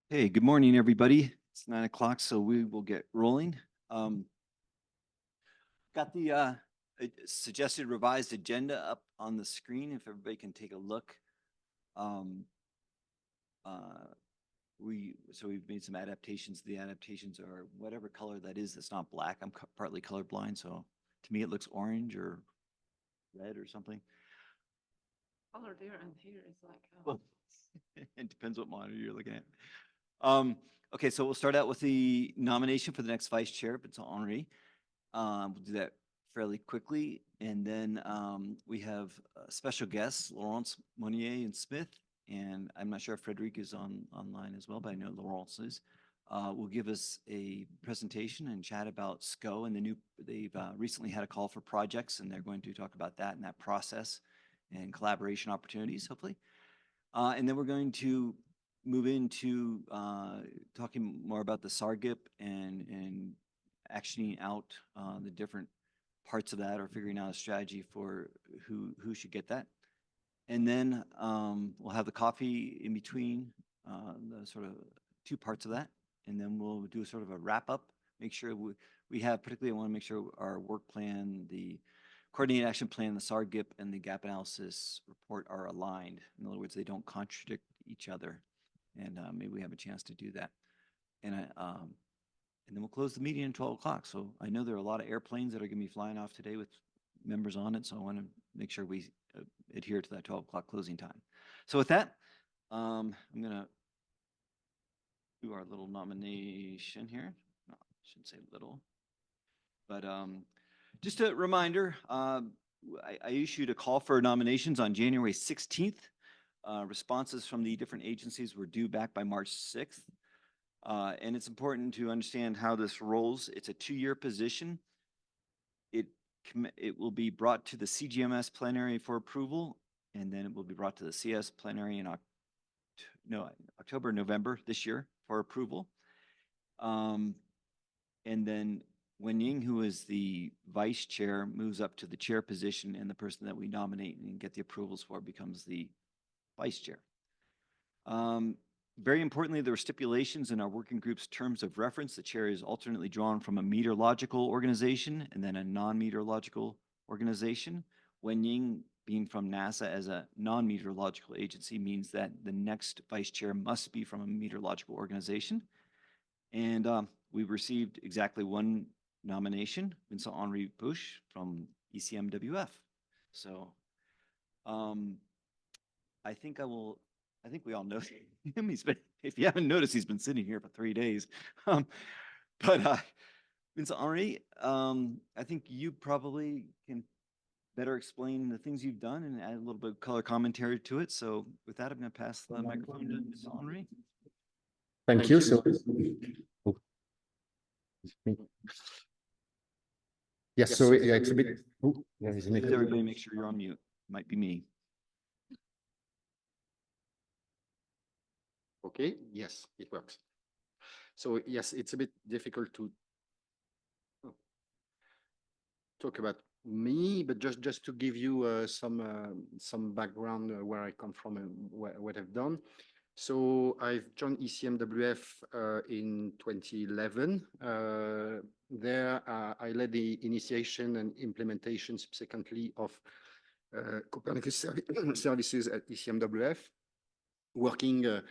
Hey, good morning, everybody. It's 9 o'clock, so we will get rolling. Got the suggested revised agenda up on the screen, if everybody can take a look. We've made some adaptations. The adaptations are whatever color that is that's not black. I'm partly colorblind, so to me it looks orange or red or something. Color there and here is like Well, it depends what monitor you're looking at. Okay, so we'll start out with the nomination for the next vice chair, but it's Henri. We'll do that fairly quickly. And then we have special guests, Laurence Monnier and Smith. And I'm not sure if Frederic is online as well, but I know Laurence is. Will give us a presentation and chat about SCO and they've recently had a call for projects, and they're going to talk about that and that process and collaboration opportunities, hopefully. And then we're going to move into talking more about the SARGIP and actioning out the different parts of that, or figuring out a strategy for who should get that. And then we'll have the coffee in between the sort of two parts of that. And then we'll do sort of a wrap up, make sure we have, particularly I want to make sure our work plan, the coordinated action plan, the SARGIP, and the gap analysis report are aligned. In other words, they don't contradict each other. And maybe we have a chance to do that. And then we'll close the meeting at 12 o'clock. So I know there are a lot of airplanes that are going to be flying off today with members on it. So I want to make sure we adhere to that 12 o'clock closing time. So with that, I'm going to do our little nomination here. No, I shouldn't say little. But just a reminder, I issued a call for nominations on January 16th. Responses from the different agencies were due back by March 6th. And it's important to understand how this rolls. It's a 2-year position. It will be brought to the CGMS plenary for approval, and then it will be brought to the CS plenary in October, November this year for approval. And then Wen Ying, who is the vice chair, moves up to the chair position, and the person that we nominate and get the approvals for becomes the vice chair. Very importantly, there are stipulations in our working group's terms of reference. The chair is alternately drawn from a meteorological organization and then a non-meteorological organization. Wen Ying, being from NASA as a non-meteorological agency, means that the next vice chair must be from a meteorological organization. And we've received exactly one nomination, Vincent Henri Bush from ECMWF. So I think we all know him. If you haven't noticed, he's been sitting here for 3 days. But Vincent Henri, I think you probably can better explain the things you've done and add a little bit of color commentary to it. So with that, I'm going to pass the microphone to Vincent Henri. Thank you. So, yes, so it's a bit. Everybody make sure you're on mute. Might be me. Okay, yes, it works. So yes, it's a bit difficult to talk about me, but just to give you some background where I come from and what I've done. So I've joined ECMWF in 2011. There I led the initiation and implementation subsequently of Copernicus services at ECMWF, working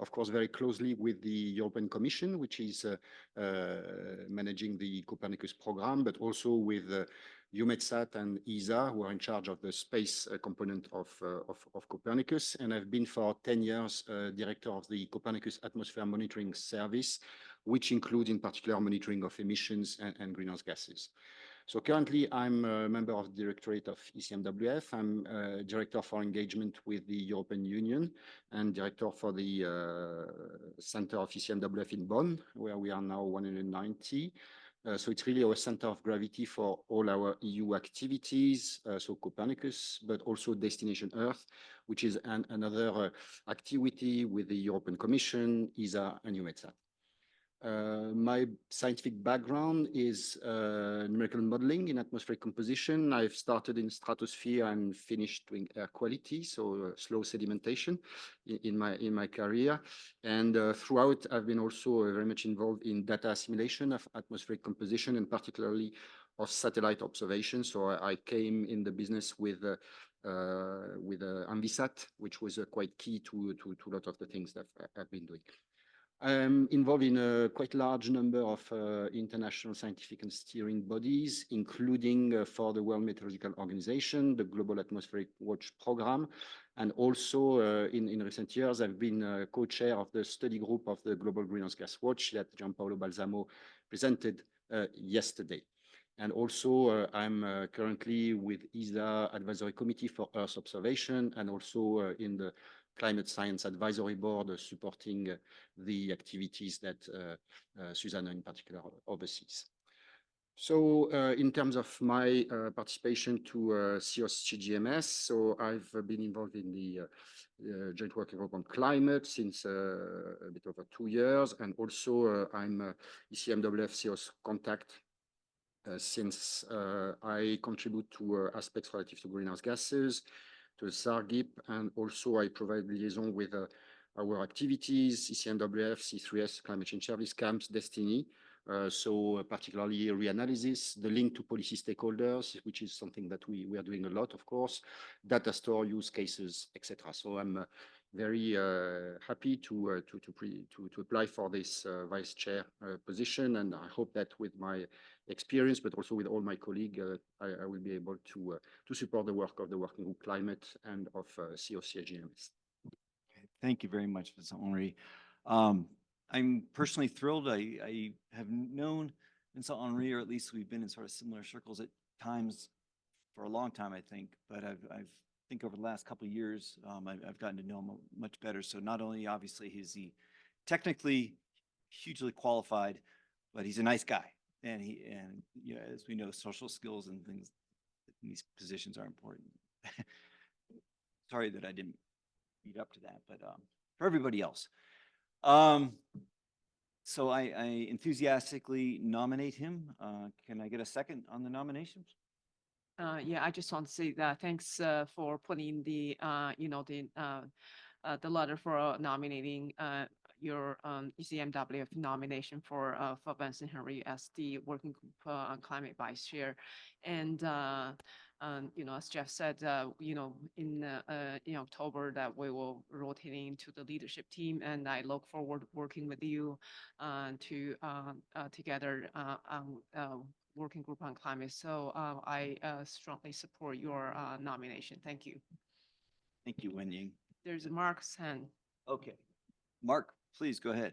of course, very closely with the European Commission, which is managing the Copernicus program, but also with EUMETSAT and ESA, who are in charge of the space component of Copernicus. And I've been for 10 years director of the Copernicus Atmosphere Monitoring Service, which includes in particular monitoring of emissions and greenhouse gases. So currently, I'm a member of the Directorate of ECMWF. I'm Director for Engagement with the European Union and Director for the Center of ECMWF in Bonn, where we are now 190. So it's really our center of gravity for all our EU activities, so Copernicus, but also Destination Earth, which is another activity with the European Commission, ESA, and EUMETSAT. My scientific background is numerical modeling in atmospheric composition. I've started in stratosphere and finished doing air quality, so slow sedimentation in my career. And throughout, I've been also very much involved in data assimilation of atmospheric composition and particularly of satellite observation. So I came in the business with Envisat, which was quite key to a lot of the things that I've been doing. I'm involved in a quite large number of international scientific and steering bodies, including for the World Meteorological Organization, the Global Atmospheric Watch Program, and also in recent years, I've been co-chair of the study group of the Global Greenhouse Gas Watch that Gianpaolo Balsamo presented yesterday. And also, I'm currently with ESA Advisory Committee for Earth Observation and also in the Climate Science Advisory Board supporting the activities that Susanna in particular oversees. So in terms of my participation to CEOS CGMS, so I've been involved in the Joint Working Group on Climate since a bit over 2 years. And also I'm ECMWF CEOS contact since I contribute to aspects relative to greenhouse gases, to the SARGIP, and also I provide liaison with our activities, ECMWF, C3S, Climate Change Service, CAMPS, Destiny. So particularly reanalysis, the link to policy stakeholders, which is something that we are doing a lot, of course, data store use cases, etc. So I'm very happy to apply for this vice chair position, and I hope that with my experience, but also with all my colleagues, I will be able to support the work of the Working Group Climate and of CEOS CGMS. Thank you very much, Vincent Henri. I'm personally thrilled. I have known Vincent Henri, or at least we've been in sort of similar circles at times for a long time, I think. But I think over the last couple of years, I've gotten to know him much better. So not only obviously is he technically hugely qualified, but he's a nice guy. And you know, as we know, social skills and things in these positions are important. Sorry that I didn't lead up to that, but for everybody else. So I enthusiastically nominate him. Can I get a second on the nominations? Yeah, I just want to say that thanks for putting the the letter for nominating your ECMWF nomination for Vincent Henri as the Working Group on Climate Vice Chair. And as Jeff said, in October that we will rotate into the leadership team, and I look forward to working with you to together Working Group on Climate. So I strongly support your nomination. Thank you. Thank you, Wenying. There's Mark's hand. Okay. Mark, please go ahead.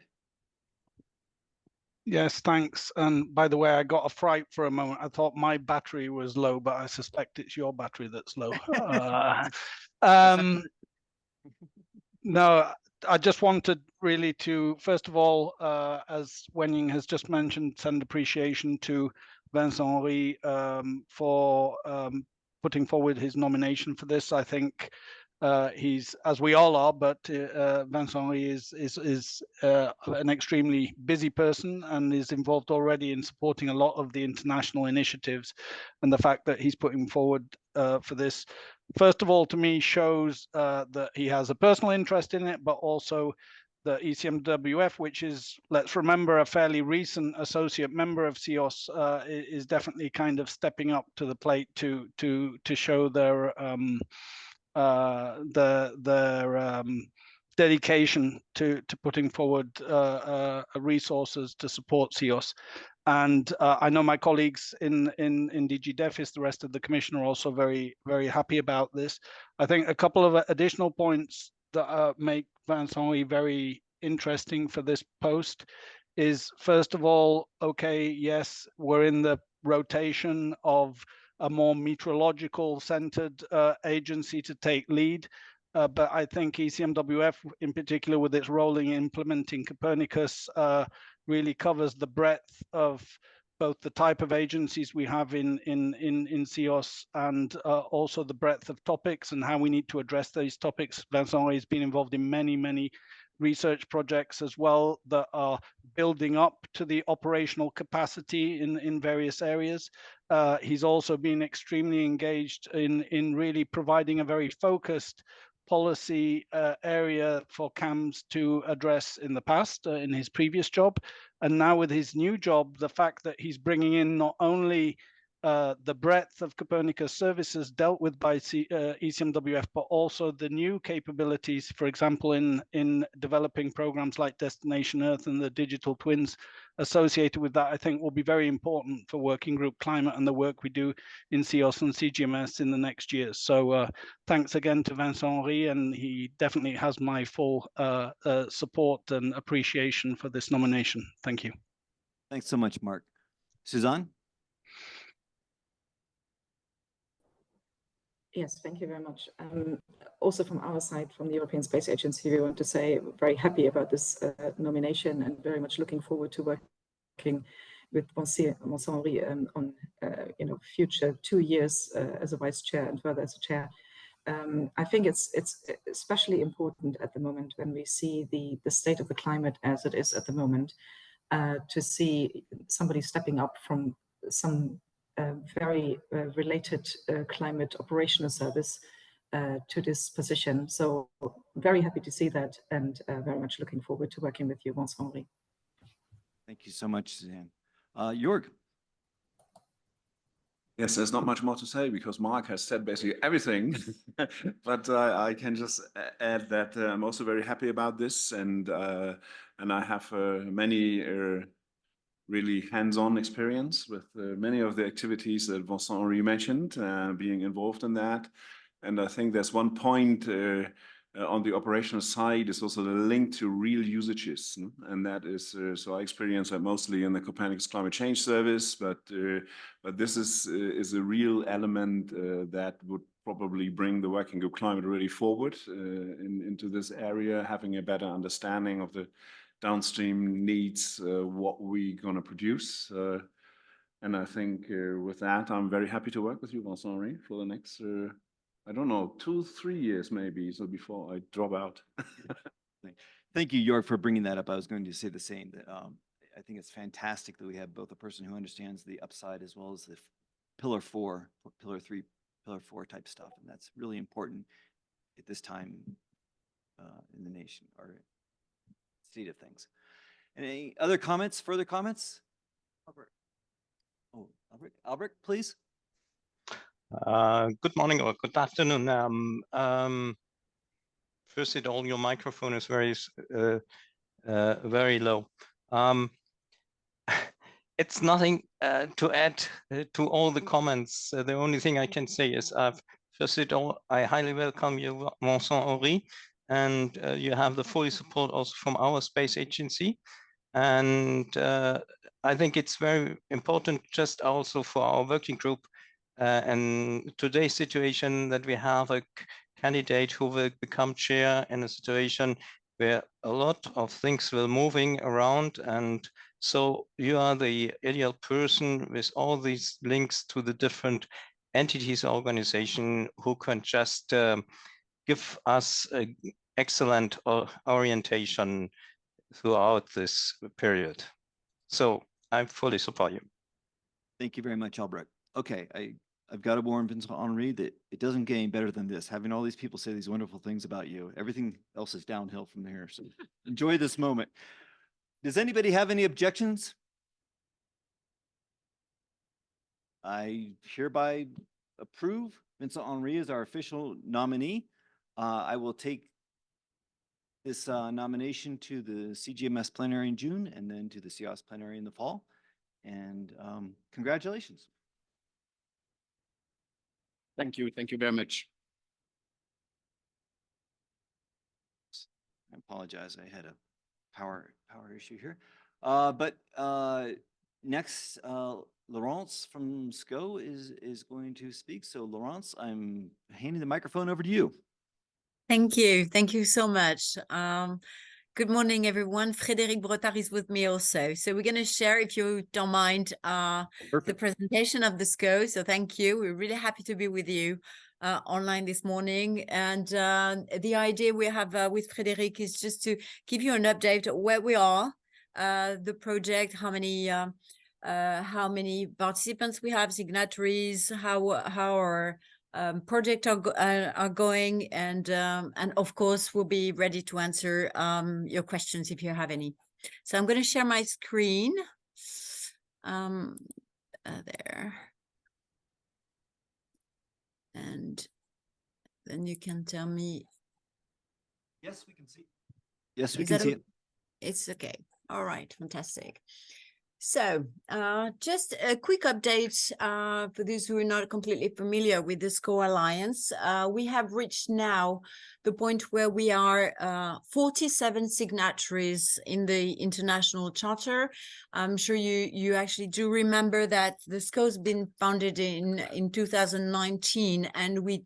Yes, thanks. And by the way, I got a fright for a moment. I thought my battery was low, but I suspect it's your battery that's low. No, I just wanted really to, first of all, as Wenying has just mentioned, send appreciation to Vincent Henri for putting forward his nomination for this. I think he's, as we all are, but Vincent Henri is an extremely busy person and is involved already in supporting a lot of the international initiatives. And the fact that he's putting forward for this, first of all, to me, shows that he has a personal interest in it, but also the ECMWF, which is, let's remember, a fairly recent associate member of CEOS, is definitely kind of stepping up to the plate to show their dedication to putting forward resources to support CEOS. And I know my colleagues in DG DEFIS, the rest of the commission, are also very, very happy about this. I think a couple of additional points that make Vincent Henri very interesting for this post is, first of all, okay, yes, we're in the rotation of a more meteorological centered agency to take lead. But I think ECMWF, in particular, with its role in implementing Copernicus, really covers the breadth of both the type of agencies we have in CEOS and also the breadth of topics and how we need to address these topics. Vincent has been involved in many research projects as well that are building up to the operational capacity in various areas. He's also been extremely engaged in really providing a very focused policy area for CAMS to address in the past, in his previous job. And now with his new job, the fact that he's bringing in not only the breadth of Copernicus services dealt with by ECMWF, but also the new capabilities, for example, in developing programs like Destination Earth and the digital twins associated with that, I think will be very important for Working Group Climate and the work we do in CEOS and CGMS in the next years. So thanks again to Vincent-Henri, and he definitely has my full support and appreciation for this nomination. Thank you. Thanks so much, Mark. Suzanne? Yes, thank you very much. Also from our side, from the European Space Agency, we want to say very happy about this nomination and very much looking forward to working with Vincent-Henri on future 2 years as a vice chair and further as a chair. I think it's especially important at the moment when we see the state of the climate as it is at the moment, to see somebody stepping up from some very related climate operational service to this position. So very happy to see that, and very much looking forward to working with you, Vincent-Henri. Thank you so much, Suzanne. Jörg? Yes, there's not much more to say because Mark has said basically everything, but I can just add that I'm also very happy about this, and I have many really hands-on experience with many of the activities that Vincent-Henri mentioned, being involved in that. And I think there's one point on the operational side is also the link to real usages. And that is, so I experience that mostly in the Copernicus Climate Change Service, but this is a real element that would probably bring the Working Group Climate really forward into this area, having a better understanding of the downstream needs, what we're going to produce. And I think with that, I'm very happy to work with you, Vincent-Henri, for the next, I don't know, 2-3 years maybe, so before I drop out. Thank you, Jörg, for bringing that up. I was going to say the same, that I think it's fantastic that we have both a person who understands the upside as well as the pillar 4, pillar 3, pillar 4 type stuff. And that's really important at this time in the nation, or state of things. Any other comments, further comments? Albert. Oh, Albert, please. Good morning or good afternoon. First of all, your microphone is very low. It's nothing to add to all the comments. The only thing I can say is, first of all, I highly welcome you, Vincent-Henri, and you have the full support also from our space agency. And I think it's very important just also for our working group and today's situation that we have a candidate who will become chair in a situation where a lot of things will moving around. And so you are the ideal person with all these links to the different entities, organization, who can just give us an excellent orientation throughout this period. So I fully support you. Thank you very much, Albrecht. Okay, I've got to warn Vincent-Henri that it doesn't get any better than this. Having all these people say these wonderful things about you, everything else is downhill from there. So enjoy this moment. Does anybody have any objections? I hereby approve Vincent-Henri as our official nominee. I will take this nomination to the CGMS plenary in June and then to the CEOS plenary in the fall. And congratulations. Thank you. Thank you very much. I apologize. I had a power issue here. But next, Laurence from SCO is going to speak. So Laurence, I'm handing the microphone over to you. Thank you. Thank you so much. Good morning, everyone. Frédéric Brotard is with me also. So we're going to share, if you don't mind, the presentation of the SCO. So thank you. We're really happy to be with you online this morning. And the idea we have with Frédéric is just to give you an update of where we are the project, how many participants we have, signatories, how our project are going, and of course we'll be ready to answer your questions if you have any. So I'm going to share my screen. There, and then you can tell me. Yes, we can see. Yes, we Is can that see it. It's okay. All right, fantastic. So just a quick update for those who are not completely familiar with the SCO Alliance. We have reached now the point where we are 47 signatories in the International Charter. I'm sure you actually do remember that the SCO has been founded in 2019, and we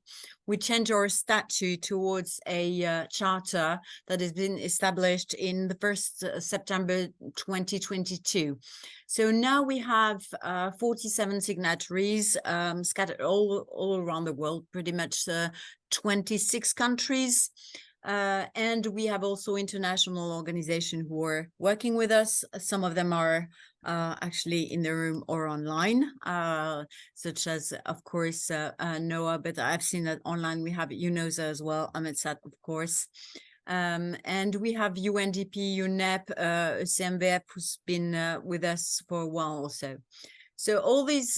changed our statute towards a charter that has been established in the 1st September 2022. So now we have 47 signatories scattered all around the world, pretty much 26 countries. And we have also international organizations who are working with us. Some of them are actually in the room or online, such as, of course, NOAA, but I've seen that online we have UNOSA as well, AMETSAT, of course. And we have UNDP, UNEP, CMVF, who's been with us for a while also. So all these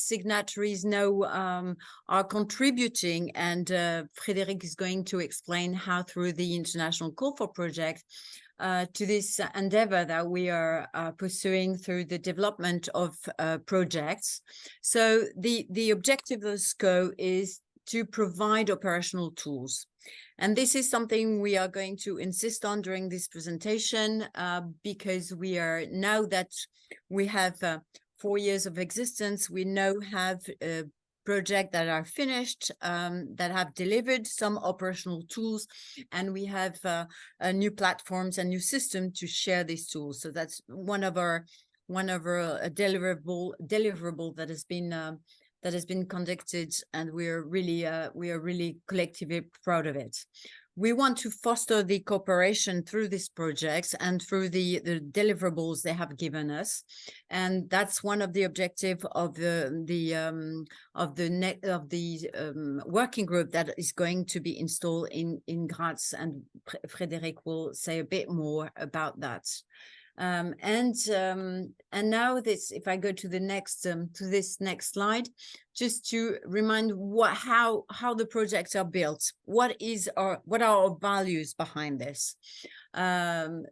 signatories now are contributing, and Frédéric is going to explain how through the International Call for Project to this endeavor that we are pursuing through the development of projects. So the objective of SCO is to provide operational tools. And this is something we are going to insist on during this presentation because we are, now that we have 4 years of existence, we now have projects that are finished, that have delivered some operational tools, and we have new platforms and new system to share these tools. So that's one of our deliverable that has been conducted, and we are really collectively proud of it. We want to foster the cooperation through these projects and through the deliverables they have given us, and that's one of the objectives of the working group that is going to be installed in Graz, and Frédéric will say a bit more about that. And now this, if I go to the next to this next slide, just to remind how the projects are built, what are our values behind this.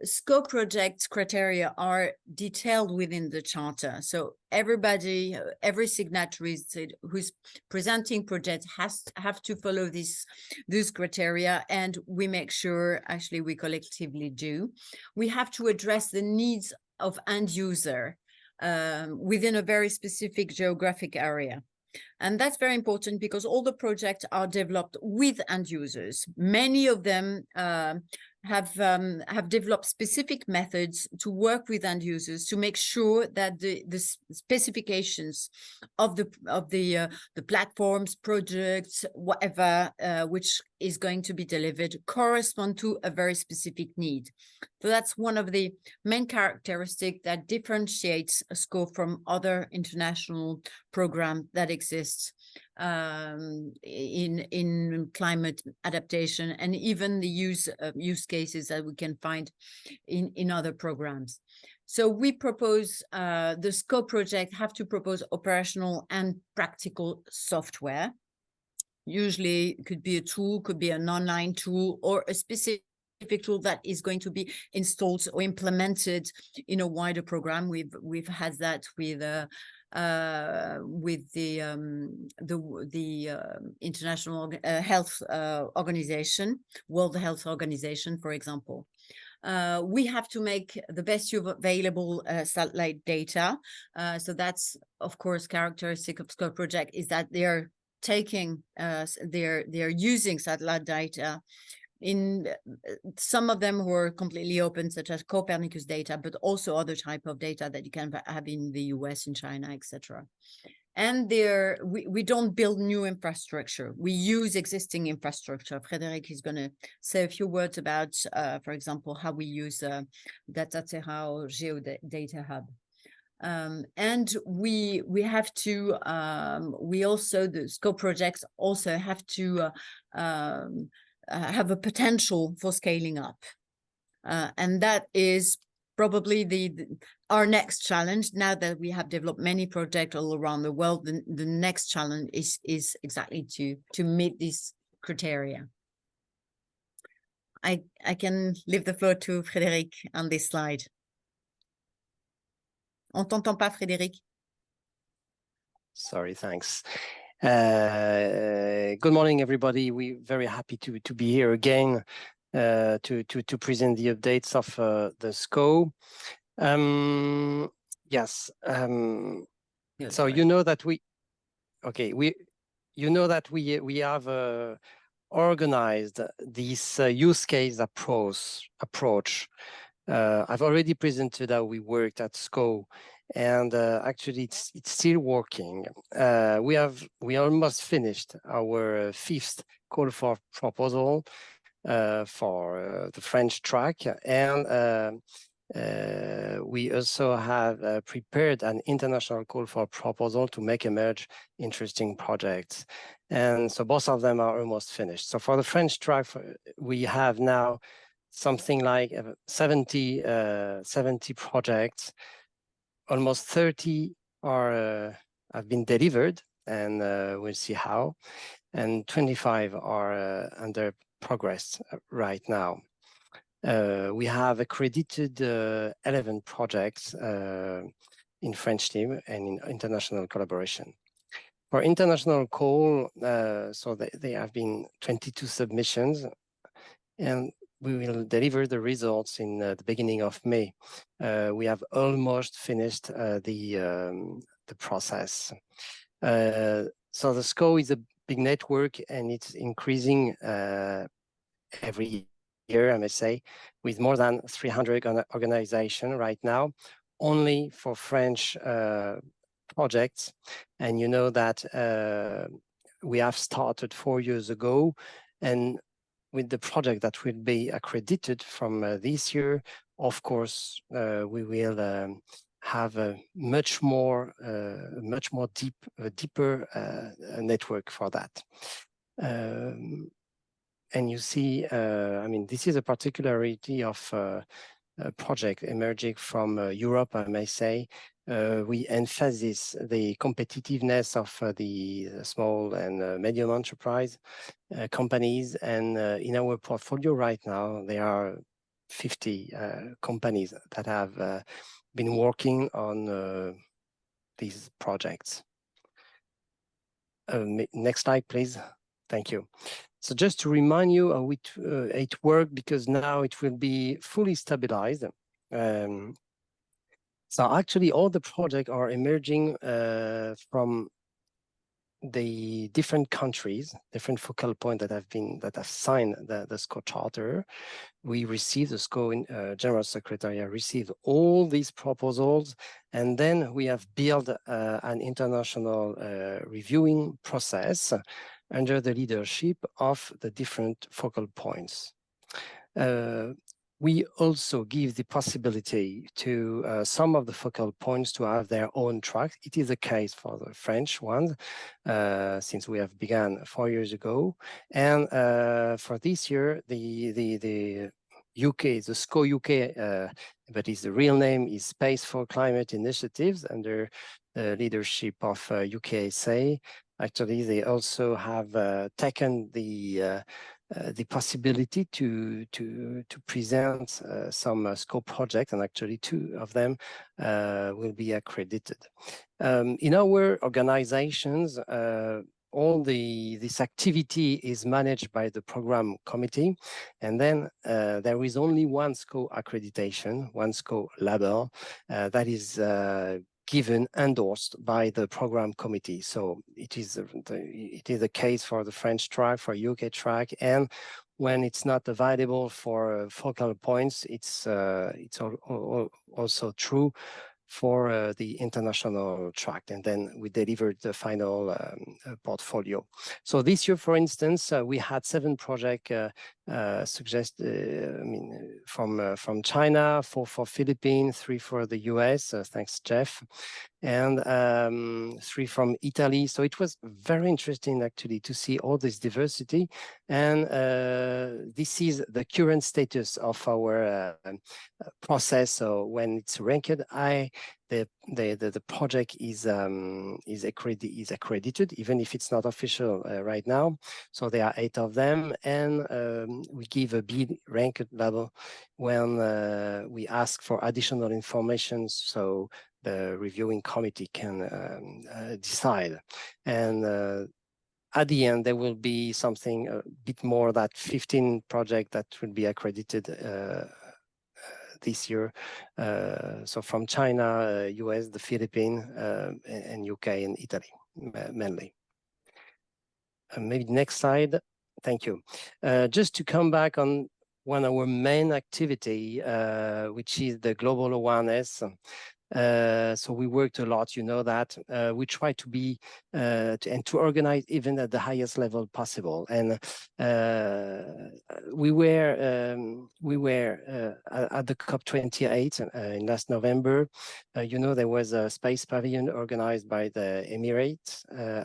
Scope project criteria are detailed within the charter, so everybody, every signatory who's presenting projects have to follow these criteria, and we make sure actually we collectively do. We have to address the needs of end user within a very specific geographic area. And that's very important because all the projects are developed with end users. Many of them have developed specific methods to work with end users to make sure that the specifications of the platforms, projects, whatever, which is going to be delivered correspond to a very specific need. So that's one of the main characteristics that differentiates SCO from other international programs that exist in climate adaptation, and even the use cases that we can find in other programs. So we propose the SCO project have to propose operational and practical software. Usually it could be a tool, could be an online tool, or a specific tool that is going to be installed or implemented in a wider program. We've had that with the International Health Organization, World Health Organization, for example. We have to make the best use of available satellite data. So that's, of course, characteristic of SCO project is that they're taking, they're using satellite data. In some of them who are completely open, such as Copernicus data, but also other type of data that you can have in the US, in China, etc. And we don't build new infrastructure. We use existing infrastructure. Frédéric is going to say a few words about, for example, how we use Dataterra or Geodata Hub. And we have to, we also, the scope projects also have to have a potential for scaling up. And that is probably our next challenge. Now that we have developed many projects all around the world, the next challenge is exactly to meet these criteria. I can leave the floor to Frédéric on this slide. On t'entend pas, Frédéric. Sorry, thanks. Good morning, everybody. We're very happy to be here again to present the updates of the scope. Yes. So you know that we have organized this use case approach. I've already presented how we worked at SCO, and actually it's still working. We almost finished our fifth call for proposal for the French track, and we also have prepared an international call for proposal to make emerge interesting projects. And so both of them are almost finished. So for the French track, we have now something like 70 projects. Almost 30 have been delivered, and we'll see how. And 25 are under progress right now. We have accredited 11 projects in French team and in international collaboration. For international call, so there have been 22 submissions, and we will deliver the results in the beginning of May. We have almost finished the process. So the SCO is a big network, and it's increasing every year, I must say, with more than 300 organizations right now, only for French projects. And you know that we have started 4 years ago, and with the project that will be accredited from this year, of course, we will have a much more deeper network for that. And you see, I mean, this is a particularity of a project emerging from Europe, I may say. We emphasize the competitiveness of the small and medium enterprise companies, and in our portfolio right now, there are 50 companies that have been working on these projects. Next slide, please. Thank you. So just to remind you how it worked, because now it will be fully stabilized. So actually, all the projects are emerging from the different countries, different focal points that have signed the SCO charter. We received the SCO General Secretariat received all these proposals, and then we have built an international reviewing process under the leadership of the different focal points. We also give the possibility to some of the focal points to have their own track. It is the case for the French ones, since we have begun 4 years ago. And for this year, the UK, the SCO UK, but the real name is Space for Climate Initiatives, under the leadership of UKSA. Actually, they also have taken the possibility to present some scope projects, and actually 2 of them will be accredited. In our organizations, all this activity is managed by the program committee, and then there is only one SCO accreditation, one SCO label that is endorsed by the program committee. So it is the case for the French track, for UK track, and when it's not available for focal points, it's also true for the international track, and then we delivered the final portfolio. So this year, for instance, we had 7 projects from China, 4 for Philippines, 3 for the US, thanks Jeff, and 3 from Italy. So it was very interesting actually to see all this diversity, and this is the current status of our process. So when it's ranked, the project is accredited, even if it's not official right now. So there are 8 of them, and we give a B ranked level when we ask for additional information, so the reviewing committee can decide. And at the end, there will be something a bit more than 15 projects that will be accredited this year. So from China, US, the Philippines, and UK and Italy, mainly. Maybe next slide. Thank you. Just to come back on one of our main activity, which is the global awareness. So we worked a lot, you know that. We try to be and to organize even at the highest level possible. And we were at the COP28 in last November. You know, there was a space pavilion organized by the Emirates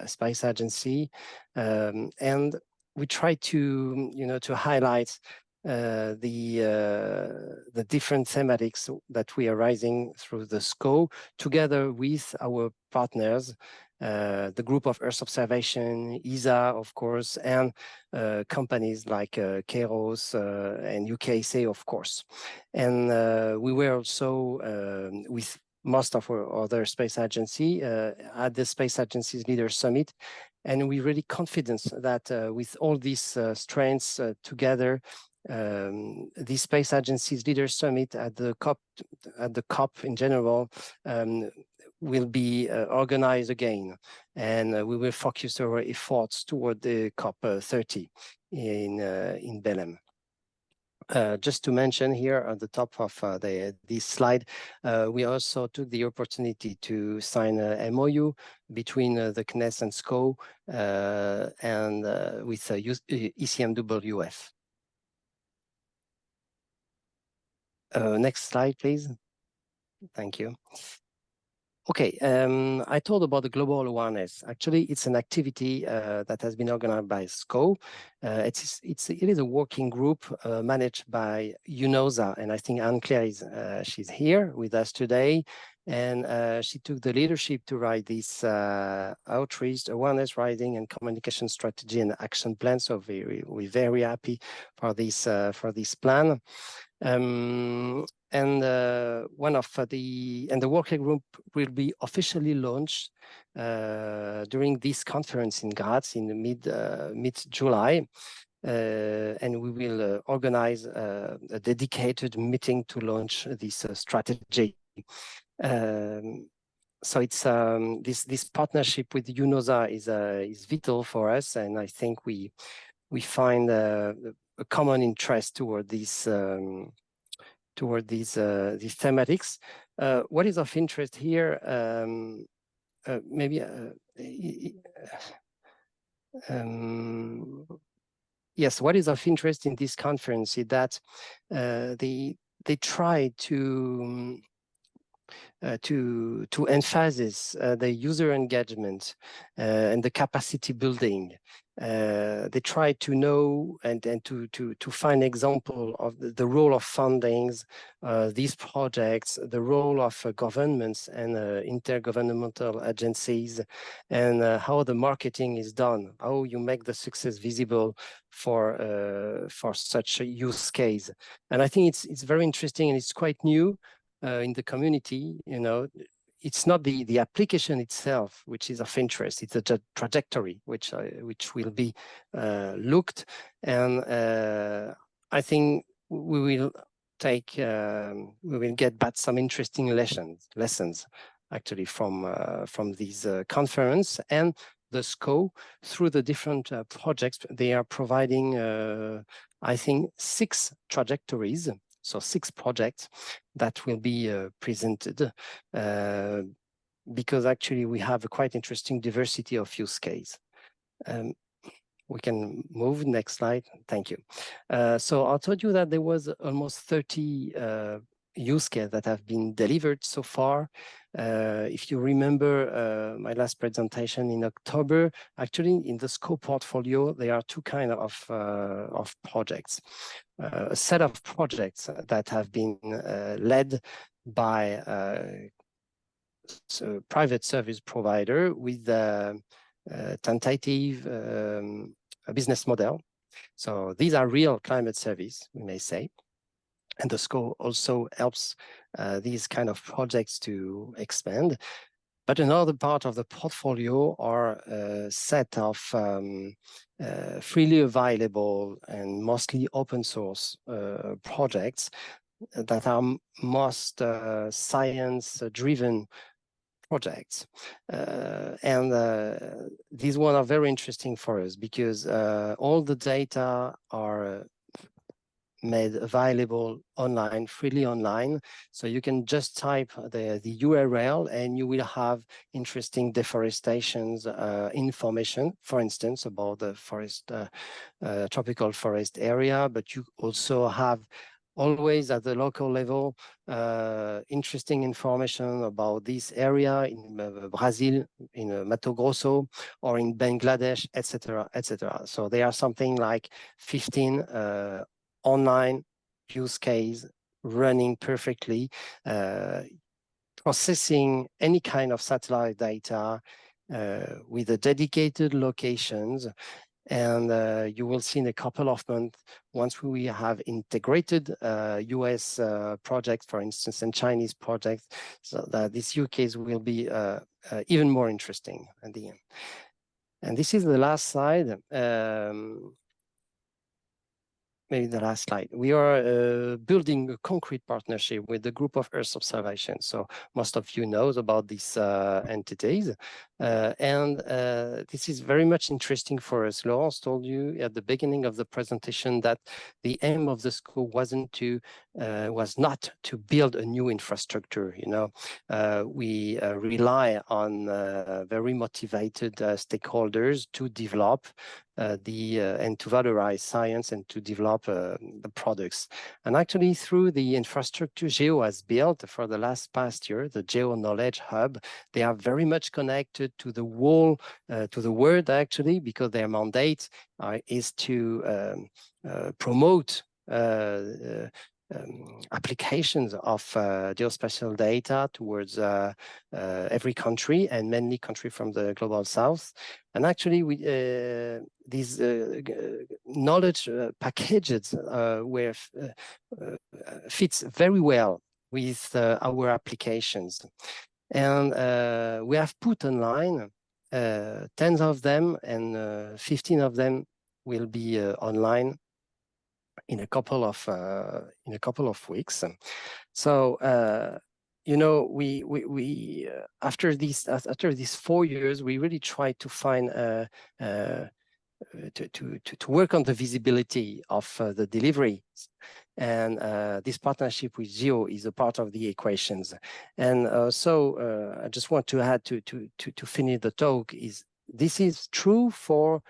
Space Agency, and we tried to, you know, to highlight the different thematics that we are raising through the SCO, together with our partners, the group of Earth Observation, ESA, of course, and companies like CEOS and UKSA, of course. And we were also with most of our other space agency at the Space Agencies Leaders Summit. And we're really confident that with all these strengths together, the Space Agencies Leaders Summit at the COP in general will be organized again, and we will focus our efforts toward the COP 30 in Belém. Just to mention here at the top of this slide, we also took the opportunity to sign a MOU between the CNES and SCO and with ECMWF. Next slide, please. Thank you. Okay, I told about the global awareness. Actually, it's an activity that has been organized by SCO. It is a working group managed by UNOSA, and I think Anne-Claire is she's here with us today, and she took the leadership to write this outreach, awareness raising, and communication strategy and action plan. So we're very happy for this plan. And one of the working group will be officially launched during this conference in Graz in mid-July, and we will organize a dedicated meeting to launch this strategy. So it's this partnership with UNOSA is vital for us, and I think we find a common interest toward these thematics. What is of interest here, yes, what is of interest in this conference is that they try to emphasize the user engagement and the capacity building. They try to know and to find example of the role of fundings, these projects, the role of governments and intergovernmental agencies, and how the marketing is done, how you make the success visible for such a use case. And I think it's very interesting, and it's quite new in the community. You know, it's not the application itself which is of interest, it's a trajectory which will be looked, and I think we will get back some interesting lessons actually from these conference. And the SCO, through the different projects, they are providing I think 6 trajectories So 6 projects that will be presented because actually we have a quite interesting diversity of use case. We can move next slide. Thank you. So I told you that there was almost 30 use cases that have been delivered so far. If you remember my last presentation in October, actually in the scope portfolio, there are 2 kinds of projects. A set of projects that have been led by private service provider with tentative business model. So these are real climate service, we may say. And the scope also helps these kind of projects to expand. But another part of the portfolio are a set of freely available and mostly open source projects that are most science-driven projects. These ones are very interesting for us because all the data are made available online, freely online. So you can just type the URL and you will have interesting deforestations information, for instance, about the forest, tropical forest area, but you also have always at the local level, interesting information about this area in Brazil, in Mato Grosso, or in Bangladesh, etc., etc. So there are something like 15 online use case running perfectly, processing any kind of satellite data with the dedicated locations. And you will see in a couple of months, once we have integrated US projects, for instance, and Chinese projects, so that this use case will be even more interesting at the end. And this is the last slide. Maybe the last slide. We are building a concrete partnership with the group of Earth observation. So most of you knows about these entities. This is very much interesting for us. Laurence told you at the beginning of the presentation that the aim of the school was not to build a new infrastructure. You know, we rely on very motivated stakeholders to develop and to valorize science and to develop the products. And actually through the infrastructure GEO has built for the past year, the GEO Knowledge Hub, they are very much connected to the world actually, because their mandate is to promote applications of geospatial data towards every country, and mainly country from the global south. And actually, these knowledge packages fits very well with our applications. And we have put online 10 of them, and 15 of them will be online in a couple of weeks. So you know, we after these 4 years, we really try to find to work on the visibility of the delivery, and this partnership with GEO is a part of the equations. And I just want to add to finish the talk is this is true for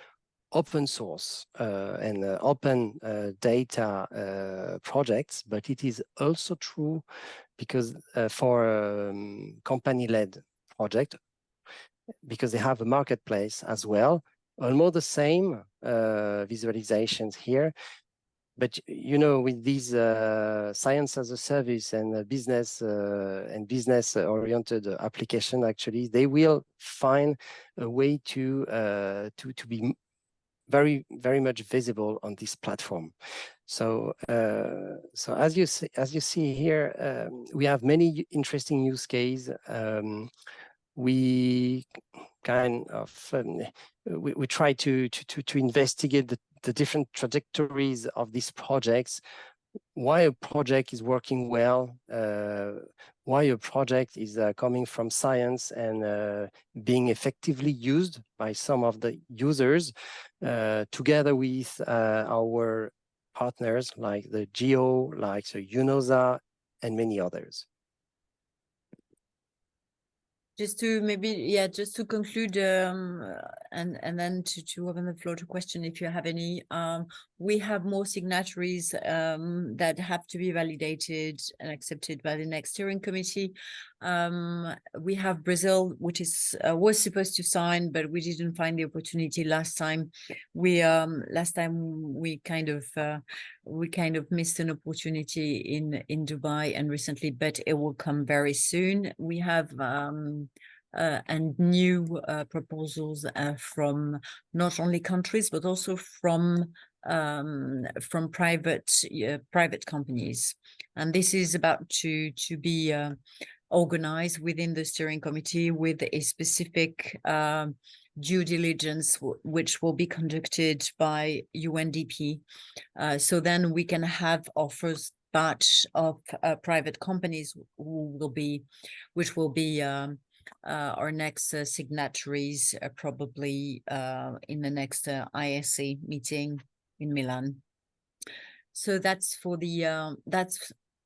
open source and open data projects, but it is also true because for company-led project, because they have a marketplace as well, almost the same visualizations here. But you know, with these science as a service and business oriented application, actually, they will find a way to be very, very much visible on this platform. So, so as you see here, we have many interesting use cases. We kind of we try to investigate the different trajectories of these projects, why a project is working well, why a project is coming from science and being effectively used by some of the users, together with our partners like the GEO, like the UNOSA, and many others. Just to maybe, yeah, just to conclude, and then to open the floor to question if you have any. We have more signatories that have to be validated and accepted by the next steering committee. We have Brazil, which is was supposed to sign, but we didn't find the opportunity last time. We kind of missed an opportunity in Dubai and recently, but it will come very soon. We have and new proposals from not only countries but also from private companies, and this is about to be organized within the steering committee with a specific due diligence which will be conducted by UNDP. So then we can have our first batch of private companies which will be our next signatories probably in the next ISA meeting in Milan. So that's for the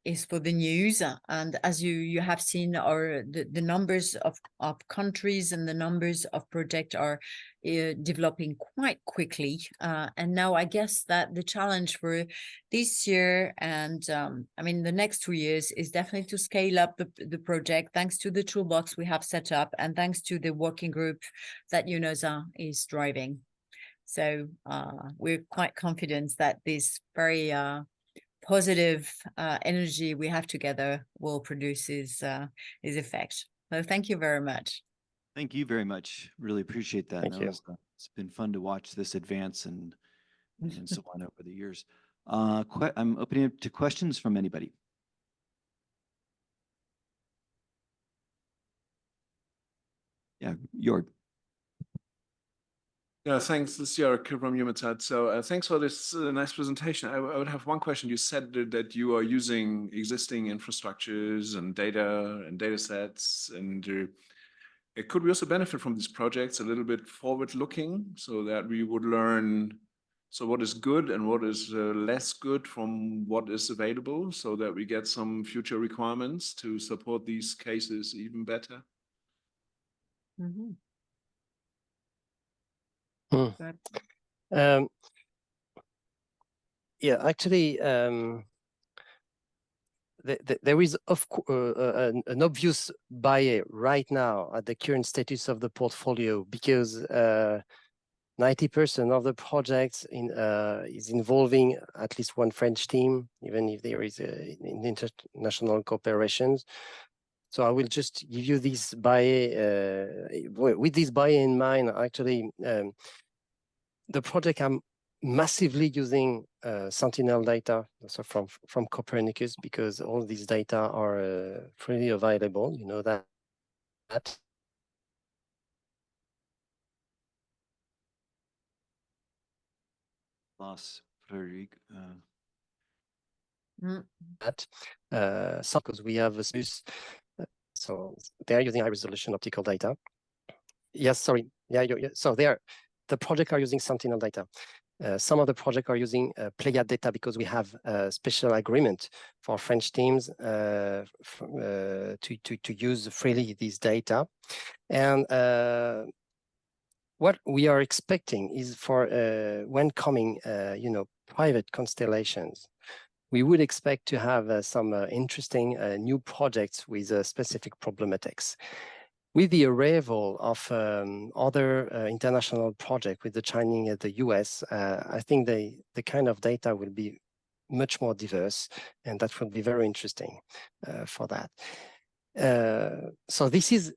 is for the news, and as you have seen, the numbers of countries and the numbers of projects are developing quite quickly, and now I guess that the challenge for this year and I mean the next 2 years is definitely to scale up the project thanks to the toolbox we have set up and thanks to the working group that UNOSA is driving. So we're quite confident that this very positive energy we have together will produce his effect. So thank you very much. Thank you very much. Really appreciate that. Thank you. It's been fun to watch this advance and so on over the years. I'm opening up to questions from anybody. Yeah, Jörg. Yeah, thanks. This is Jörg from Humansat. So thanks for this nice presentation. I would have one question. You said that you are using existing infrastructures and data sets, and could we also benefit from these projects a little bit forward-looking so that we would learn what is good and what is less good from what is available so that we get some future requirements to support these cases even better? Mm-hmm. Yeah, actually, there is an obvious barrier right now at the current status of the portfolio because 90% of the projects is involving at least one French team, even if there is in international cooperations. So I will just give you this barrier. With this barrier in mind, actually, the project I'm massively using Sentinel data, so from Copernicus, because all these data are freely available. You know that. Lost Frederic. Because we have a SUS, so they are using high resolution optical data. Yes, sorry. Yeah, so the project are using Sentinel data. Some of the projects are using Pléiades data because we have a special agreement for French teams to use freely these data. And what we are expecting is for when coming, private constellations, we would expect to have some interesting new projects with specific problematics. With the arrival of other international projects with the China and the US, I think the kind of data will be much more diverse, and that will be very interesting for that. So this is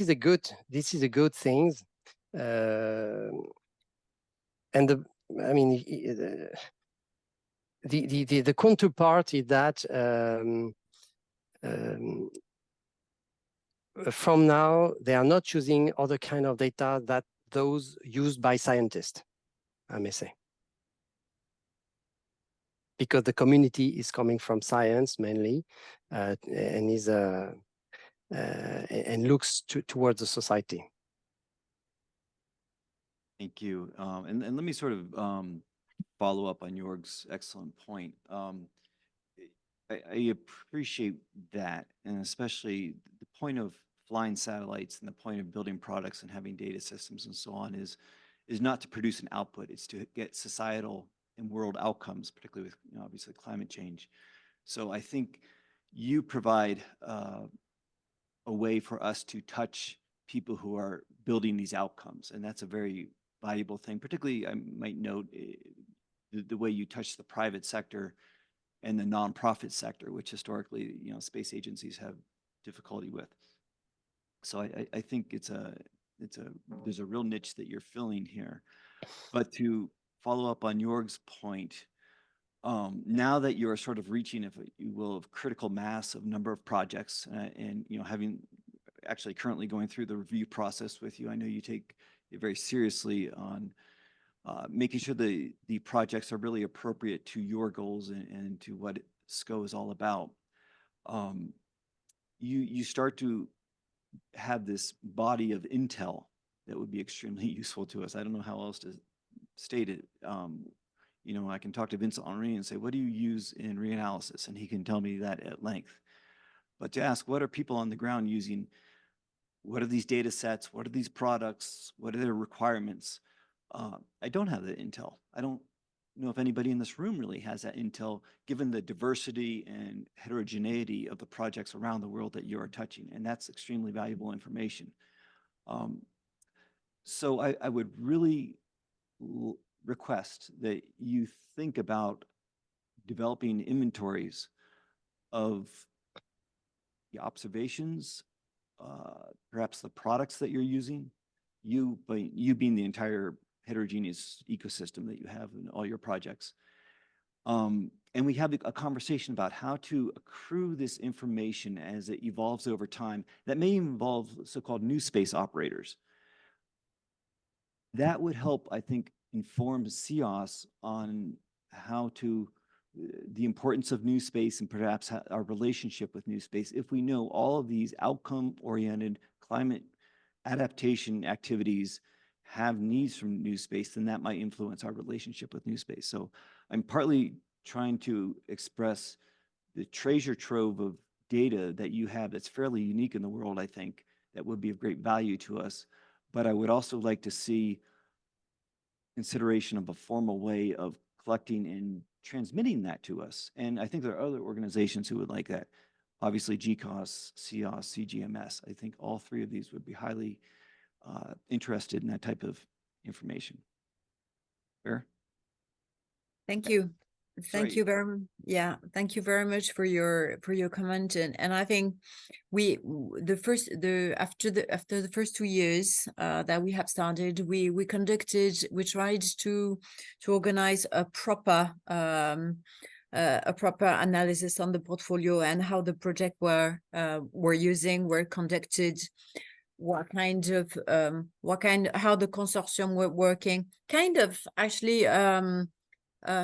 a good thing, and the counterpart is that. From now, they are not using other kind of data that those used by scientists, I may say. Because the community is coming from science mainly, and looks towards the society. Thank you. And let me sort of follow up on Jorg's excellent point. I appreciate that, and especially the point of flying satellites and the point of building products and having data systems and so on is not to produce an output. It's to get societal and world outcomes, particularly with obviously climate change. So I think you provide a way for us to touch people who are building these outcomes, and that's a very valuable thing. Particularly, I might note the way you touch the private sector and the nonprofit sector, which historically, space agencies have difficulty with. So I think there's a real niche that you're filling here. But to follow up on Jorg's point, now that you're sort of reaching, if you will, of critical mass of number of projects, and having actually currently going through the review process with you, I know you take it very seriously on making sure the projects are really appropriate to your goals and to what SCO is all about. You start to have this body of intel that would be extremely useful to us. I don't know how else to state it. I can talk to Vincent Henri and say, what do you use in reanalysis? And he can tell me that at length. But to ask, what are people on the ground using? What are these data sets? What are these products? What are their requirements? I don't have that intel. I don't know if anybody in this room really has that intel, given the diversity and heterogeneity of the projects around the world that you are touching. And that's extremely valuable information. So I would really request that you think about developing inventories of the observations, perhaps the products that you're using, you being the entire heterogeneous ecosystem that you have in all your projects. And we have a conversation about how to accrue this information as it evolves over time. That may involve so-called new space operators. That would help, I think, inform CEOS on how to, the importance of new space and perhaps our relationship with new space. If we know all of these outcome-oriented climate adaptation activities have needs from new space, then that might influence our relationship with new space. So I'm partly trying to express the treasure trove of data that you have that's fairly unique in the world, I think, that would be of great value to us. But I would also like to see consideration of a formal way of collecting and transmitting that to us. And I think there are other organizations who would like that. Obviously, GCOS, CEOS, CGMS. I think all three of these would be highly interested in that type of information. Fair? Thank you. Thank Sorry. you very much. Yeah, thank you very much for your comment. And I think after the first 2 years that we have started, we tried to organize a proper analysis on the portfolio and how the project were conducted, how the consortium were working, kind of actually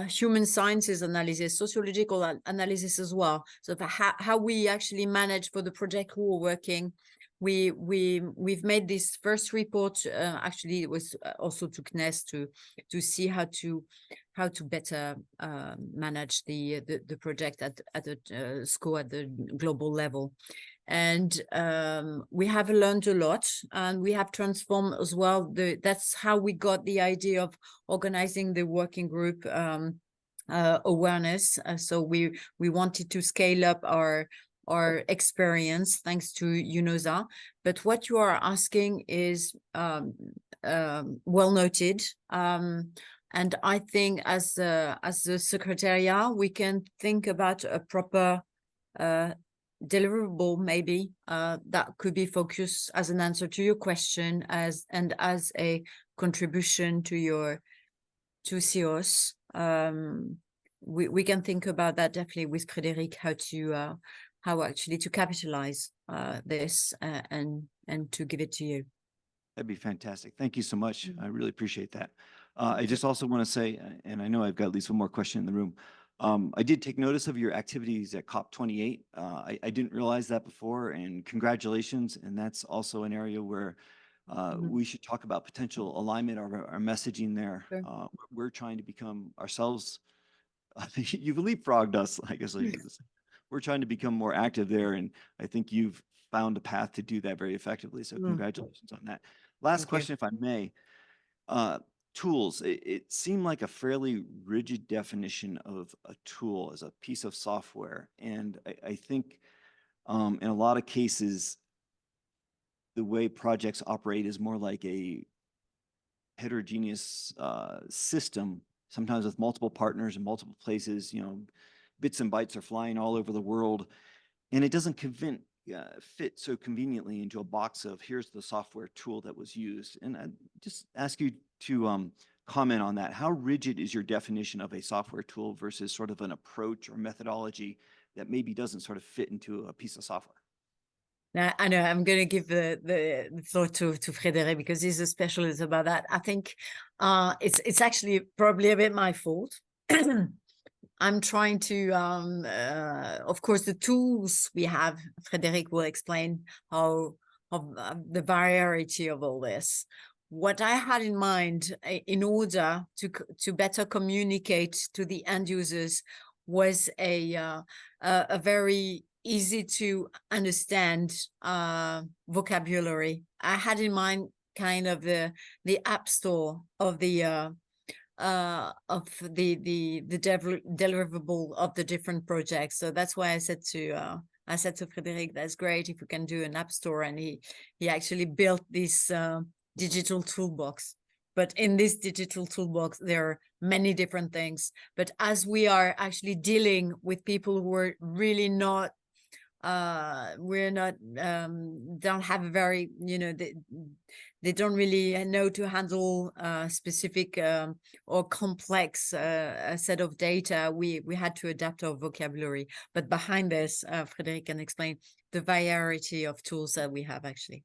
human sciences analysis, sociological analysis as well. So how we actually manage for the project who are working. We've made this first report. Actually, it was also to CNES to see how to better manage the project at the SCO at the global level. And we have learned a lot, and we have transformed as well. That's how we got the idea of organizing the working group awareness. So we wanted to scale up our experience thanks to UNOSA. But what you are asking is well noted. And I think as the Secretariat, we can think about a proper deliverable maybe that could be focused as an answer to your question as a contribution to CEOS. We can think about that definitely with Frédéric, how actually to capitalize this and to give it to you. That'd be fantastic. Thank you so much. I really appreciate that. I just also want to say, and I know I've got at least one more question in the room. I did take notice of your activities at COP28. I didn't realize that before, and congratulations. And that's also an area where we should talk about potential alignment of our messaging there. Sure. We're trying to become ourselves. You've leapfrogged us, I guess. We're trying to become more active there, and I think you've found a path to do that very effectively. So congratulations on that. Last Thank you. question, if I may. Tools. It seemed like a fairly rigid definition of a tool as a piece of software, and I think in a lot of cases, the way projects operate is more like a heterogeneous system, sometimes with multiple partners in multiple places. Bits and bytes are flying all over the world, and it doesn't fit so conveniently into a box of here's the software tool that was used. And I just ask you to comment on that. How rigid is your definition of a software tool versus sort of an approach or methodology that maybe doesn't sort of fit into a piece of software? Now, I know I'm going to give the floor to Frédéric because he's a specialist about that. I think it's actually probably a bit my fault. I'm trying to, of course, the tools we have, Frédéric will explain how the variety of all this. What I had in mind in order to better communicate to the end users was a very easy to understand vocabulary. I had in mind kind of the app store of the deliverable of the different projects. So that's why I said to Frédéric, that's great if we can do an app store, and he actually built this digital toolbox. But in this digital toolbox, there are many different things. But as we are actually dealing with people who are really not don't have a very, they don't really know to handle specific or complex set of data. We had to adapt our vocabulary. But behind this, Frédéric can explain the variety of tools that we have actually.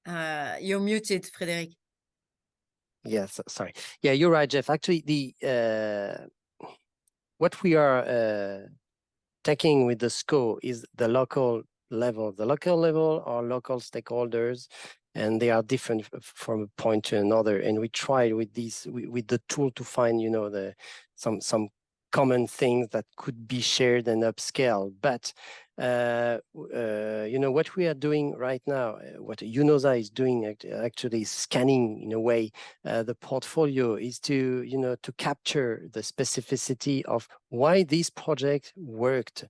You're muted, Frédéric. Yes, sorry. Yeah, you're right, Jeff. Actually, what we are taking with the SCO is the local level. The local level are local stakeholders, and they are different from a point to another. And we tried with the tool to find, some common things that could be shared and upscale. But what we are doing right now, what UNOSA is doing actually scanning in a way the portfolio, is to capture the specificity of why this project worked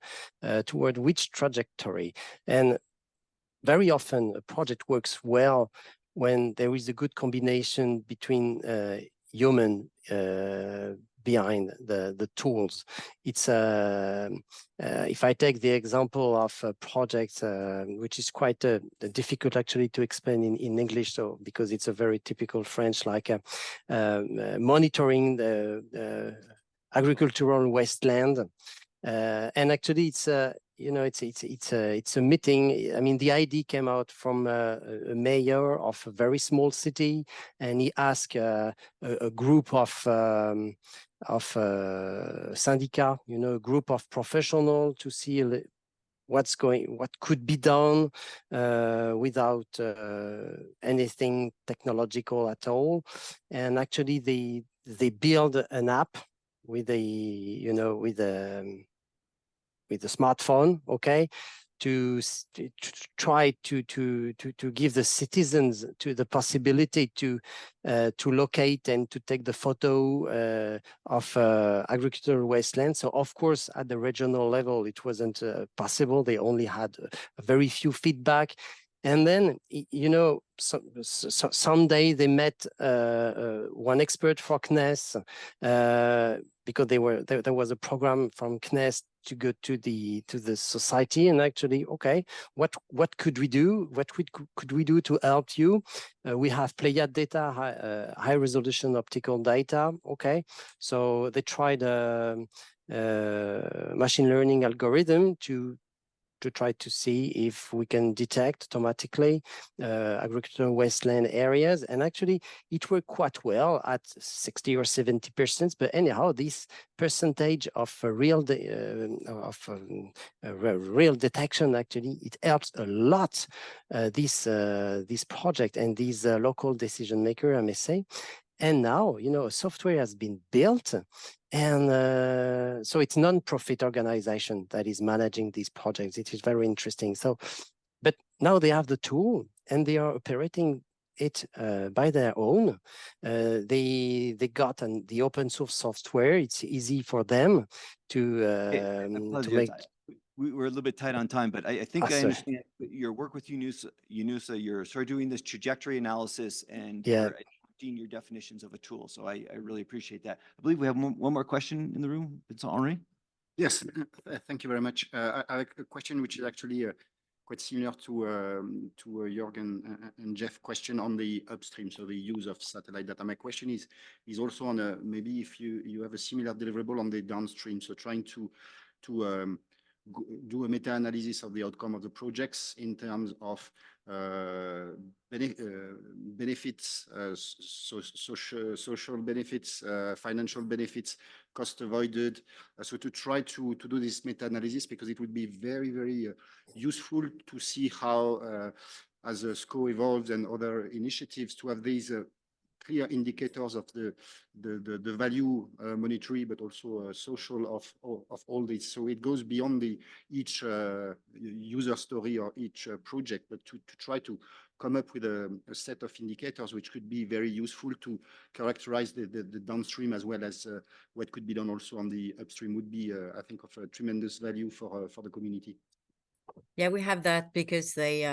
toward which trajectory. And very often a project works well when there is a good combination between human behind the tools. It's if I take the example of a project which is quite difficult actually to explain in English, so because it's a very typical French, like monitoring the agricultural wasteland, and actually it's it's a meeting. I mean, the idea came out from a mayor of a very small city, and he asked a group of syndicat, a group of professionals to see what could be done without anything technological at all. And actually they build an app with with the smartphone, okay, to try to give the citizens the possibility to locate and to take the photo of agricultural wasteland. So of course, at the regional level, it wasn't possible. They only had a very few feedback. And then, someday they met one expert for CNES because there was a program from CNES to go to the society, and actually, okay, what could we do? What could we do to help you? We have Pléiades data, high resolution optical data. Okay, so they tried a machine learning algorithm to to try to see if we can detect automatically agricultural wasteland areas. And actually, it worked quite well at 60 or 70%. But anyhow, this percentage of real detection, actually, it helps a lot this project and these local decision maker, I may say. And now, you know, software has been built, and so it's non-profit organization that is managing these projects. It is very interesting. So, but now they have the tool and they are operating it by their own. They got the open source software. It's easy for them to make. We're a little bit tight on time, but I think I sorry. understand your work with UNUSA. You're sort of doing this trajectory analysis and Yeah. you're adapting your definitions of a tool. So I really appreciate that. I believe we have one more question in the room. It's Henri. Yes, thank you very much. I have a question which is actually quite similar to Jürgen and Jeff question on the upstream, so the use of satellite data. My question is also on maybe if you have a similar deliverable on the downstream, so trying to do a meta-analysis of the outcome of the projects in terms of benefits, social benefits, financial benefits, cost avoided. So to try to do this meta-analysis, because it would be very, very useful to see how, as SCO evolves and other initiatives, to have these clear indicators of the value monetary, but also social of all this. So it goes beyond each user story or each project, but to try to come up with a set of indicators which could be very useful to characterize the downstream, as well as what could be done also on the upstream would be, I think, of a tremendous value for the community. Yeah, we have that because the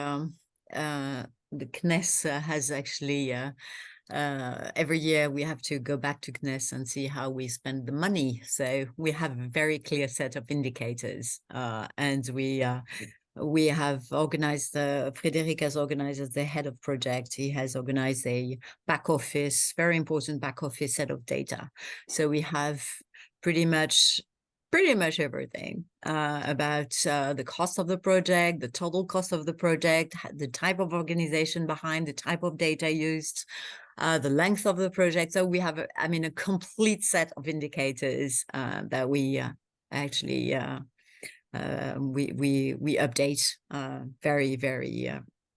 CNES has actually every year we have to go back to CNES and see how we spend the money. So we have a very clear set of indicators, and we have organized, Frédéric has organized as the head of project. He has organized a back office, very important back office set of data. So we have pretty much everything about the cost of the project, the total cost of the project, the type of organization behind, the type of data used, the length of the project. So we have, a complete set of indicators that we actually we update very, very,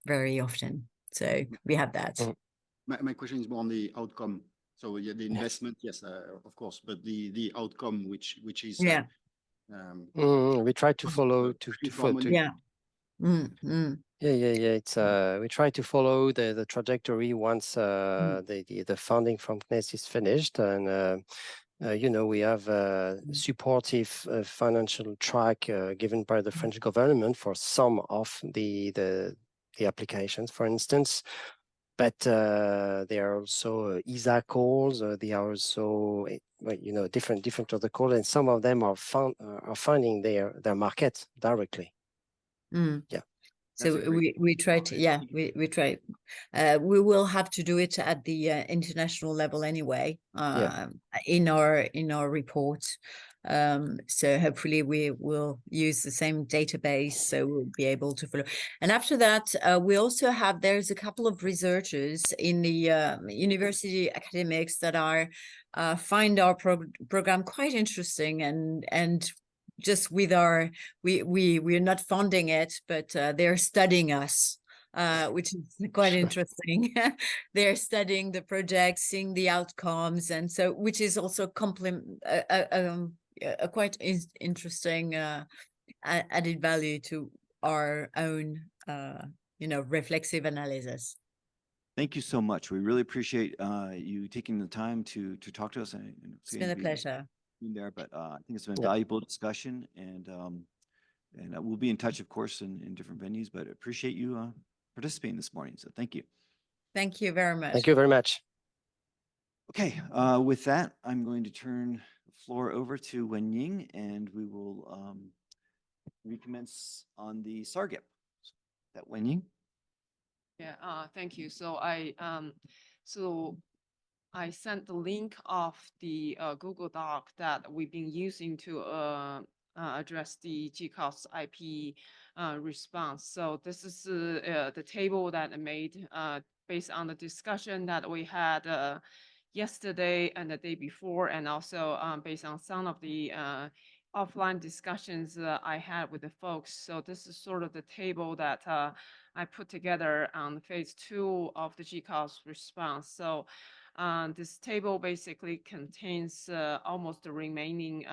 very often. So we have that. My question is more on the outcome. So yeah, the investment, yes, of course, but the outcome, which is yeah. We try to follow yeah. Yeah. It's we try to follow the trajectory once the funding from CNES is finished, and you know, we have a supportive financial track given by the French government for some of the applications, for instance. But there are also ESA calls. There are also, you know, different other calls, and some of them are finding their market directly. Yeah. So we try to, we try. We will have to do it at the international level anyway, in our report. So hopefully we will use the same database, so we'll be able to follow. And after that, we also have, there's a couple of researchers in the university academics that are find our program quite interesting, and just with our, we're not funding it, but they're studying us, which is quite interesting. They're studying the project, seeing the outcomes, and so, which is also a quite interesting added value to our own, reflexive analysis. Thank you so much. We really appreciate you taking the time to talk to us. It's been a pleasure. There, but I think it's been a valuable discussion, and we'll be in touch, of course, in different venues, but appreciate you participating this morning. So thank you. Thank you very much. Thank you very much. Okay, with that, I'm going to turn the floor over to Wenying, and we will recommence on the SARGIP. That Wenying. Yeah, thank you. So I sent the link of the Google Doc that we've been using to address the GCOS IP response. So this is the table that I made based on the discussion that we had yesterday and the day before, and also based on some of the offline discussions I had with the folks. So this is sort of the table that I put together on phase 2 of the GCOS response. So this table basically contains almost the remaining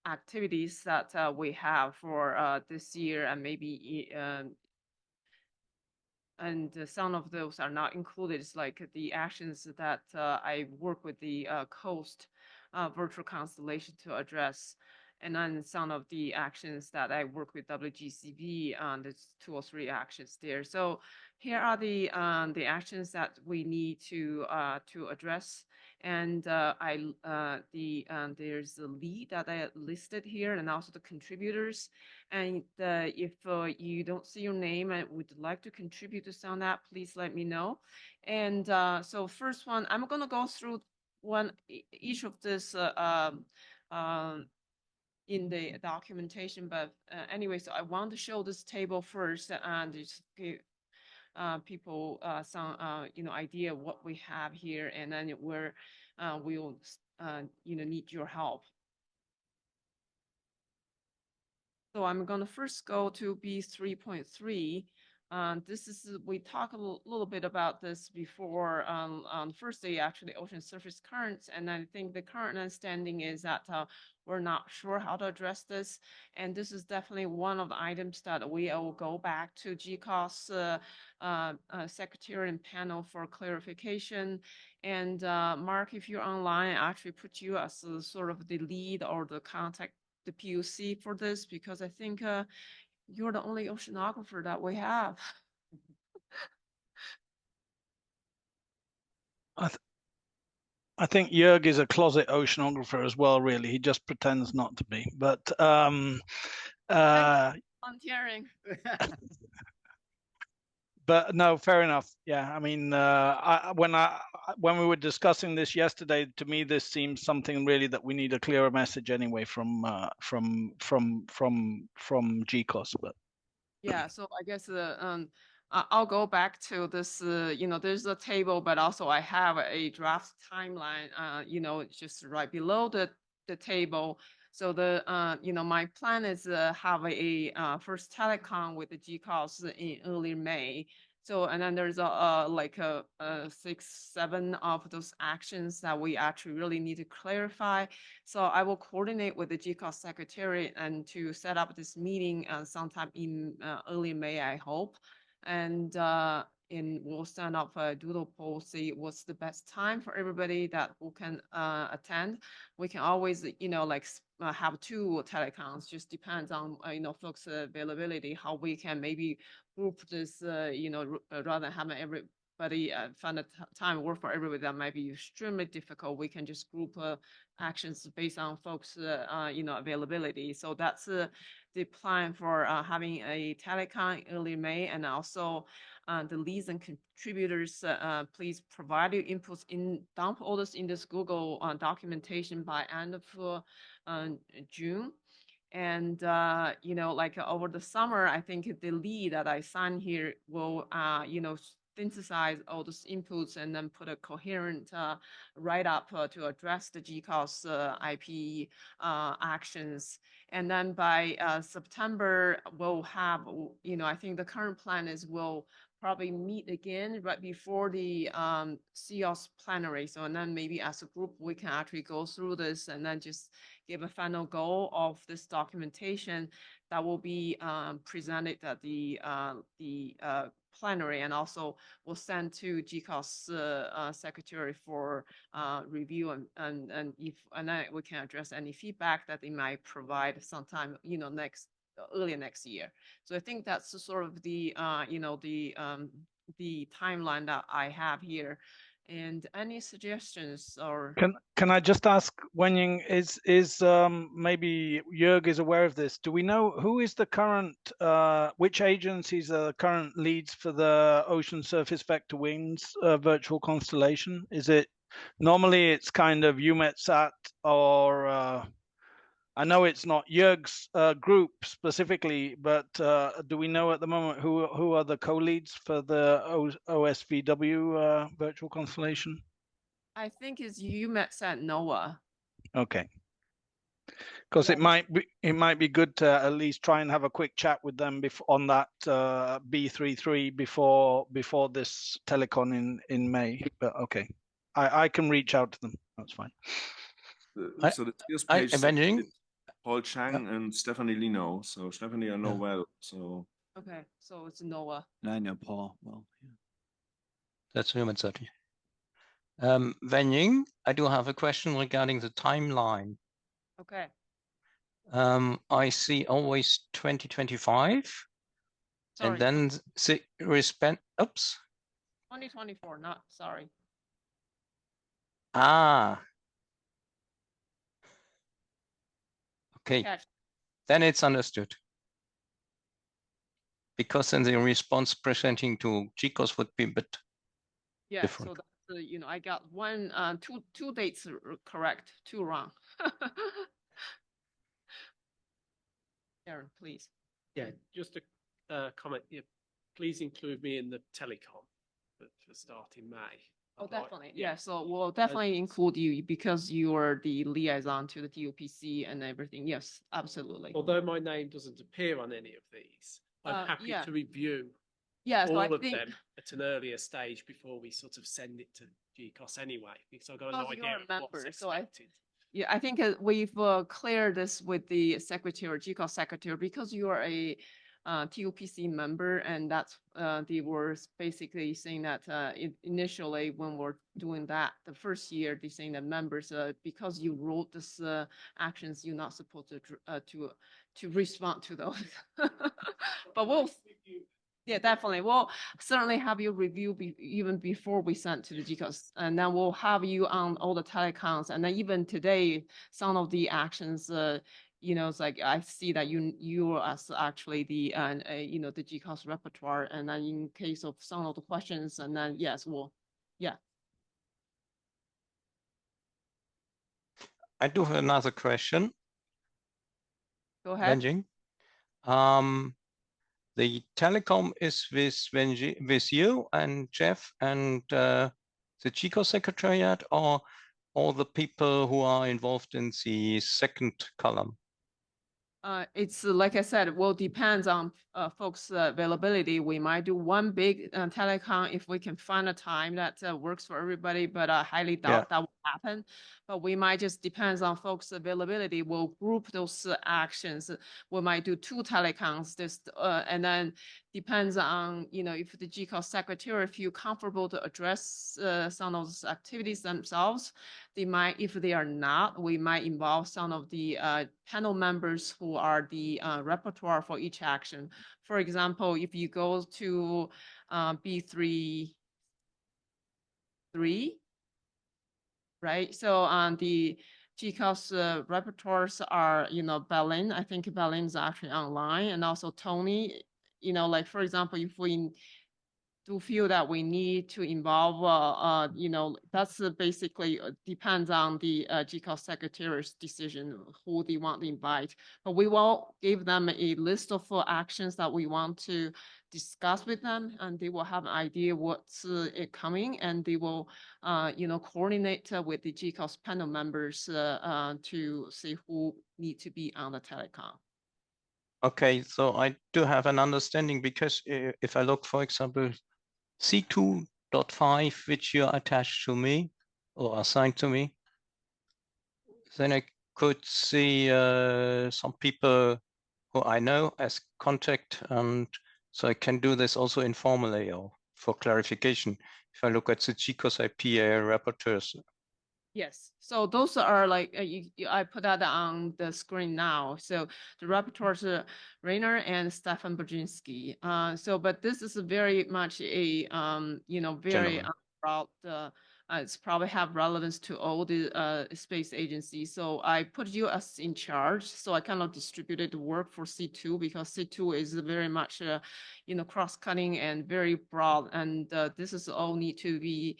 activities that we have for this year, and maybe and some of those are not included. It's like the actions that I work with the Coast virtual constellation to address, and then some of the actions that I work with WGCV on. There's 2 or 3 actions there. So here are the actions that we need to address. And there's the lead that I listed here, and also the contributors. And if you don't see your name and would like to contribute to some of that, please let me know. And so first one, I'm going to go through each of this in the documentation. But anyway, so I want to show this table first and just give people some idea of what we have here, and then where we'll need your help. So I'm going to first go to B3.3. This is, we talked a little bit about this before on the first day, actually, ocean surface currents. And I think the current understanding is that we're not sure how to address this. And this is definitely one of the items that we will go back to GCOS Secretary and panel for clarification. And Mark, if you're online, I actually put you as sort of the lead or the contact, the PUC for this, because I think you're the only oceanographer that we have. I think Jörg is a closet oceanographer as well, really. He just pretends not to be. But volunteering. But no, fair enough. Yeah, I mean, when we were discussing this yesterday, to me, this seems something really that we need a clearer message anyway from GCOS. But yeah, so I guess I'll go back to this. There's a table, but also I have a draft timeline. Just right below the table. So my plan is have a first telecom with the GCOS in early May. So, and then there's like 6-7 of those actions that we actually really need to clarify. So I will coordinate with the GCOS secretary and to set up this meeting sometime in early May, I hope. And we'll stand up a doodle poll, see what's the best time for everybody that who can attend. We can always, have 2 telecoms, just depends on, folks' availability, how we can maybe group this, rather than having everybody find a time work for everybody. That might be extremely difficult. We can just group actions based on folks, availability. So that's the plan for having a telecom early May. And also the leads and contributors, please provide your inputs dump all this in this Google documentation by end of June. And, over the summer, I think the lead that I signed here will, synthesize all those inputs and then put a coherent write-up to address the GCOS IP actions. And then by September, we'll have, I think the current plan is we'll probably meet again right before the CEOS plenary. So, and then maybe as a group, we can actually go through this and then just give a final goal of this documentation that will be presented at the plenary, and also will send to GCOS secretary for review, and then we can address any feedback that they might provide sometime, early next year. So I think that's sort of the timeline that I have here. And any suggestions or can I just ask, Wenying, is maybe Jörg is aware of this? Do we know who is the current which agencies are the current leads for the ocean surface vector wings virtual constellation? Is it normally it's kind of EUMETSAT or I know it's not Jörg's group specifically, but do we know at the moment who are the co-leads for the OSVW virtual constellation? I think it's UMass at NOAA. Okay. Because it might be good to at least try and have a quick chat with them on that B33 before this telecon in May. But okay, I can reach out to them. That's fine. So the CEOS page Avenging. is Paul Chang and Stephanie Lino. So Stephanie I know well. So Okay, so it's NOAA. And I know Paul well. Yeah. That's human 30. Wenying, I do have a question regarding the timeline. Okay. I see always 2025, Sorry, and then the respect. Oops. 2024, not sorry. Ah. Okay, Catch. then it's understood. Because then the response presenting to GCOS would be a bit Yeah, different. so that's, I got two dates correct, two wrong. Aaron, please. Yeah, just a comment. Yeah, please include me in the telecom for starting May. Oh, I'd like- definitely. Yeah, so we'll definitely include you because you are the liaison to the DOPC and everything. Yes, absolutely. Although my name doesn't appear on any of these, I'm happy yeah. to review Yeah, so I all of think them at an earlier stage before we sort of send it to GCOS anyway, because I've got an because you're idea a of member, what's so expected. yeah, I think we've cleared this with the secretary, GCOS secretary, because you are a TOPC member, and that's they were basically saying that initially when we're doing that, the first year, they saying that members, because you wrote this actions, you're not supposed to respond to those. But we'll. Yeah, definitely. We'll certainly have you review even before we send to the GCOS, and then we'll have you on all the telecoms. And then even today, some of the actions, it's like I see that you are actually the the GCOS repertoire, and then in case of some of the questions, and then yes, yeah. I do have another question. Go ahead. Benjing. The telecom is with you and Jeff and the GCOS secretariat, or all the people who are involved in the second column? It's like I said, will depends on folks' availability. We might do one big telecom if we can find a time that works for everybody, but I highly doubt that will happen. But we might just depends on folks' availability. We'll group those actions. We might do two telecoms. And then depends on if the GCOS secretary feel comfortable to address some of those activities themselves. They might, if they are not, we might involve some of the panel members who are the repertoire for each action. For example, if you go to B3, right? So on the GCOS repertoires are, Berlin. I think Berlin is actually online, and also Tony. Like for example, if we do feel that we need to involve, that's basically depends on the GCOS secretary's decision who they want to invite. But we will give them a list of actions that we want to discuss with them, and they will have an idea what's coming, and they will, coordinate with the GCOS panel members to see who need to be on the telecom. Okay, so I do have an understanding, because if I look, for example, C2.5, which you attached to me or assigned to me, then I could see some people who I know as contact, and so I can do this also informally or for clarification. If I look at the GCOS IP rapporteurs. Yes, so those are like, I put that on the screen now. So the rapporteurs are Rainer and Stefan Brzezinski. But this is very much a, very broad, it's probably have relevance to all the space agencies. So I put you as in charge. So I kind of distributed the work for C2 because C2 is very much, cross-cutting and very broad. And this is all need to be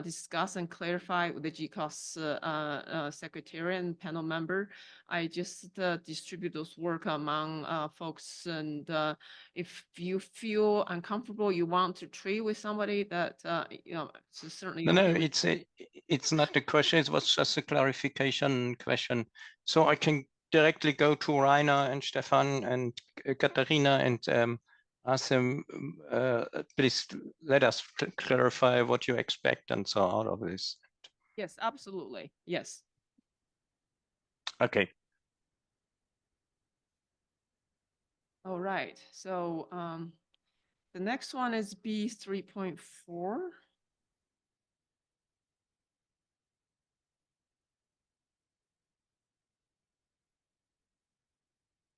discussed and clarified with the GCOS secretary and panel member. I just distribute those work among folks. And if you feel uncomfortable, you want to trade with somebody that, so certainly. No, it's not a question. It was just a clarification question. So I can directly go to Rainer and Stefan and Katharina and ask them, please let us clarify what you expect and so out of this. Yes, absolutely. Yes. Okay. All right. So the next one is B 3.4.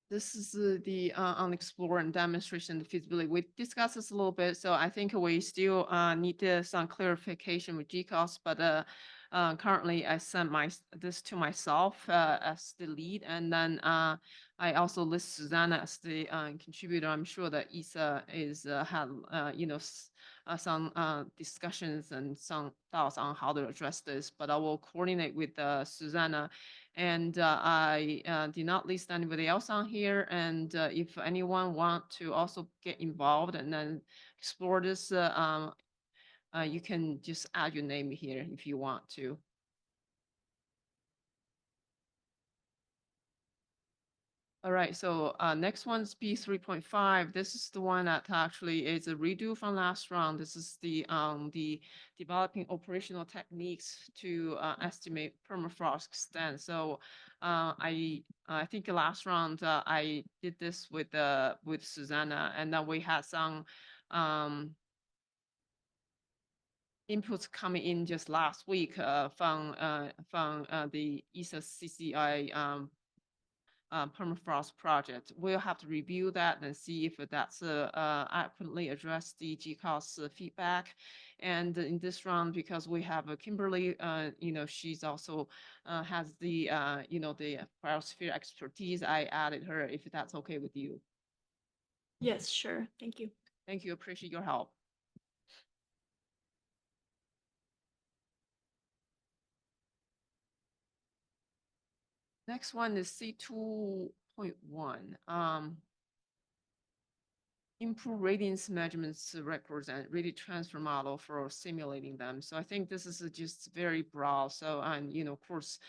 This is the unexplored and demonstration of feasibility. We discussed this a little bit, so I think we still need some clarification with GCOS, but currently I sent this to myself as the lead, and then I also list Susanna as the contributor. I'm sure that Isa is had some discussions and some thoughts on how to address this, but I will coordinate with Susanna. And I did not list anybody else on here. And if anyone want to also get involved and then explore this, you can just add your name here if you want to. All right, so next one's B 3.5. This is the one that actually is a redo from last round. This is the developing operational techniques to estimate permafrost extent. So I think the last round I did this with Susanna, and then we had some inputs coming in just last week from the ESA CCI permafrost project. We'll have to review that and see if that's adequately addressed the GCOS feedback. And in this round, because we have Kimberly, she's also has the the biosphere expertise. I added her if that's okay with you. Yes, sure. Thank you. Thank you. Appreciate your help. Next one is C2.1. Improve radiance measurements records and radiant transfer model for simulating them. So I think this is just very broad. So, and of course,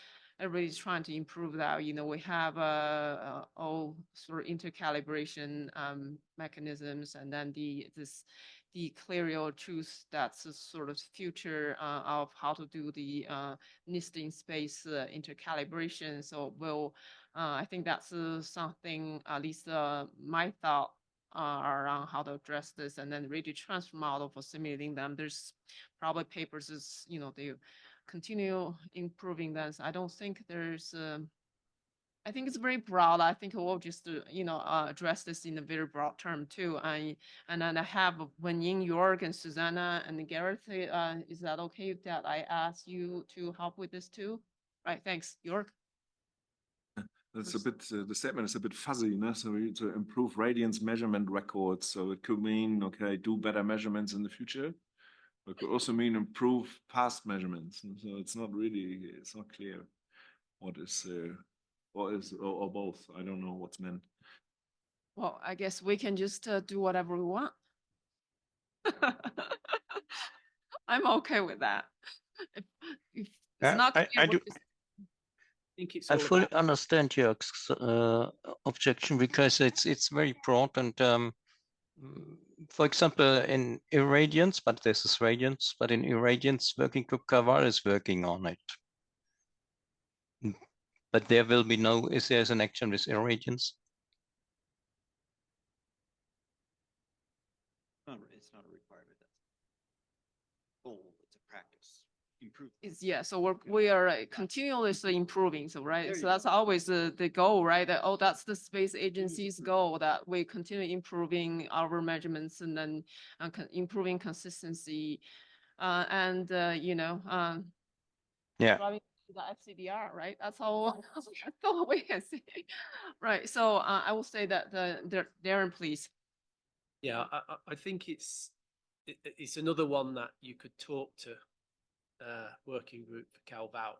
everybody's trying to improve that. We have all sort of intercalibration mechanisms, and then the Clario truth, that's a sort of future of how to do the nesting space intercalibration. So I think that's something, at least my thought around how to address this, and then radiant transfer model for simulating them. There's probably papers they continue improving them. So I don't think there's I think it's very broad. I think we'll just address this in a very broad term too. And then I have Wenying, York, and Susanna and Gareth. Is that okay that I ask you to help with this too? Right. Thanks, York. That's a bit, the statement is a bit fuzzy, no? So we need to improve radiance measurement records. So it could mean, okay, do better measurements in the future. It could also mean improve past measurements. And so it's not clear what is or both. I don't know what's meant. Well, I guess we can just do whatever we want. I'm okay with that. If it's not clear, I do. It's I fully understand your objection because it's very broad and for example in irradiance, but this is radiance, but in irradiance working group Kaval is working on it. But there will be there's an action with irradiance? It's not a requirement. That's goal. It's a practice. Improve. So we are continuously improving. So right, so that's always the goal, right? That's the space agency's goal, that we continue improving our measurements and then improving consistency, and driving the FCDR, right? That's all. That's all we can see, right? So I will say that Darren, please. Yeah, I think it's another one that you could talk to working group for Calval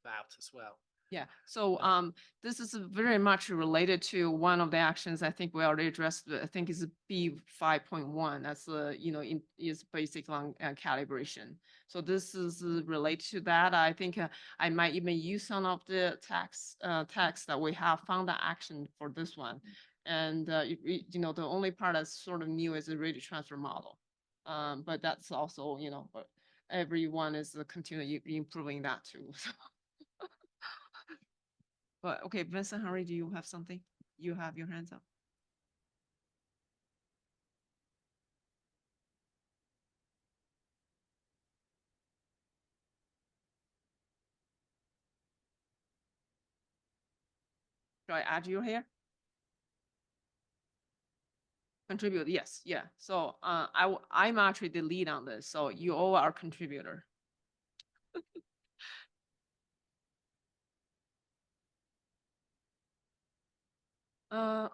about as well. Yeah, so this is very much related to one of the actions I think we already addressed. I think is B 5.1. That's is basic on calibration. So this is related to that. I think I might even use some of the text that we have found the action for this one. And the only part that's sort of new is the rate transfer model. But that's also but everyone is continually improving that too. But okay, Vincent, Henry, do you have something? You have your hands up. Should I add you here? Contribute, yes, yeah. So I'm actually the lead on this, so you all are contributor.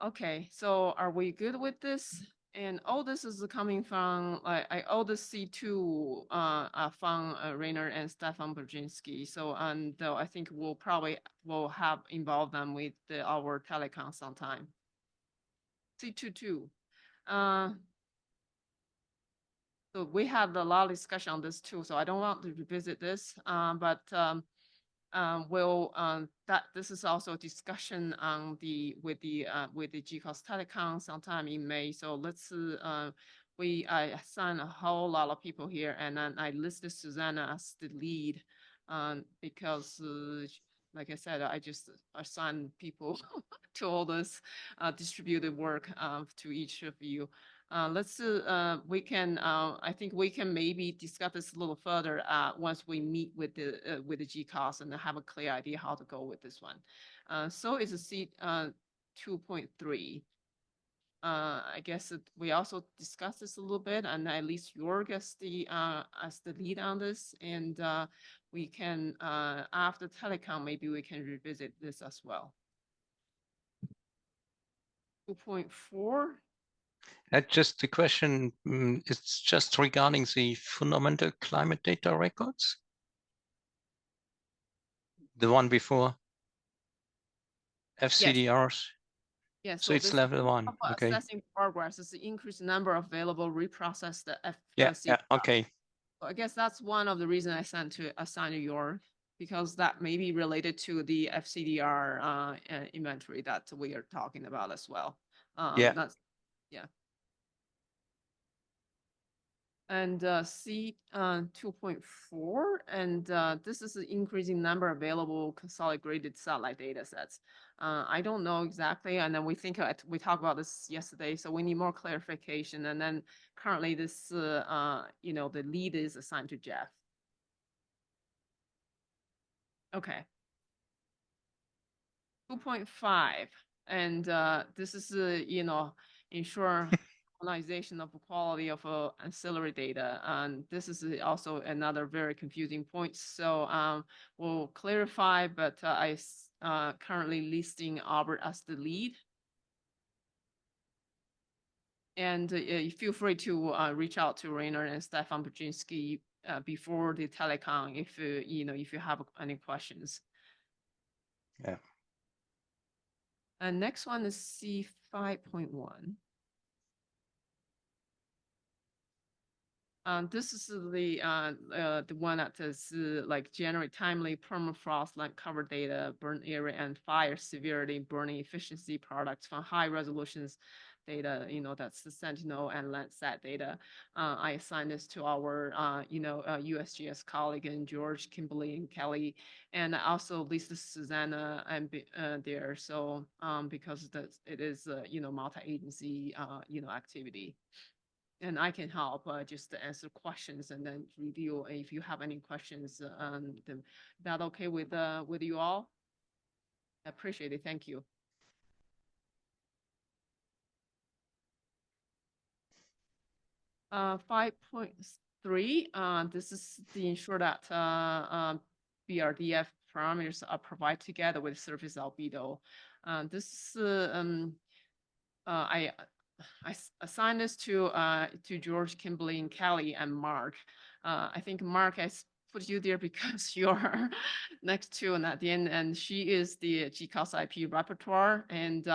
Okay, so are we good with this? And all this is coming from all the C2 from Rainer and Stefan Brzezinski. So and I think we'll probably have involved them with our telecom sometime. C22. So we had a lot of discussion on this too, so I don't want to revisit this, but this is also a discussion on with the GCOS Telecom sometime in May. So let's I assigned a whole lot of people here, and then I listed Susanna as the lead, because like I said, I just assigned people to all this distributed work to each of you. We can, I think we can maybe discuss this a little further once we meet with the GCOS and have a clear idea how to go with this one. So it's a C 2.3. I guess we also discussed this a little bit, and at least Jörg as the lead on this, and we can after telecom maybe we can revisit this as well. 2.4. Just a question, it's just regarding the fundamental climate data records? The one before FCDRs? Yes. So it's level 1, okay. Assessing progress is the increased number of available reprocessed Yeah, okay. So I guess that's one of the reasons I sent to assign to Jörg, because that may be related to the FCDR inventory that we are talking about as well. Yeah. Yeah. And C 2.4, and this is the increasing number of available consolidated satellite data sets. I don't know exactly, and then we talked about this yesterday, so we need more clarification. And then currently this, the lead is assigned to Jeff. Okay. 2.5, and this is ensure harmonization of the quality of ancillary data, and this is also another very confusing point. So we'll clarify, but I currently listing Albert as the lead. And feel free to reach out to Rainer and Stefan Brzezinski before the telecom if if you have any questions. Yeah. And next one is C 5.1. This is the one that is like generate timely permafrost land cover data, burn area and fire severity, burning efficiency products from high resolutions data. That's the Sentinel and Landsat data. I assigned this to our USGS colleague and George, Kimberly, and Kelly, and I also listed Susanna and there. So because it is multi-agency activity. And I can help just to answer questions and then review if you have any questions. That okay with you all? I appreciate it. Thank you. Uh, 5.3. This is the ensure that BRDF parameters are provided together with surface albedo. This I assigned this to George, Kimberly, and Kelly, and Mark. I think Mark has put you there because you're next to Nadine, and she is the GCOS IP repertoire, and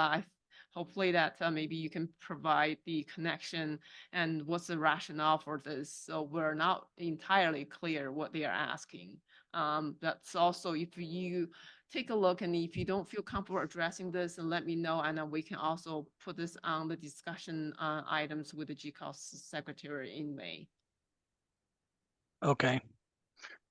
hopefully that maybe you can provide the connection and what's the rationale for this. So we're not entirely clear what they are asking. That's also, if you take a look and if you don't feel comfortable addressing this, and let me know, and then we can also put this on the discussion items with the GCOS secretary in May. Okay.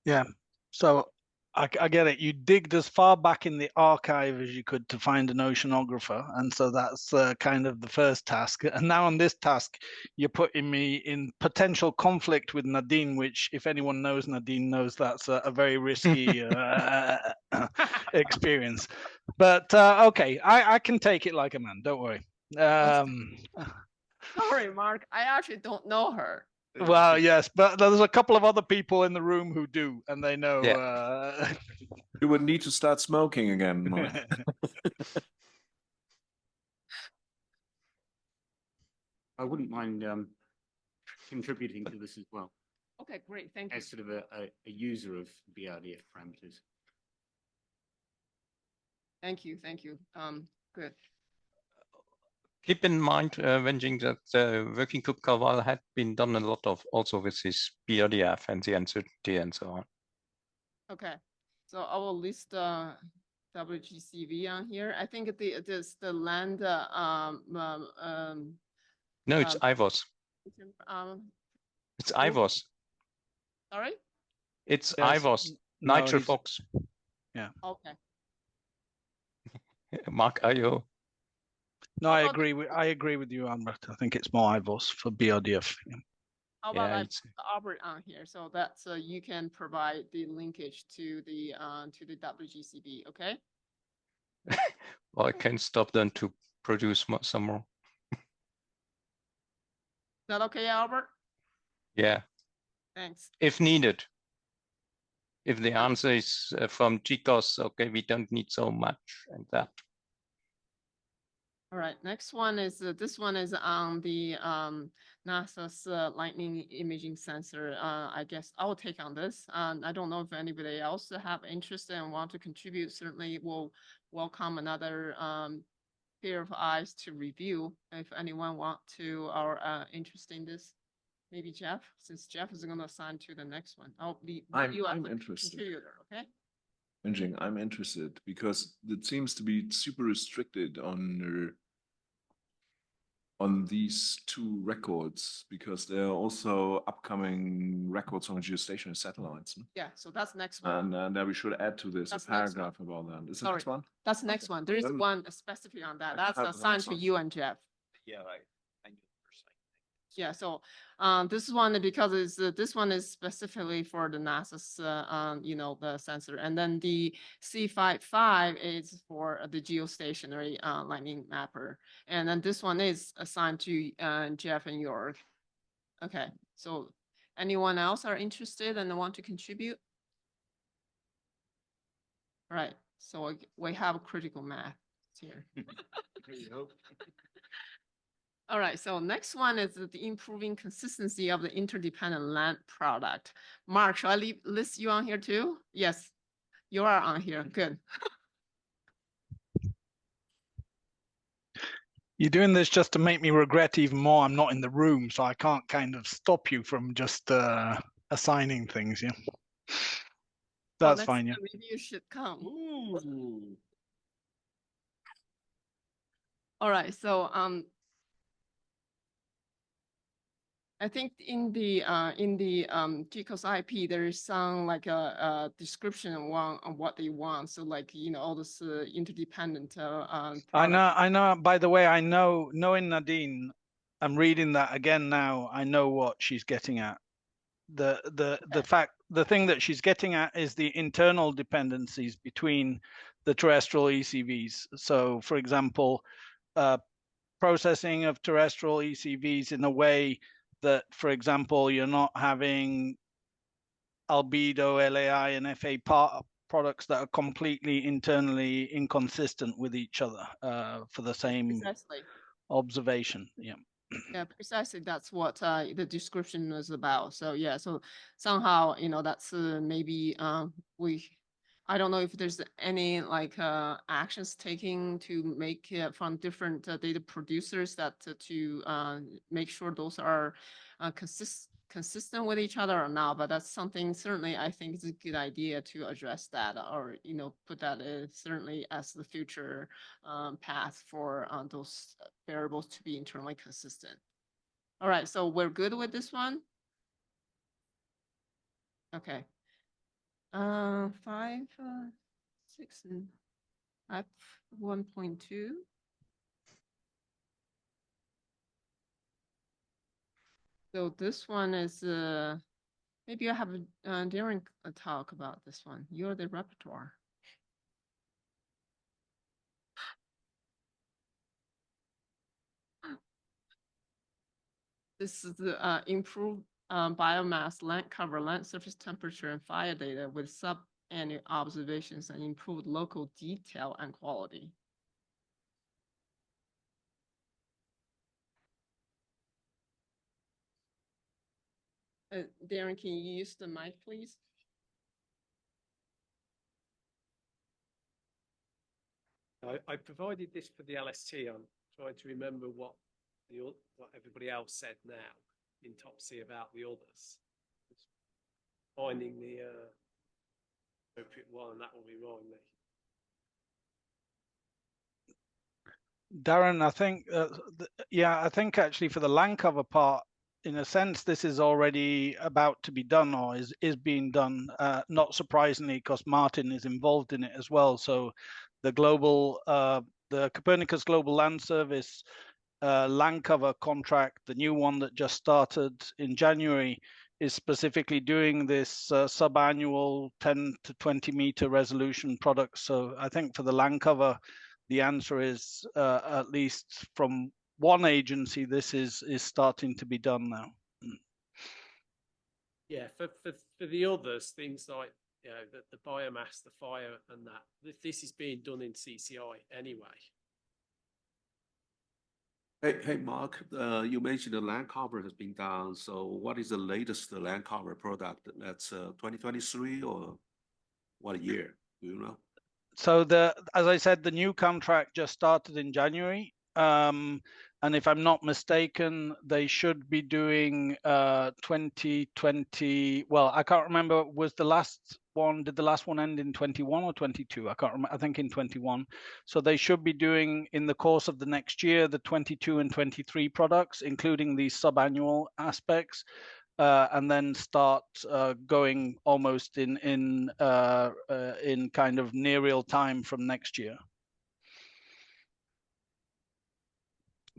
Yeah. So I get it. You digged as far back in the archive as you could to find an oceanographer. And so that's kind of the first task. And now on this task, you're putting me in potential conflict with Nadine, which if anyone knows Nadine knows that's a very risky experience. But okay, I can take it like a man. Don't worry. Sorry, Mark. I actually don't know her. Well, yes, but there's a couple of other people in the room who do, and they know. Yeah. You would need to start smoking again, Mark. I wouldn't mind contributing to this as well. Okay, great. Thank you. As sort of a user of BRDF parameters. Thank you. Thank you. Good. Keep in mind, Wenjing, that the working group Carval had been done a lot of also with his BRDF and the uncertainty and so on. Okay, so I will list WGCV on here. I think the land. No, it's IVOS. It's IVOS. Sorry. It's Yes. IVOS. No, Nitrofox. Yeah. Okay. Mark, are you? No, I agree with you, Albert. I think it's more IVOS for BRDF. Yeah. How about I put Albert on here, so that you can provide the linkage to the WGCB, okay? Well, I can stop them to produce some more. Is that okay, Albert? Yeah. Thanks. If needed. If the answer is from GCOS, okay, we don't need so much and that. All right, next one is, this one is on the NASA's lightning imaging sensor. I guess I will take on this. I don't know if anybody else have interest and want to contribute. Certainly we'll welcome another pair of eyes to review if anyone want to or interested in this. Maybe Jeff, since Jeff is going to assign to the next one. I'll be you as a contributor, okay? I'm interested because it seems to be super restricted on these two records because there are also upcoming records on geostationary satellites. Yeah, so that's next one. And then we should add to this a paragraph about that. Is the next one? That's the next one. There is one specifically on that. That's assigned to you and Jeff. Yeah, right. I knew the first thing. Yeah, so this one, because this one is specifically for the NASA's the sensor, and then the C55 is for the geostationary lightning mapper, and then this one is assigned to Jeff and York. Okay, so anyone else are interested and want to contribute? All right, so we have critical math here. All right, so next one is the improving consistency of the interdependent land product. Mark, shall I list you on here too? Yes, you are on here, good. You're doing this just to make me regret even more I'm not in the room, so I can't kind of stop you from just assigning things, yeah. That's fine, yeah. Maybe you should come. Ooh. All right, so I think in the GCOS IP, there is some like a description on what they want. So like, all this interdependent. I know. By the way, knowing Nadine, I'm reading that again now. I know what she's getting at. The thing that she's getting at is the internal dependencies between the terrestrial ECVs. So, for example, processing of terrestrial ECVs in a way that, for example, you're not having albedo, LAI, and FA products that are completely internally inconsistent with each other for the same observation. Yeah. Yeah, precisely. That's what the description was about. So yeah, so somehow, that's maybe I don't know if there's any like actions taking to make from different data producers that to make sure those are consistent with each other or not. But that's something certainly I think is a good idea to address that, or put that certainly as the future path for those variables to be internally consistent. All right, so we're good with this one? Okay. 5, 6, and 1.2. So this one is, maybe I have Darren talk about this one. You're the repertoire. This is the improved biomass, land cover, land surface temperature, and fire data with sub-annual observations and improved local detail and quality. Darren, can you use the mic, please? I provided this for the LST. I'm trying to remember what everybody else said now in top C about the others. Finding the appropriate one, that will remind me. Darren, I think, I think actually for the land cover part, in a sense, this is already about to be done or is being done, not surprisingly, because Martin is involved in it as well. So the the Copernicus Global Land Service land cover contract, the new one that just started in January, is specifically doing this sub-annual 10 to 20 meter resolution products. So I think for the land cover, the answer is, at least from one agency, this is starting to be done now. Yeah, for the others, things like the biomass, the fire, and that this is being done in CCI anyway. Hey, Mark, you mentioned the land cover has been done. So what is the latest land cover product? That's 2023 or what year? Do you know? So as I said, the new contract just started in January. And if I'm not mistaken, they should be doing 2020. Well, I can't remember. Did the last one end in 21 or 22? I can't remember. I think in 21. So they should be doing in the course of the next year, the 22 and 23 products, including these sub-annual aspects. And then start going almost in kind of near real time from next year.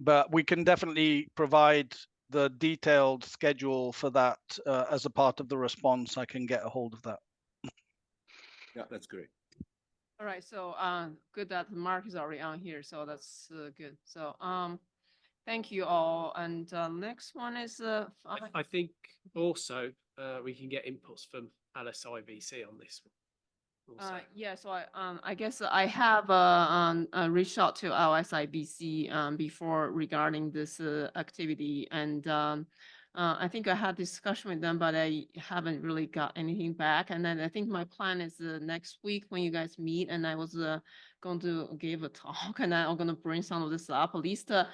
But we can definitely provide the detailed schedule for that as a part of the response. I can get a hold of that. Yeah, that's great. All right, so good that Mark is already on here, so that's good. So thank you all. And next one is I think also we can get inputs from LSIVC on this one. Yeah, so I guess I have reached out to LSIBC before regarding this activity, and I think I had discussion with them, but I haven't really got anything back. And then I think my plan is next week when you guys meet, and I was going to give a talk, and I'm going to bring some of this up, at least to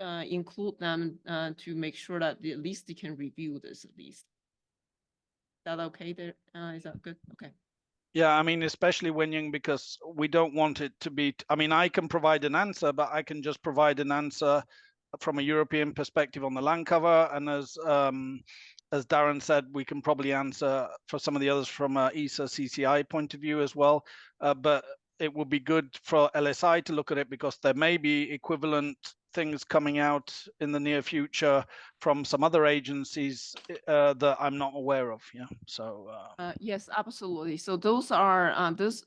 include them to make sure that at least they can review this at least. Is that okay there? Is that good? Okay. Yeah, I mean, especially Wenying, because we don't want it to be, I mean, I can provide an answer, but I can just provide an answer from a European perspective on the land cover. And as Darren said, we can probably answer for some of the others from a ESA CCI point of view as well. But it would be good for LSI to look at it because there may be equivalent things coming out in the near future from some other agencies that I'm not aware of. Yeah, so yes, absolutely. So those are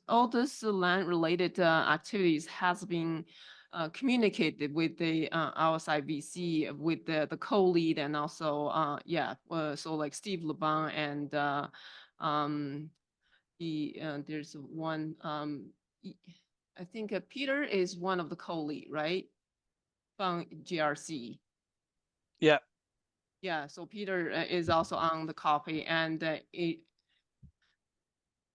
all this land related activities has been communicated with the LSIVC with the co-lead, and also so like Steve Leban and there's one I think Peter is one of the co-lead, right? From GRC. Yeah. Yeah, so Peter is also on the copy, and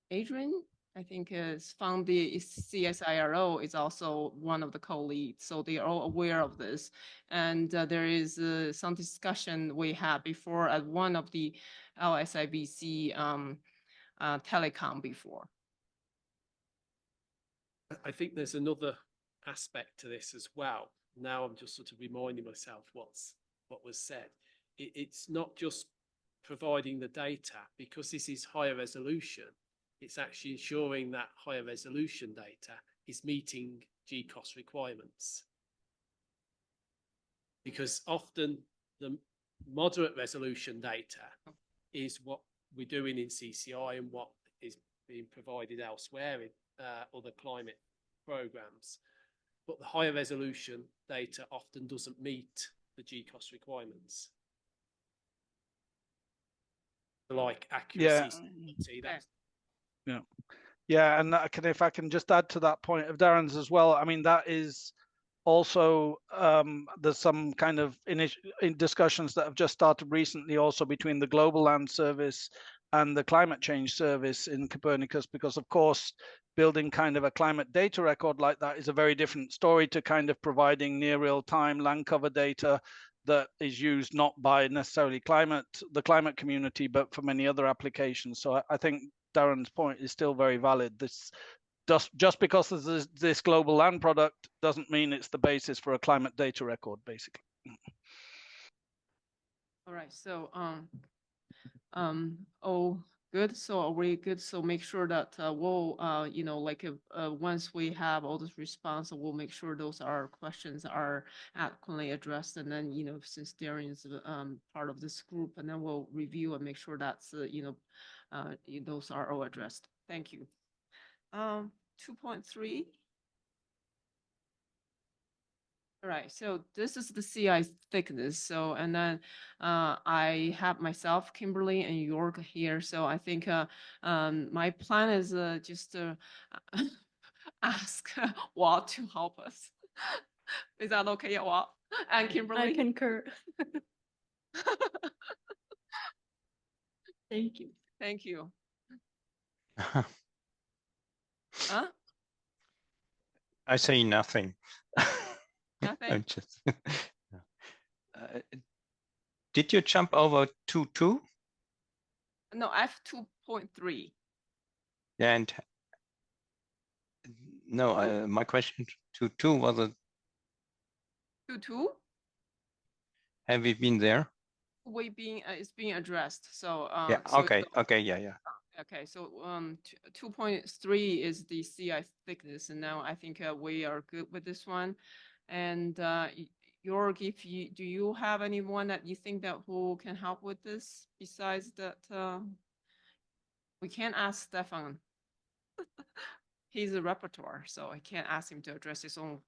Adrian, I think, is from the CSIRO, is also one of the co-leads. So they are all aware of this. And there is some discussion we had before at one of the LSIBC telecom before. I think there's another aspect to this as well. Now I'm just sort of reminding myself what was said. It's not just providing the data, because this is higher resolution. It's actually ensuring that higher resolution data is meeting GCOS requirements. Because often the moderate resolution data is what we're doing in CCI and what is being provided elsewhere in other climate programs. But the higher resolution data often doesn't meet the GCOS requirements. Like accuracy. Yeah. Yeah, and if I can just add to that point of Darren's as well, I mean, that is also, there's some kind of in discussions that have just started recently also between the Global Land Service and the Climate Change Service in Copernicus, because of course, building kind of a climate data record like that is a very different story to kind of providing near real-time land cover data that is used not by necessarily the climate community, but for many other applications. So I think Darren's point is still very valid. This just because there's this global land product doesn't mean it's the basis for a climate data record, basically. All right, so oh, good. So are we good? So make sure that we'll you know, like once we have all this response, we'll make sure those are questions are adequately addressed, and then, you know, since Darren is part of this group, and then we'll review and make sure that's you know, those are all addressed. Thank you. 2.3. All right, so this is the CI thickness. So, and then I have myself, Kimberly, and York here. So I think my plan is just to ask Walt to help us. Is that okay, Walt? And Kimberly? I concur. Thank you. Thank you. I say nothing. Nothing? I'm just, did you jump over 2.2? No, I have 2.3. And no, my question to 2 was a 2.2? have we been there? It's being addressed. So Yeah. so Okay. Okay. Yeah. Okay, so 2.3 is the CI thickness, and now I think we are good with this one. And Jorg, do you have anyone that you think that who can help with this besides that? We can't ask Stefan. He's a repertoire, so I can't ask him to address his own.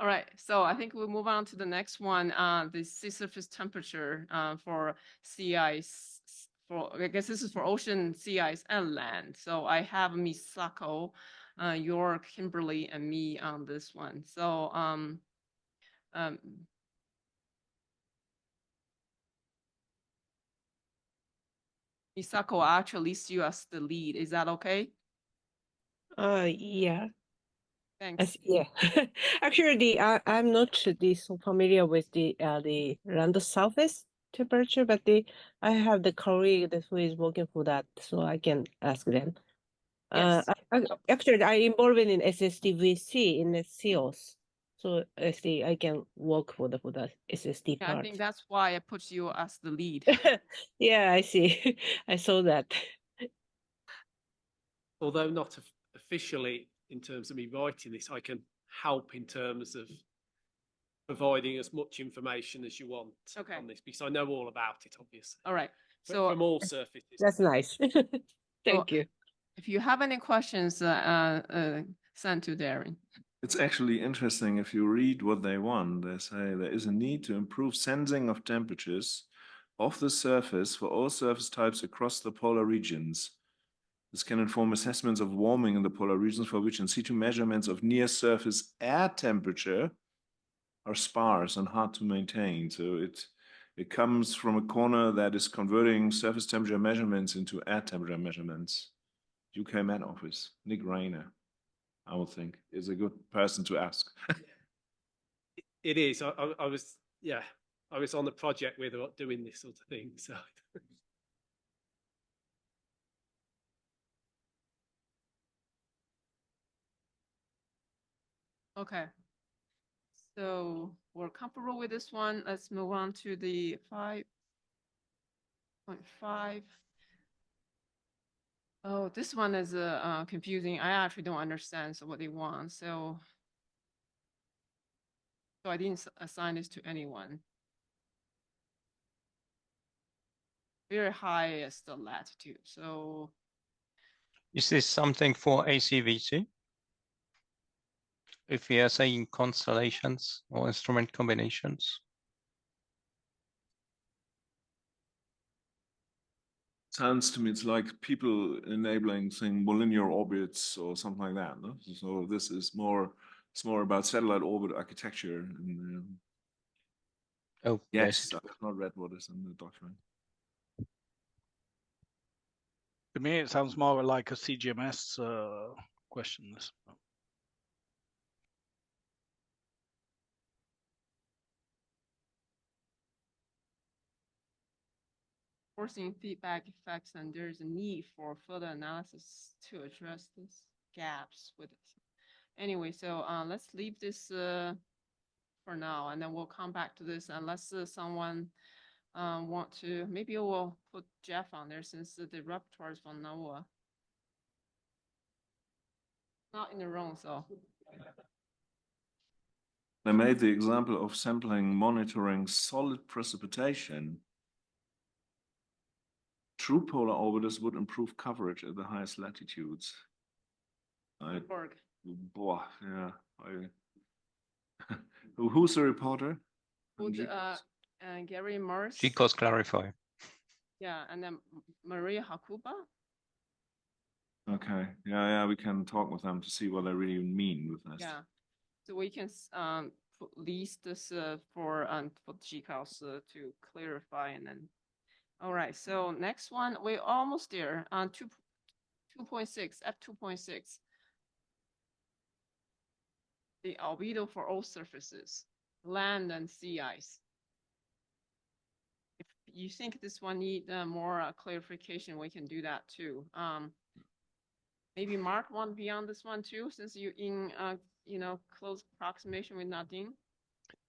All right, so I think we'll move on to the next one, the sea surface temperature for sea ice. I guess this is for ocean, sea ice, and land. So I have Misako, York, Kimberly, and me on this one. So Misako, I actually list you as the lead. Is that okay? Yeah. Thanks. Yeah. Actually, I'm not so familiar with the land surface temperature, but I have the colleague who is working for that, so I can ask them. Yes. Actually, I involved in SSDVC in the CEOS, so I can work for the SSD Yeah, part. I think that's why I put you as the lead. Yeah, I see. I saw that. Although not officially in terms of me writing this, I can help in terms of providing as much information as you want on this, because I know all about it, obviously. All right. So from all surfaces. That's nice. Thank you. If you have any questions, send to Darren. It's actually interesting if you read what they want. They say there is a need to improve sensing of temperatures of the surface for all surface types across the polar regions. This can inform assessments of warming in the polar regions for which in situ measurements of near surface air temperature are sparse and hard to maintain. So it comes from a corner that is converting surface temperature measurements into air temperature measurements. UK Met Office, Nick Rayner, I would think, is a good person to ask. It is. I was, yeah, I was on the project with doing this sort of thing. So. Okay. So we're comfortable with this one. Let's move on to the 5.5. Oh, this one is confusing. I actually don't understand what they want. So I didn't assign this to anyone. Very high is the latitude. So is this something for ACVC? If we are saying constellations or instrument combinations? Sounds to me it's like people enabling saying linear orbits or something like that. No? So this is more, it's more about satellite orbit architecture. And, oh, yes, I've not read what is in the document. To me, it sounds more like a CGMS question. This. forcing feedback effects, and there's a need for further analysis to address these gaps with it. Anyway, so let's leave this for now, and then we'll come back to this unless someone want to. Maybe we'll put Jeff on there since the repertoire is from NOAA. Not in the room, so. They made the example of sampling monitoring solid precipitation. True polar orbiters would improve coverage at the highest latitudes. Boah, yeah. Who's the reporter? Gary Morris. GCOS clarify. Yeah, and then Maria Hakuba. Okay, yeah, we can talk with them to see what they really mean with this. Yeah, so we can list this for GCOS to clarify, and then. All right, so next one, we're almost there on 2.6, F2.6. The albedo for all surfaces, land and sea ice. If you think this one need more clarification, we can do that too. Maybe Mark want to be on this one too, since you're in close approximation with Nadine.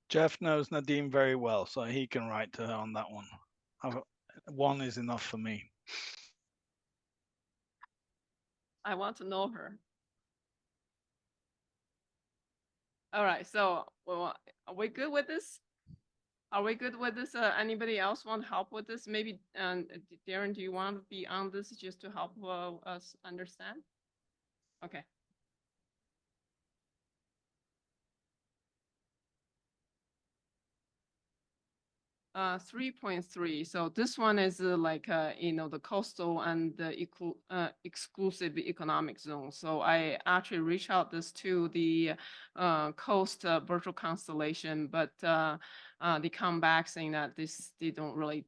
Jeff knows Nadine very well, so he can write to her on that one. One is enough for me. I want to know her. All right, so well, are we good with this? Are we good with this? Anybody else want help with this? Maybe Darren, do you want to be on this just to help us understand? Okay. 3.3. So this one is like, the coastal and the exclusive economic zone. So I actually reached out this to the coast virtual constellation, but they come back saying that they don't really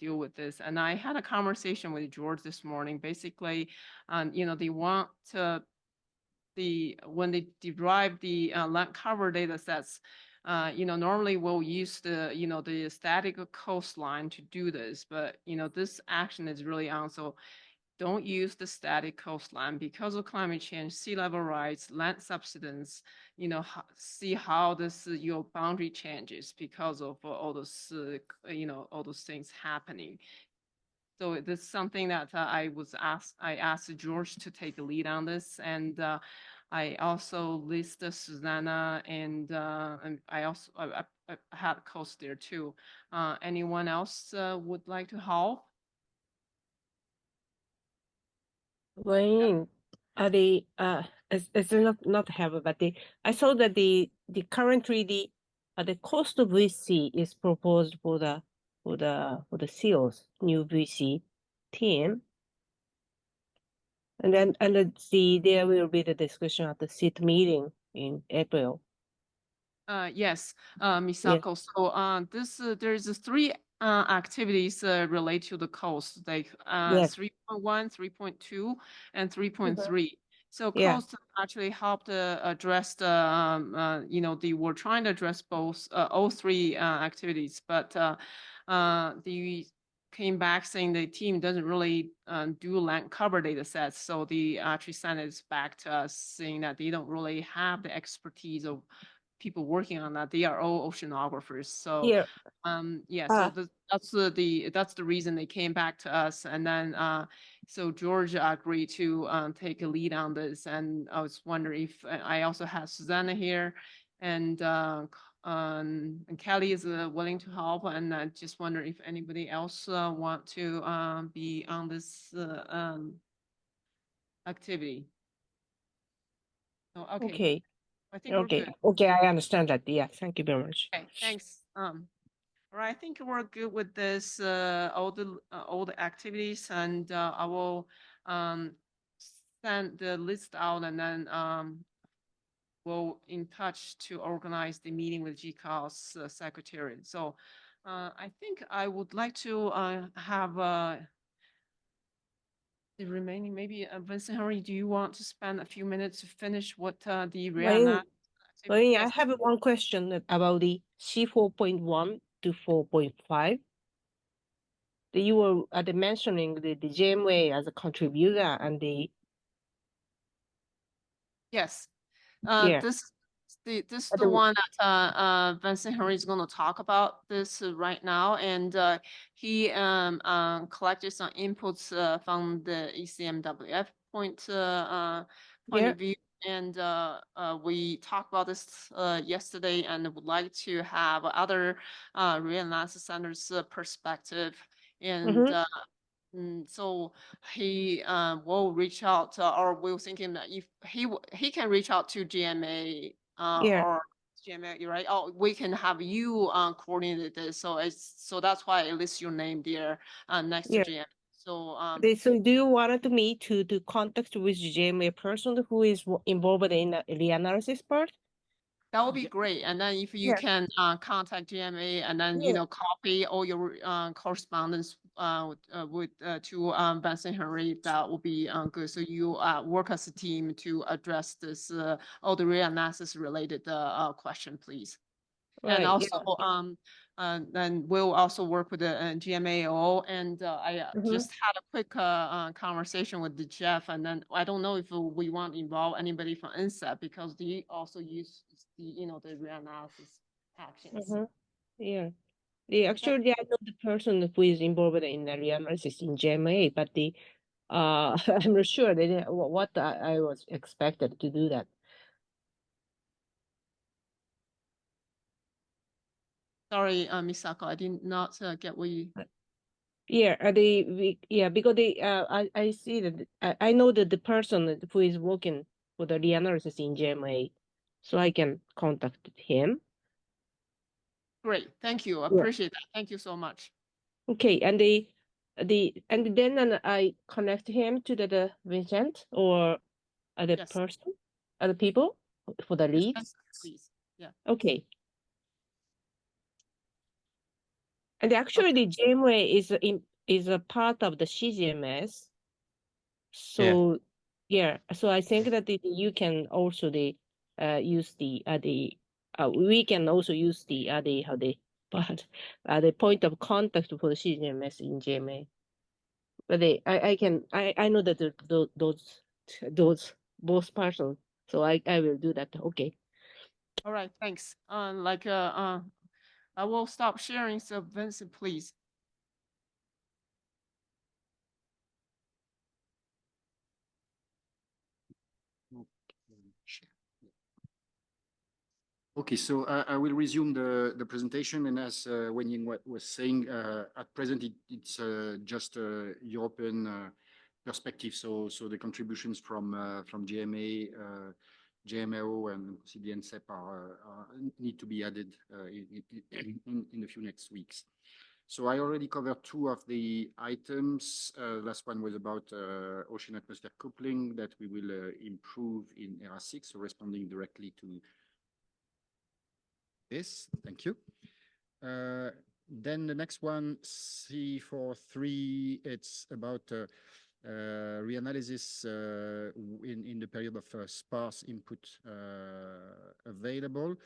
deal with this. And I had a conversation with George this morning. Basically, they want to, when they derive the land cover data sets, normally we'll use the static coastline to do this, but this action is really on. So don't use the static coastline because of climate change, sea level rise, land subsidence. See how this your boundary changes because of all those all those things happening. So this is something that I asked George to take the lead on this, and I also list Susanna, and I also I had a coast there too. Anyone else would like to help? When it's not help, but I saw that the currently the cost of VC is proposed for the CEOS new VC team. And then there will be the discussion at the SIT meeting in April. Yes, Misako. So there's three activities related to the coast, like Yes. 3.1, 3.2, and 3.3. So Yeah. coast actually helped address the we're trying to address both all three activities, but the came back saying the team doesn't really do land cover data sets. So they actually sent it back to us saying that they don't really have the expertise of people working on that. They are all oceanographers. So Yeah. that's the reason they came back to us. And then so George agreed to take a lead on this. And I was wondering if I also have Susanna here, and Kelly is willing to help. And I just wonder if anybody else want to be on this activity. Oh, Okay. I think we're good. Okay, I understand that. Yeah, thank you very much. Okay, thanks. All right, I think we're good with this, all the activities, and I will send the list out, and then we'll in touch to organize the meeting with GCAL's secretary. So I think I would like to have the remaining, maybe Vincent Henry, do you want to spend a few minutes to finish what the Rihanna? I have one question about the C4.1 to 4.5. You were mentioning the GMA as a contributor and the Yes. Yeah. This is the one that Vincent Henry is going to talk about this right now, and he collected some inputs from the ECMWF point of view, and we talked about this yesterday, and would like to have other reanalysis centers perspective, and so he will reach out or we're thinking that if he can reach out to GMA or GMA, you're right? Oh, we can have you coordinate this. So that's why I list your name there next to GMA. So so do you want me to contact with GMA person who is involved in the reanalysis part? That would be great. And then if you can contact GMA and then, copy all your correspondence with to Vincent Henry, that will be good. So you work as a team to address this, all the reanalysis related question, please. And also, then we'll also work with the GMAO. And I just had a quick conversation with the Jeff, and then I don't know if we want to involve anybody from INSET because they also use the the reanalysis actions. Yeah. Actually, I know the person who is involved in the reanalysis in GMA, but I'm not sure what I was expected to do that. Sorry, Misako, I did not get what you. Yeah, because I see that I know that the person who is working for the reanalysis in GMA, so I can contact him. Great, thank you. I appreciate that. Thank you so much. Okay, and then I connect him to the Vincent or other person, other people for the leads. Please, yeah. Okay. And actually, the GMA is a part of the CGMS. So so I think that you can also use we can also use the point of contact for the CGMS in GMA. But I know that those both persons, so I will do that. Okay. All right, thanks. I will stop sharing. So Vincent, please. Okay, so I will resume the presentation, and as Wenying was saying, at present it's just a European perspective. So the contributions from GMA, GMO, and CDNSEP need to be added in a few next weeks. So I already covered two of the items. Last one was about ocean atmosphere coupling that we will improve in ERA 6, so responding directly to this. Thank you. Then the next one, C43, it's about reanalysis in the period of sparse input available.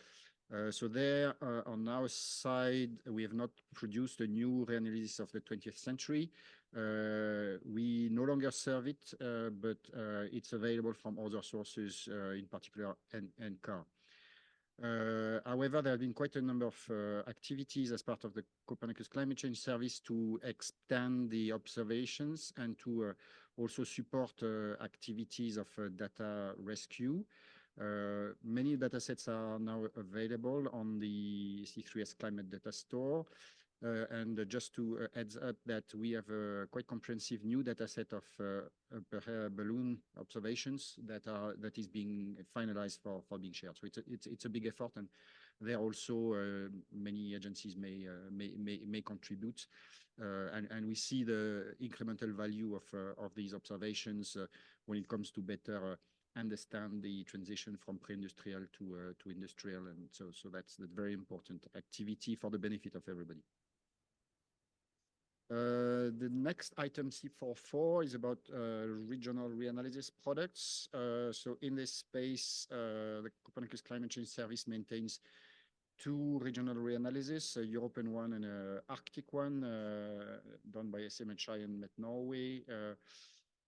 So there on our side, we have not produced a new reanalysis of the 20th century. We no longer serve it, but it's available from other sources, in particular NCAR. However, there have been quite a number of activities as part of the Copernicus Climate Change Service to extend the observations and to also support activities of data rescue. Many data sets are now available on the C3S Climate Data Store. And just to heads up that we have a quite comprehensive new data set of balloon observations that is being finalized for being shared. So it's a big effort, and there also many agencies may contribute. And we see the incremental value of these observations when it comes to better understand the transition from pre-industrial to industrial, and so that's the very important activity for the benefit of everybody. The next item, C44, is about regional reanalysis products. So in this space, the Copernicus Climate Change Service maintains two regional reanalysis, a European one and an Arctic one, done by SMHI and Met Norway.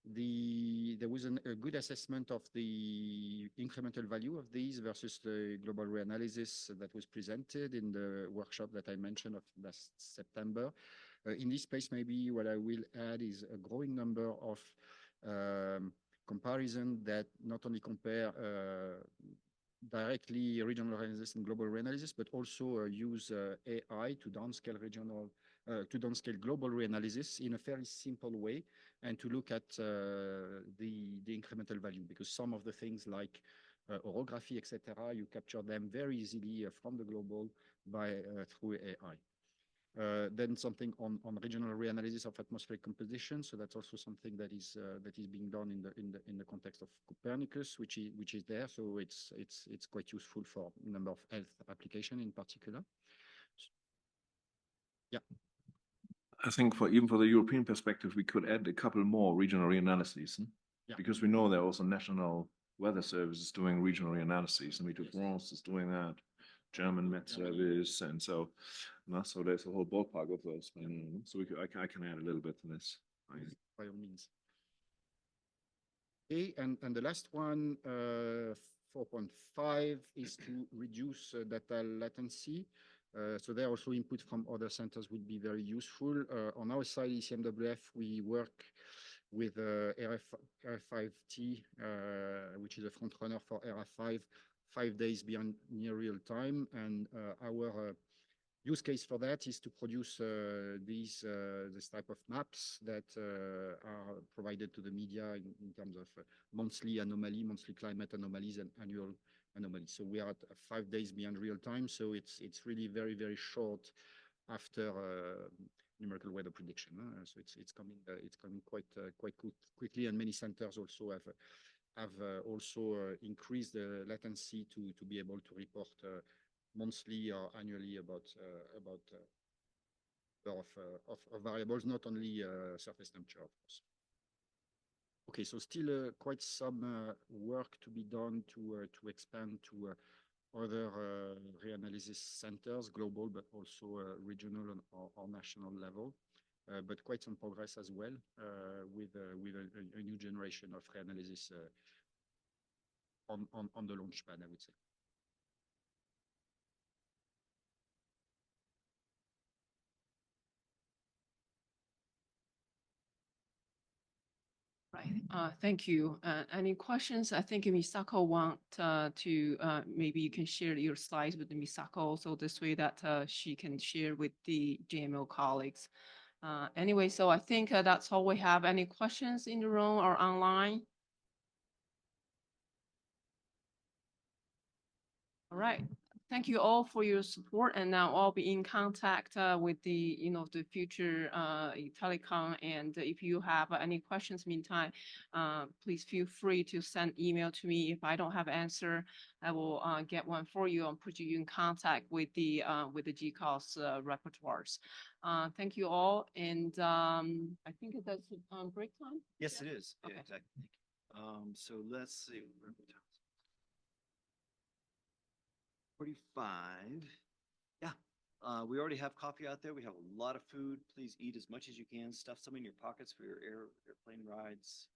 There was a good assessment of the incremental value of these versus the global reanalysis that was presented in the workshop that I mentioned of last September. In this space, maybe what I will add is a growing number of comparison that not only compare directly regional reanalysis and global reanalysis, but also use AI to downscale global reanalysis in a fairly simple way, and to look at the incremental value, because some of the things like orography, etc., you capture them very easily from the global through AI. Then something on regional reanalysis of atmospheric composition. So that's also something that is being done in the context of Copernicus, which is there. So it's quite useful for a number of health application in particular. Yeah. I think even for the European perspective, we could add a couple more regional reanalyses, yeah, because we know there are also national weather services doing regional reanalyses, and we do France is doing that. German Met Service, and so there's a whole ballpark of those. So I can add a little bit to this. By all means. Okay, and the last one, 4.5, is to reduce data latency. So there also input from other centers would be very useful. On our side, ECMWF, we work with ERA5T, which is a front runner for ERA5, 5 days beyond near real time. And our use case for that is to produce this type of maps that are provided to the media in terms of monthly climate anomalies and annual anomalies. So we are at 5 days beyond real time. So it's really very, very short after numerical weather prediction. So it's coming quite quickly, and many centers also have also increased the latency to be able to report monthly or annually about of variables, not only surface temperature, of course. Okay, so still quite some work to be done to expand to other reanalysis centers, global, but also regional or national level. But quite some progress as well with a new generation of reanalysis on the launch pad, I would say. Right. Thank you. Any questions? I think Misako want to maybe you can share your slides with Misako, so this way that she can share with the GMO colleagues. Anyway, so I think that's all we have. Any questions in the room or online? All right. Thank you all for your support, and now I'll be in contact with the future telecom. And if you have any questions, meantime, please feel free to send email to me. If I don't have answer, I will get one for you and put you in contact with the GCOS repertoires. Thank you all, and I think that's break time. Yes, it is. Yeah, Okay. exactly. So let's see. 45. Yeah. We already have coffee out there. We have a lot of food. Please eat as much as you can. Stuff some in your pockets for your airplane rides.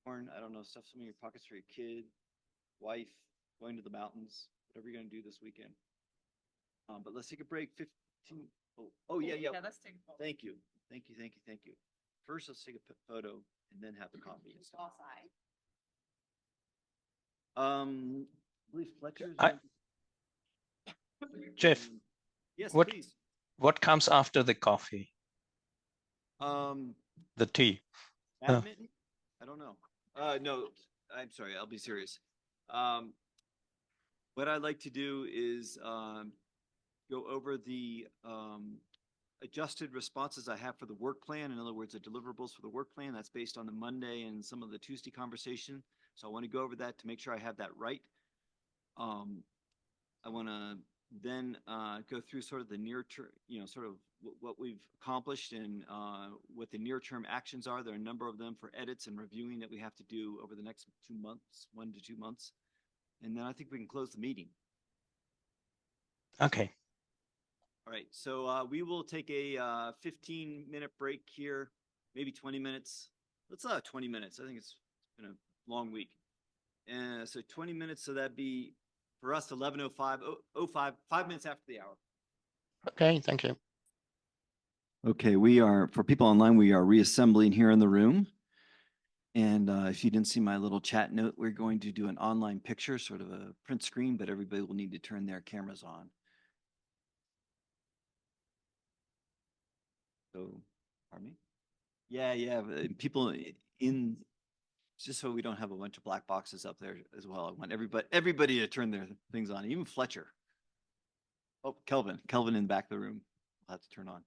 Corn, I don't know, stuff some in your pockets for your kid, wife, going to the mountains, whatever you're going to do this weekend. But let's take a break. 15. Oh, yeah. Yeah, let's take a photo. Thank you. Thank you. First, let's take a photo and then have the coffee. and stuff. Outside. I believe Fletcher's. Jeff, Yes, what please. what comes after the coffee? The tea. Badminton? I don't know. No, I'm sorry. I'll be serious. What I'd like to do is go over the adjusted responses I have for the work plan. In other words, the deliverables for the work plan. That's based on the Monday and some of the Tuesday conversation. So I want to go over that to make sure I have that right. I want to then go through sort of the near term, sort of what we've accomplished and what the near term actions are. There are a number of them for edits and reviewing that we have to do over the next 2 months, 1 to 2 months. And then I think we can close the meeting. Okay. All right, so we will take a 15-minute break here, maybe 20 minutes. Let's 20 minutes. I think it's been a long week. And so 20 minutes, so that'd be for us 11:05, 5 minutes after the hour. Okay, thank you. Okay, for people online, we are reassembling here in the room. And if you didn't see my little chat note, we're going to do an online picture, sort of a print screen, but everybody will need to turn their cameras on. So, pardon me? Yeah, people in, just so we don't have a bunch of black boxes up there as well. I want everybody to turn their things on, even Fletcher. Oh, Kelvin in the back of the room will have to turn on.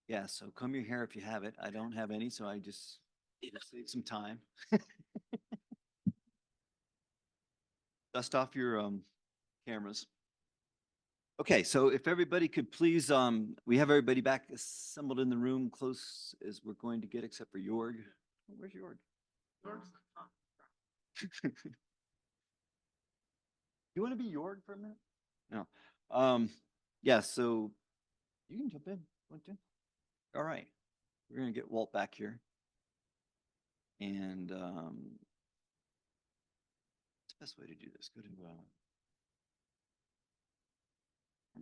Yeah, so comb your hair if you have it. I don't have any, so I just save some time. Dust off your cameras. Okay, so if everybody could please, we have everybody back assembled in the room close as we're going to get, except for Jorg. Oh, where's Jorg? You want to be Jorg for a minute? No. Yeah, so you can jump in. Want to? All right. We're going to get Walt back here. And what's the best way to do this? Go to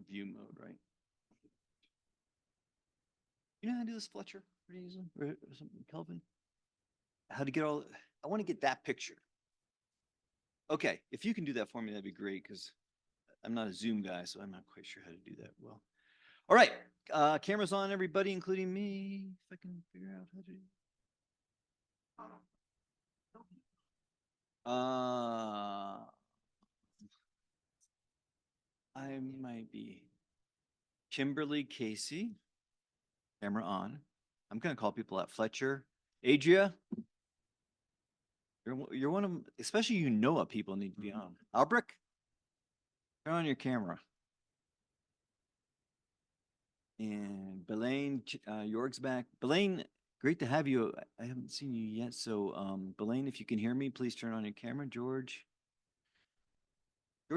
view mode, right? You know how to do this, Fletcher? Pretty easily, or something, Kelvin? How to get all, I want to get that picture. Okay, if you can do that for me, that'd be great, because I'm not a Zoom guy, so I'm not quite sure how to do that well. All right, cameras on, everybody, including me, if I can figure out how to do. I might be Kimberly Casey, camera on. I'm going to call people out. Fletcher, Adria, you're one of them, especially NOAA people need to be on. Albrecht, turn on your camera. And Belaine, Jorg's back. Belaine, great to have you. I haven't seen you yet. So Belaine, if you can hear me, please turn on your camera. George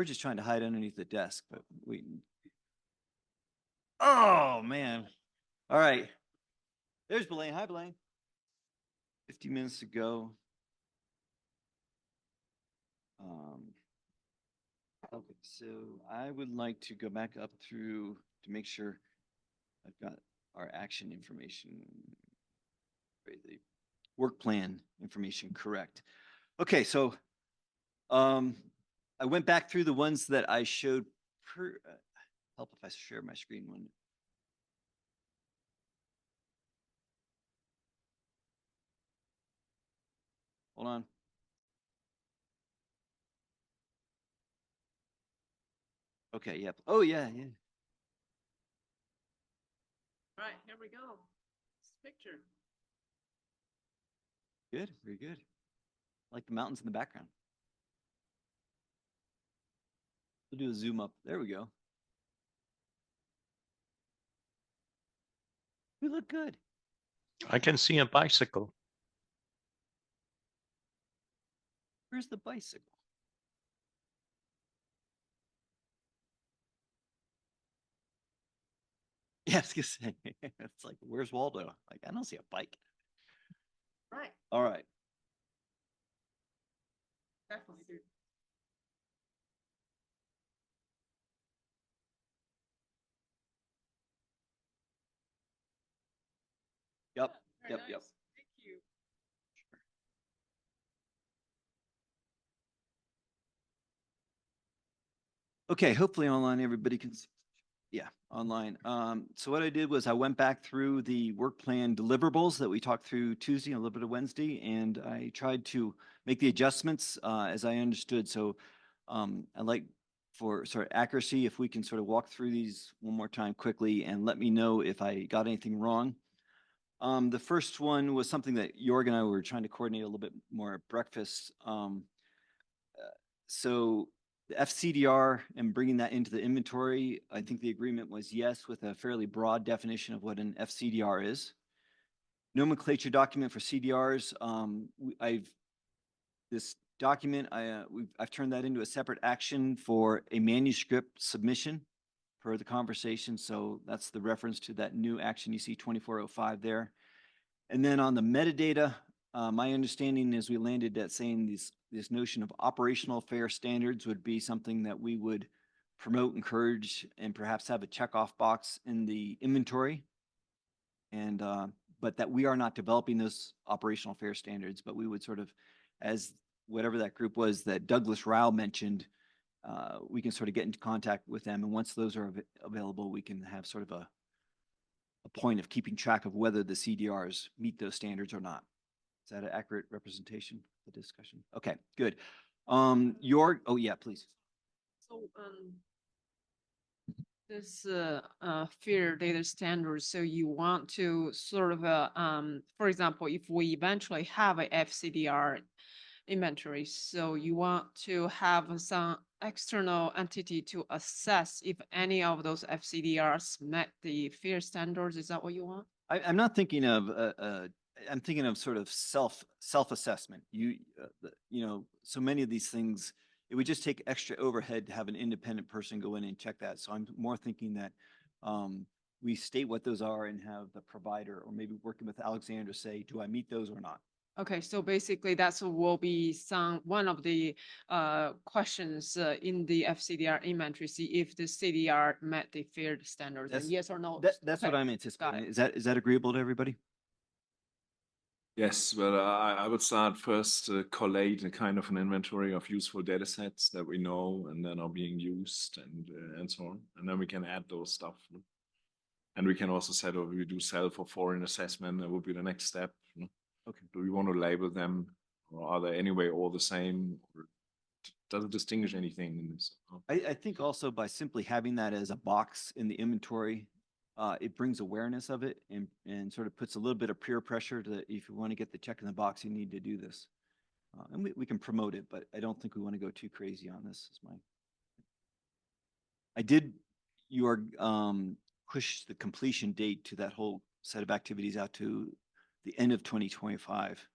is trying to hide underneath the desk, but we. Oh, man. All right. There's Belaine. Hi, Belaine. 50 minutes to go. Okay, so I would like to go back up through to make sure I've got our action information, the work plan information correct. Okay, so I went back through the ones that I showed. Help if I share my screen one. Hold on. Okay, yep. Oh, yeah, yeah. Right, here we go. Picture. Good, very good. Like the mountains in the background. We'll do a zoom up. There we go. We look good. I can see a bicycle. Where's the bicycle? Yeah, I was gonna say, it's like, where's Waldo? Like, I don't see a bike. Right, All right. definitely do. Yep, Very yep, yep. nice. Thank you. Okay, hopefully online everybody can see. Yeah, online. So what I did was I went back through the work plan deliverables that we talked through Tuesday and a little bit of Wednesday, and I tried to make the adjustments as I understood. So I'd like for sort of accuracy, if we can sort of walk through these one more time quickly and let me know if I got anything wrong. The first one was something that Jorg and I were trying to coordinate a little bit more at breakfast. So the FCDR and bringing that into the inventory, I think the agreement was yes, with a fairly broad definition of what an FCDR is. Nomenclature document for CDRs. This document, I've turned that into a separate action for a manuscript submission per the conversation. So that's the reference to that new action you see 2405 there. And then on the metadata, my understanding is we landed at saying this notion of operational fair standards would be something that we would promote, encourage, and perhaps have a checkoff box in the inventory. And but that we are not developing those operational fair standards, but we would sort of, as whatever that group was that Douglas Rao mentioned, we can sort of get into contact with them. And once those are available, we can have sort of a point of keeping track of whether the CDRs meet those standards or not. Is that an accurate representation of the discussion? Okay, good. Oh yeah, please. So, this fair data standards, so you want to sort of, for example, if we eventually have a FCDR inventory, so you want to have some external entity to assess if any of those FCDRs met the fair standards. Is that what you want? I'm not thinking of I'm thinking of sort of self-assessment. You know, so many of these things, it would just take extra overhead to have an independent person go in and check that. So I'm more thinking that we state what those are and have the provider, or maybe working with Alexander, say, do I meet those or not? Okay, so basically that's will be one of the questions in the FCDR inventory, see if the CDR met the fair standards, and yes or no. That's what I'm anticipating. Is that agreeable to everybody? Yes, well, I would start first collate a kind of an inventory of useful data sets that we know and then are being used and so on. And then we can add those stuff. And we can also say, oh, we do self or foreign assessment. That would be the next step. Okay. Do we want to label them, or are they anyway all the same? Or does it distinguish anything in this? I think also by simply having that as a box in the inventory, it brings awareness of it and sort of puts a little bit of peer pressure to, if you want to get the check in the box, you need to do this. And we can promote it, but I don't think we want to go too crazy on this. Push the completion date to that whole set of activities out to the end of 2025,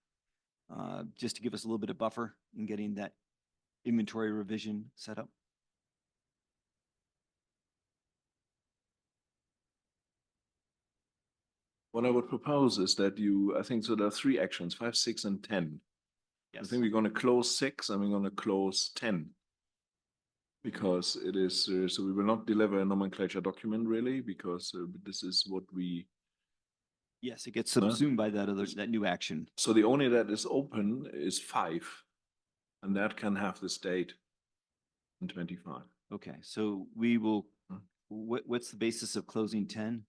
just to give us a little bit of buffer in getting that inventory revision set up. What I would propose is that I think so there are 3 actions, 5, 6, and 10. Yes. I think we're going to close 6 and we're going to close 10. Because it is, so we will not deliver a nomenclature document really, because this is what we. Yes, it gets subsumed by that new action. So the only that is open is 5, and that can have this date in 25. Okay, so we will, what's the basis of closing 10?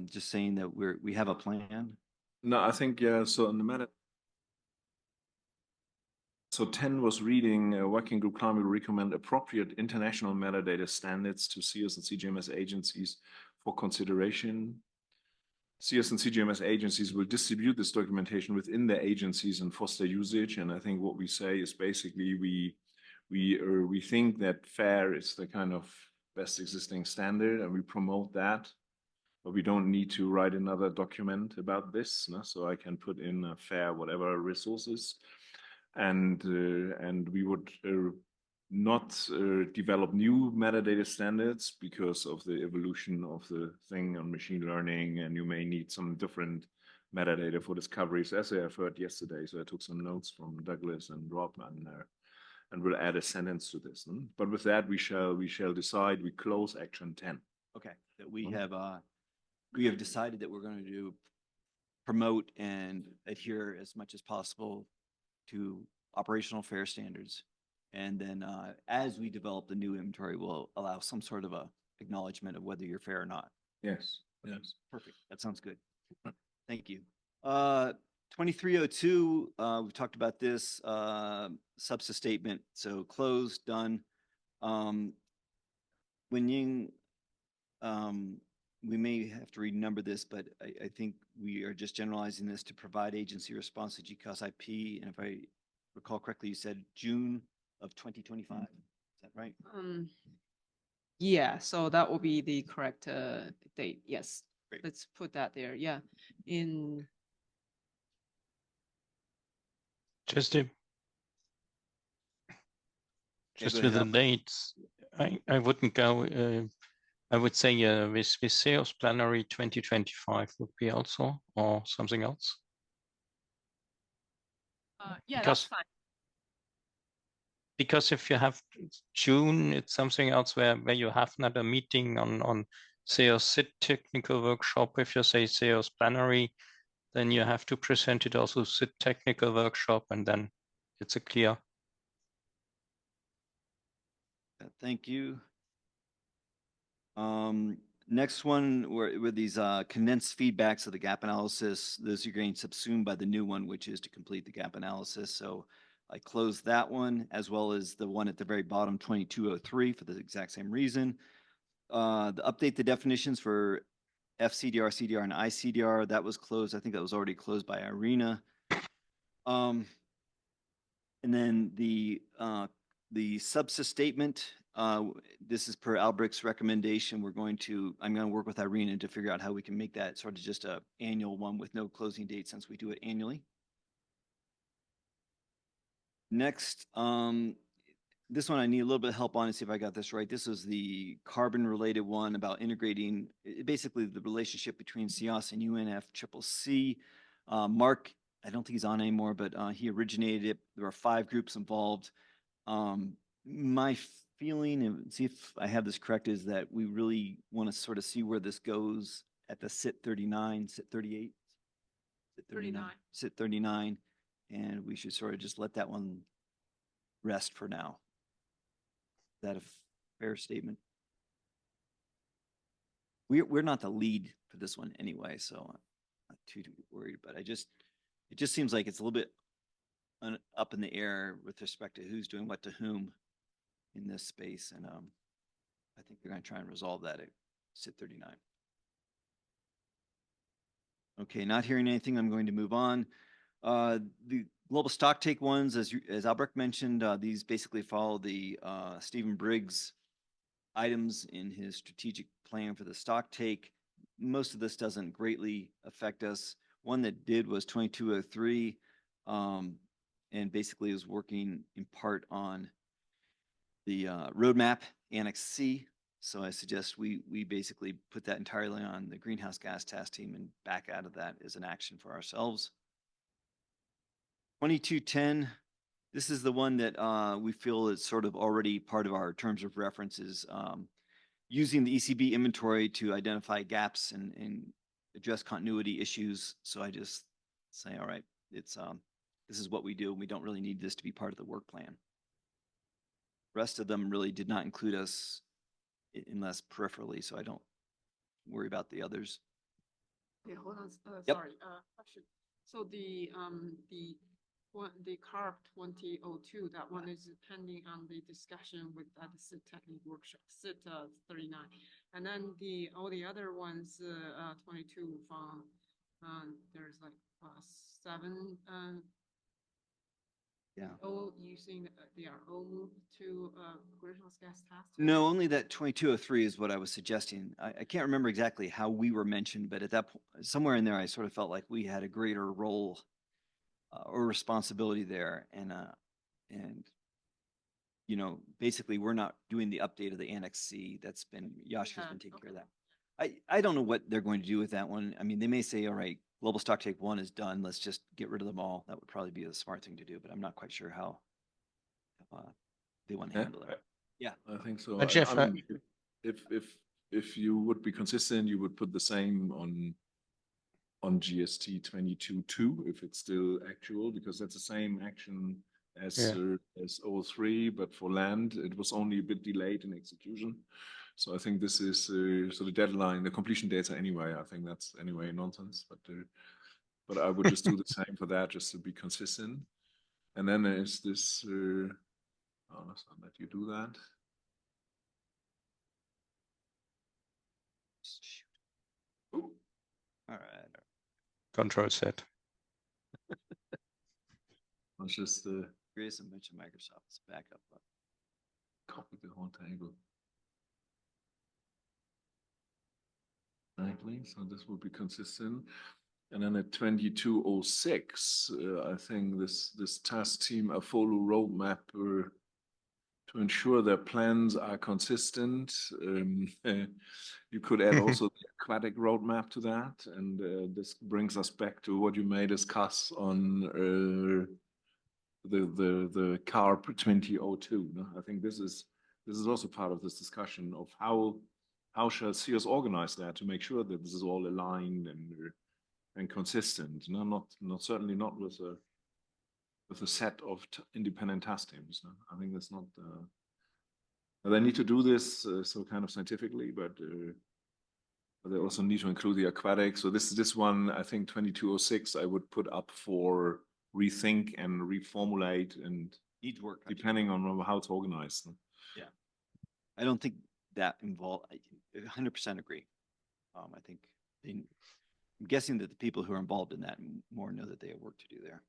Just saying that we have a plan. No, I think, yeah, so in the matter. So 10 was reading, Working Group Climate will recommend appropriate international metadata standards to CEOS and CGMS agencies for consideration. CEOS and CGMS agencies will distribute this documentation within their agencies and foster usage. And I think what we say is basically we think that FAIR is the kind of best existing standard, and we promote that. But we don't need to write another document about this, no? So I can put in FAIR whatever resources, and we would not develop new metadata standards because of the evolution of the thing on machine learning, and you may need some different metadata for discoveries, as I have heard yesterday. So I took some notes from Douglas and Rob, and we'll add a sentence to this. But with that, we shall decide. We close action 10. Okay, that we have decided that we're going to promote and adhere as much as possible to operational FAIR standards. And then as we develop the new inventory, we'll allow some sort of a acknowledgement of whether you're fair or not. Yes, yes. Perfect. That sounds good. Thank you. 2302, we've talked about this substance statement. So closed, done. Wenying, we may have to renumber this, but I think we are just generalizing this to provide agency response to GCAS IP. And if I recall correctly, you said June of 2025. Is that right? Yeah, so that will be the correct date. Yes. Great. Let's put that there. Yeah. In Just with ahead, the Albert. dates, I wouldn't go. I would say with CEOS plenary 2025 would be also, or something else. yeah, Because- that's fine. Because if you have June, it's something else where you have not a meeting on CEOS SIT technical workshop. If you say CEOS plenary, then you have to present it also SIT technical workshop, and then it's a clear. Thank you. Next one were these condensed feedbacks of the gap analysis. Those are getting subsumed by the new one, which is to complete the gap analysis. So I closed that one, as well as the one at the very bottom, 2203, for the exact same reason. Update the definitions for FCDR, CDR, and ICDR, that was closed. I think that was already closed by Irina. And then the subsys statement, this is per Albrecht's recommendation. I'm going to work with Irina to figure out how we can make that sort of just a annual one with no closing date, since we do it annually. Next, this one I need a little bit of help on to see if I got this right. This is the carbon related one about integrating basically the relationship between CEOS and UNFCCC. Mark, I don't think he's on anymore, but he originated it. There are 5 groups involved. My feeling, and see if I have this correct, is that we really want to sort of see where this goes at the SIT 39, SIT 38, SIT 39, SIT 39, and we should sort of just let that one rest for now. Is that a fair statement? We're not the lead for this one anyway, so I'm not too worried, but it just seems like it's a little bit up in the air with respect to who's doing what to whom in this space, and I think they're going to try and resolve that at SIT 39. Okay, not hearing anything, I'm going to move on. The global stock take ones, as Albrecht mentioned, these basically follow the Stephen Briggs items in his strategic plan for the stock take. Most of this doesn't greatly affect us. One that did was 2203, and basically is working in part on the roadmap Annex C. So I suggest we basically put that entirely on the greenhouse gas task team and back out of that as an action for ourselves. 2210, this is the one that we feel is sort of already part of our terms of references, using the ECB inventory to identify gaps and address continuity issues. So I just say, all right, it's this is what we do, and we don't really need this to be part of the work plan. Rest of them really did not include us unless peripherally, so I don't worry about the others. Okay, hold on. Yep. Sorry. Question. So the the CARB 2002, that one is pending on the discussion with the SIT technique workshop, SIT 39. And then all the other ones, 22 from, there's like 7, Yeah. all using their own to greenhouse gas task. No, only that 2203 is what I was suggesting. I can't remember exactly how we were mentioned, but at that point, somewhere in there, I sort of felt like we had a greater role or responsibility there. And you know, basically we're not doing the update of the Annex C. That's been, Yashka's been taking care of that. I don't know what they're going to do with that one. I mean, they may say, all right, global stock take 1 is done. Let's just get rid of them all. That would probably be the smart thing to do, but I'm not quite sure how they want to handle it. Yeah, I think so. But Jeff, I mean, if you would be consistent, you would put the same on GST 22.2 if it's still actual, because that's the same action as as 03, but for land it was only a bit delayed in execution. So I think this is so the deadline, the completion dates are anyway. I think that's anyway nonsense, but I would just do the same for that, just to be consistent. And then there's this. I'll let you do that. All right. Control set. Let's just Create a bunch of Microsoft's backup. copy the whole table. Exactly. So this will be consistent. And then at 2206, I think this task team a follow roadmap to ensure their plans are consistent. You could add also the aquatic roadmap to that, and this brings us back to what you may discuss on the CARB 2002. No? I think this is also part of this discussion of how shall CEOS organize that to make sure that this is all aligned and consistent. No, not certainly not with a set of independent task teams. No? I think that's not. They need to do this so kind of scientifically, but they also need to include the aquatic. So this one, I think 2206, I would put up for rethink and reformulate and needs work depending on how it's organized. Yeah, I don't think that involved. I 100% agree. I think I'm guessing that the people who are involved in that more know that they have work to do there.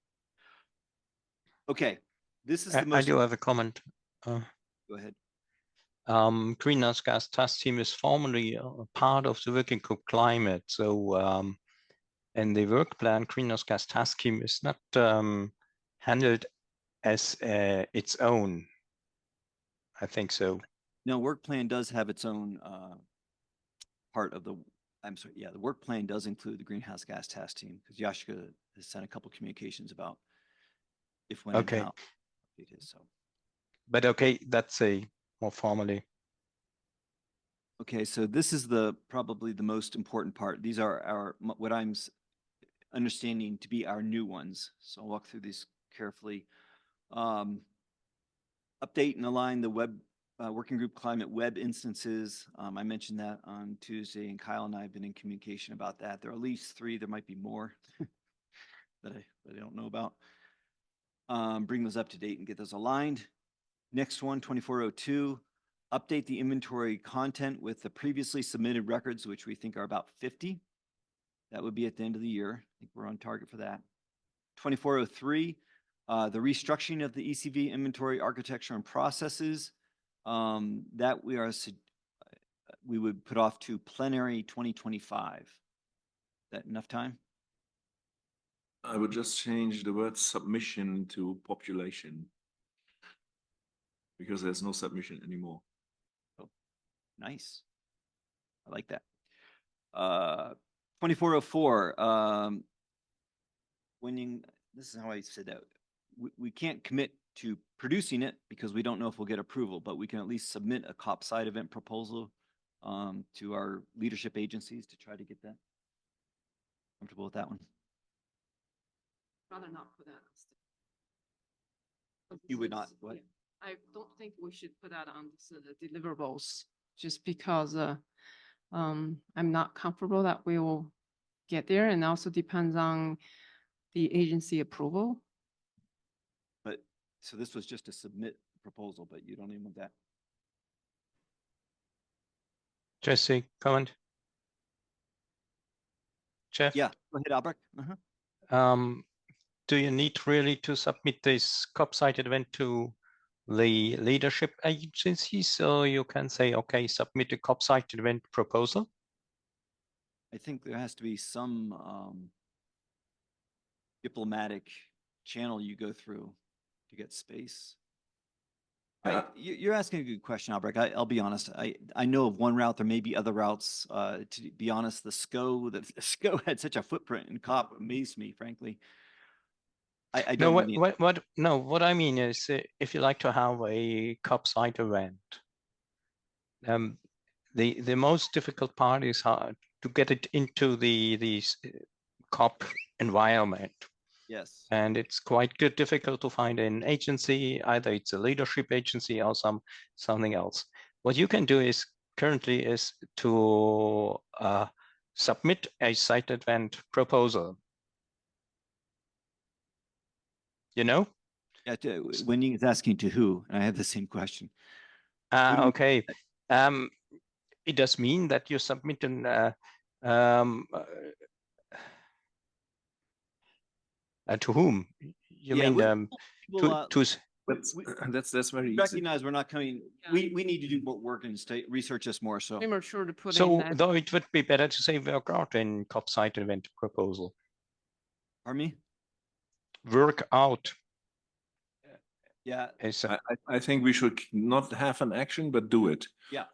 Okay, this is the most. I do have a comment. Go ahead. Greenhouse gas task team is formally part of the working group climate. So in the work plan, greenhouse gas task team is not handled as its own. I think so. No, work plan does have its own part of the. I'm sorry. Yeah, the work plan does include the greenhouse gas task team because Yashka has sent a couple communications about if when and how it is. So. But okay, that's a more formally. Okay, so this is probably the most important part. These are what I'm understanding to be our new ones. So I'll walk through these carefully. Update and align the web working group climate web instances. I mentioned that on Tuesday, and Kyle and I have been in communication about that. There are at least 3. There might be more that I don't know about. Bring those up to date and get those aligned. Next one, 2402. Update the inventory content with the previously submitted records, which we think are about 50. That would be at the end of the year. I think we're on target for that. 2403, the restructuring of the ECV inventory architecture and processes. That we would put off to plenary 2025. Is that enough time? I would just change the word submission to population because there's no submission anymore. Oh, nice. I like that. 2404. This is how I said that. We can't commit to producing it because we don't know if we'll get approval, but we can at least submit a COP side event proposal to our leadership agencies to try to get that. Comfortable with that one? Rather not put that. You would not, what? Yeah. I don't think we should put that on the deliverables just because I'm not comfortable that we will get there, and also depends on the agency approval. So this was just a submit proposal, but you don't even want that. Jesse, comment? Jeff? Yeah, go ahead, Albrecht. Do you need really to submit this COP site event to the leadership agency? So you can say, okay, submit a COP site event proposal? I think there has to be some diplomatic channel you go through to get space. You're asking a good question, Albrecht. I'll be honest. I know of one route. There may be other routes. To be honest, the SCO had such a footprint in COP amazed me, frankly. I No, don't know what I mean is, if you like to have a COP site event, the most difficult part is how to get it into the COP environment. Yes. And it's quite difficult to find an agency, either it's a leadership agency or something else. What you can do is currently is to submit a site event proposal. You know? Yeah, Wendy is asking to who, and I have the same question. Okay. It does mean that you submit an to whom? You mean that's very easy. Recognize we're not coming. We need to do more work and research this more. So premature to put so in that. though it would be better to say work out in COP site event proposal. Pardon me? Work out. Yeah. I think we should not have an action, but do it. Yeah.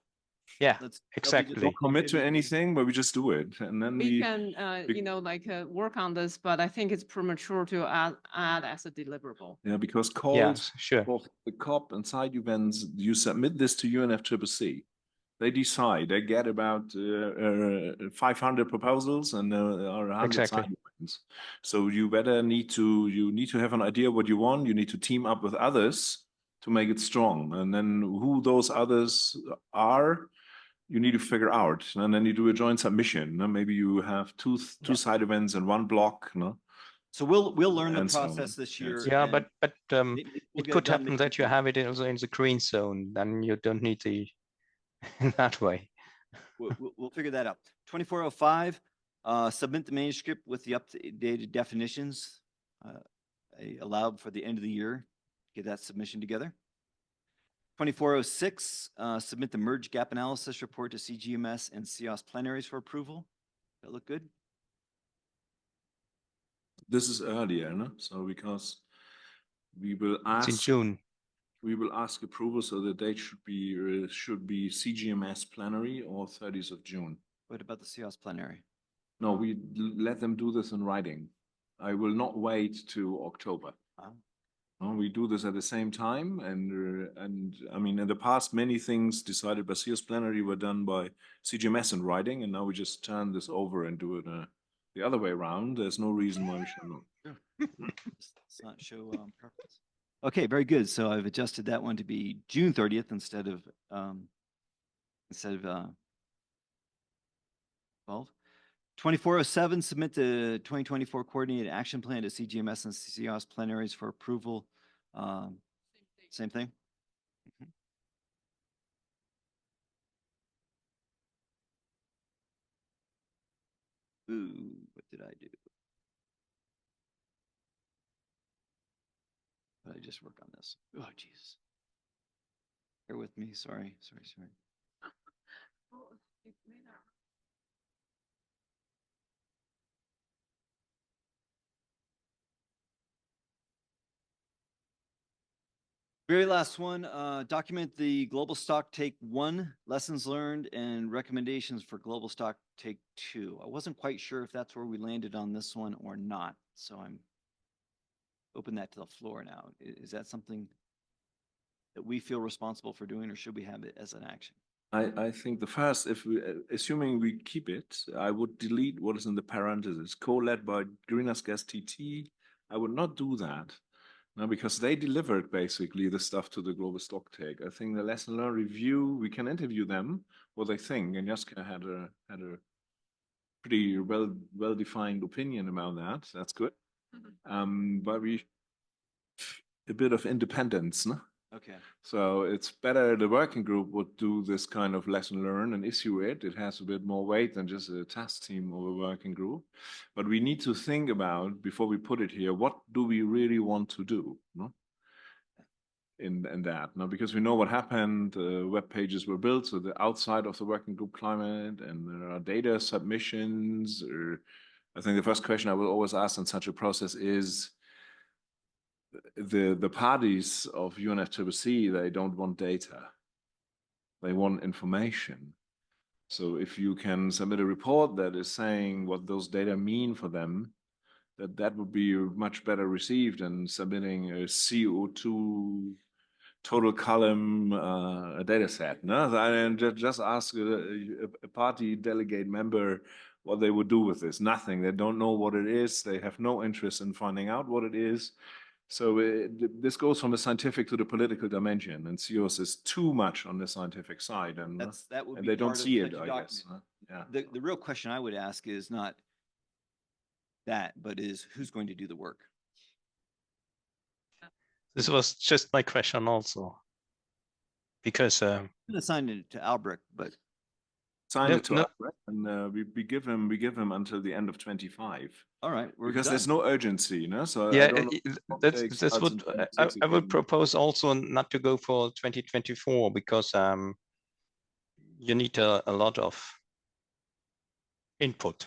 Yeah, exactly. Don't commit to anything, but we just do it. And then We can, work on this, but I think it's premature to add as a deliverable. Yeah, because calls Yes, sure. for the COP and side events, you submit this to UNFCCC. They decide. They get about 500 proposals and there are 100 Exactly. side events. So you need to have an idea what you want. You need to team up with others to make it strong. And then who those others are, you need to figure out. And then you do a joint submission. And maybe you have two side events in one block. No? So we'll learn the And so on. process this year. Yeah, and but we'll it get could done happen maybe that you have it also in the green zone, then you don't need the in that way. We'll figure that out. 2405, submit the manuscript with the updated definitions allowed for the end of the year. Get that submission together. 2406, submit the merge gap analysis report to CGMS and CEOS plenaries for approval. That look good? This is earlier, no? So because we will ask It's in June. We will ask approval, so the date should be CGMS plenary or 30th of June. What about the CEOS plenary? No, we let them do this in writing. I will not wait to October. No, we do this at the same time, and I mean, in the past, many things decided by CEOS plenary were done by CGMS in writing, and now we just turn this over and do it the other way around. There's no reason why we should not. Let's not show preference. Okay, very good. So I've adjusted that one to be June 30th instead of 12. 2407, submit the 2024 coordinated action plan to CGMS and CEOS plenaries for approval. Same thing. Ooh, what did I do? But I just work on this. Oh, jeez. Bear with me. Sorry. Very last one, document the global stock take 1, lessons learned and recommendations for global stock take 2. I wasn't quite sure if that's where we landed on this one or not. So I'm open that to the floor now. Is that something that we feel responsible for doing, or should we have it as an action? I think the first, if we, assuming we keep it, I would delete what is in the parentheses, co-led by Greenhouse Gas TT. I would not do that. No, because they delivered basically the stuff to the global stock take. I think the lesson learned review, we can interview them, what they think, and Jaska had a pretty well-defined opinion about that. That's good. But a bit of independence, no? Okay. So it's better the working group would do this kind of lesson learn and issue it. It has a bit more weight than just a task team or a working group. But we need to think about, before we put it here, what do we really want to do, no? In that, no? Because we know what happened, web pages were built, so the outside of the working group climate, and there are data submissions. Or I think the first question I will always ask in such a process is, the parties of UNFCCC, they don't want data. They want information. So if you can submit a report that is saying what those data mean for them, that would be much better received than submitting a CO2 total column data set. No? And just ask a party delegate member what they would do with this. Nothing. They don't know what it is. They have no interest in finding out what it is. So this goes from the scientific to the political dimension, and CEOS is too much on the scientific side, and That would and be they don't part of see such it, a I guess. document. Yeah. The real question I would ask is not that, but is who's going to do the work? This was just my question also, because I'm gonna assign it to Albrecht, but Sign No, it to no. Albrecht, and we give him until the end of 25. all right, we're Because done. there's no urgency, no? So I yeah, don't know what that's takes that's us what in I 26 would again. propose also, not to go for 2024, because you need a lot of input.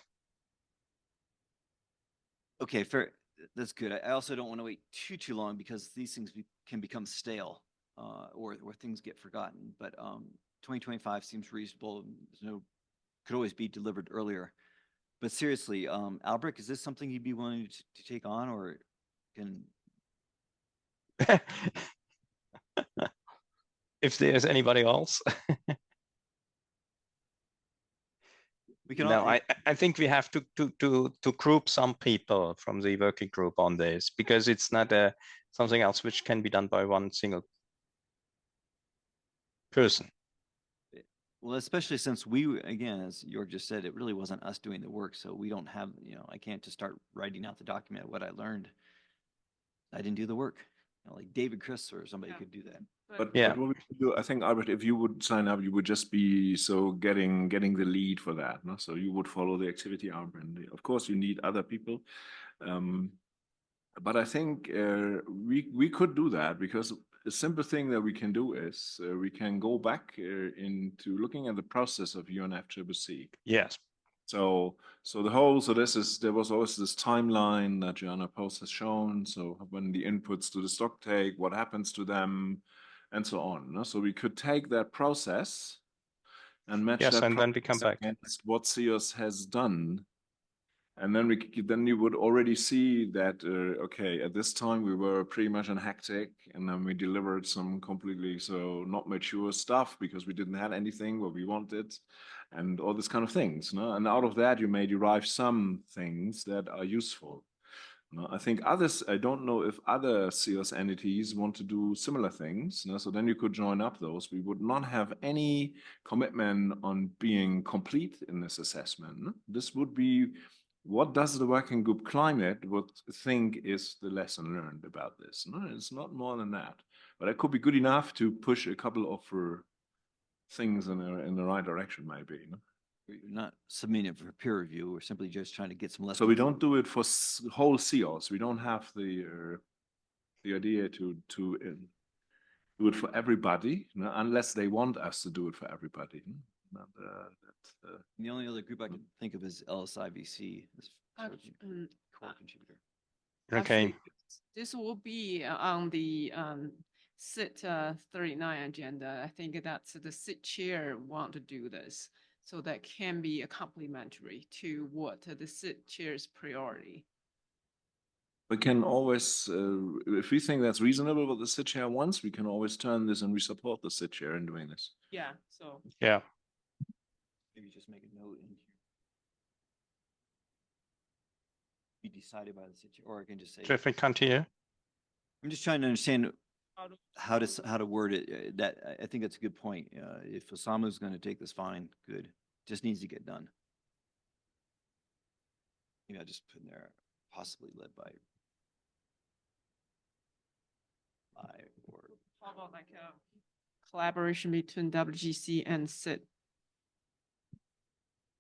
Okay, fair. That's good. I also don't want to wait too long because these things can become stale, or things get forgotten. But 2025 seems reasonable. Could always be delivered earlier. But seriously, Albrecht, is this something you'd be willing to take on, or can? If there's anybody else. We can. No, I think we have to group some people from the working group on this, because it's not something else which can be done by one single person. Well, especially since we, again, as Jörg just said, it really wasn't us doing the work, so we don't have, I can't just start writing out the document, what I learned. I didn't do the work. Like David Chris or somebody could do that. But Yeah. what we could do, I think, Albert, if you would sign up, you would just be getting the lead for that. No? So you would follow the activity arm, and of course you need other people. But I think we could do that, because a simple thing that we can do is we can go back into looking at the process of UNFCCC. Yes. So there was always this timeline that Joanna Post has shown. So when the inputs to the stock take, what happens to them, and so on. No? So we could take that process and match Yes, that and then we come process back. against what CEOS has done. And then you would already see that, okay, at this time we were pretty much in hectic, and then we delivered some completely not mature stuff because we didn't have anything what we wanted, and all this kind of things. No? And out of that, you may derive some things that are useful. No? I think others, I don't know if other CEOS entities want to do similar things. No? So then you could join up those. We would not have any commitment on being complete in this assessment. No? This would be, what does the working group climate would think is the lesson learned about this? No, it's not more than that. But it could be good enough to push a couple of things in the right direction, maybe. No? You're not submitting it for peer review. We're simply just trying to get some lessons. So we don't do it for whole CEOS. We don't have the idea to do it for everybody, no? Unless they want us to do it for everybody. No? The only other group I can think of is LSIVC, as sort of core contributor. Okay. Actually, this will be on the SIT 39 agenda. I think that's the SIT chair want to do this, so that can be a complementary to what the SIT chair's priority. We can always, if we think that's reasonable what the SIT chair wants, we can always turn this and we support the SIT chair in doing this. Yeah, so. Yeah. Maybe just make a note in here. Be decided by the situation, or I can just say. Jeffrey, continue. I'm just trying to understand how to word it. That I think that's a good point. If Osamu's going to take this, fine, good. Just needs to get done. Maybe I'll just put in there, possibly led by. about like a collaboration between WGC and SIT?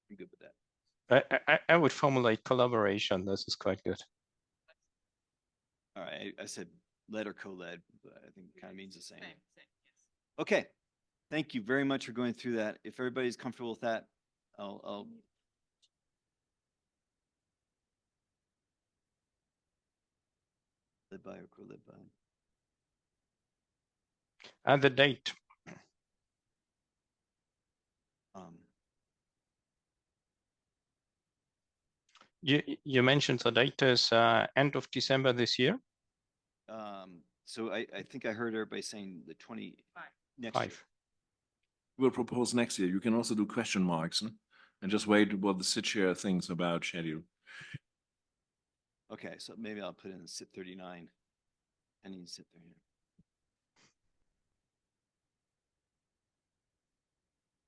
I'm good with that. I would formulate collaboration. This is quite good. All right, I said led or co-led, but I think it kind of means the same. Yes. Okay, thank you very much for going through that. If everybody's comfortable with that, I'll led by or co-led by. And the date. You mentioned the date is end of December this year. So I think I heard everybody saying the 25 next year. We'll propose next year. You can also do question marks, and just wait what the SIT chair thinks about schedule. Okay, so maybe I'll put in SIT 39. I need SIT 39.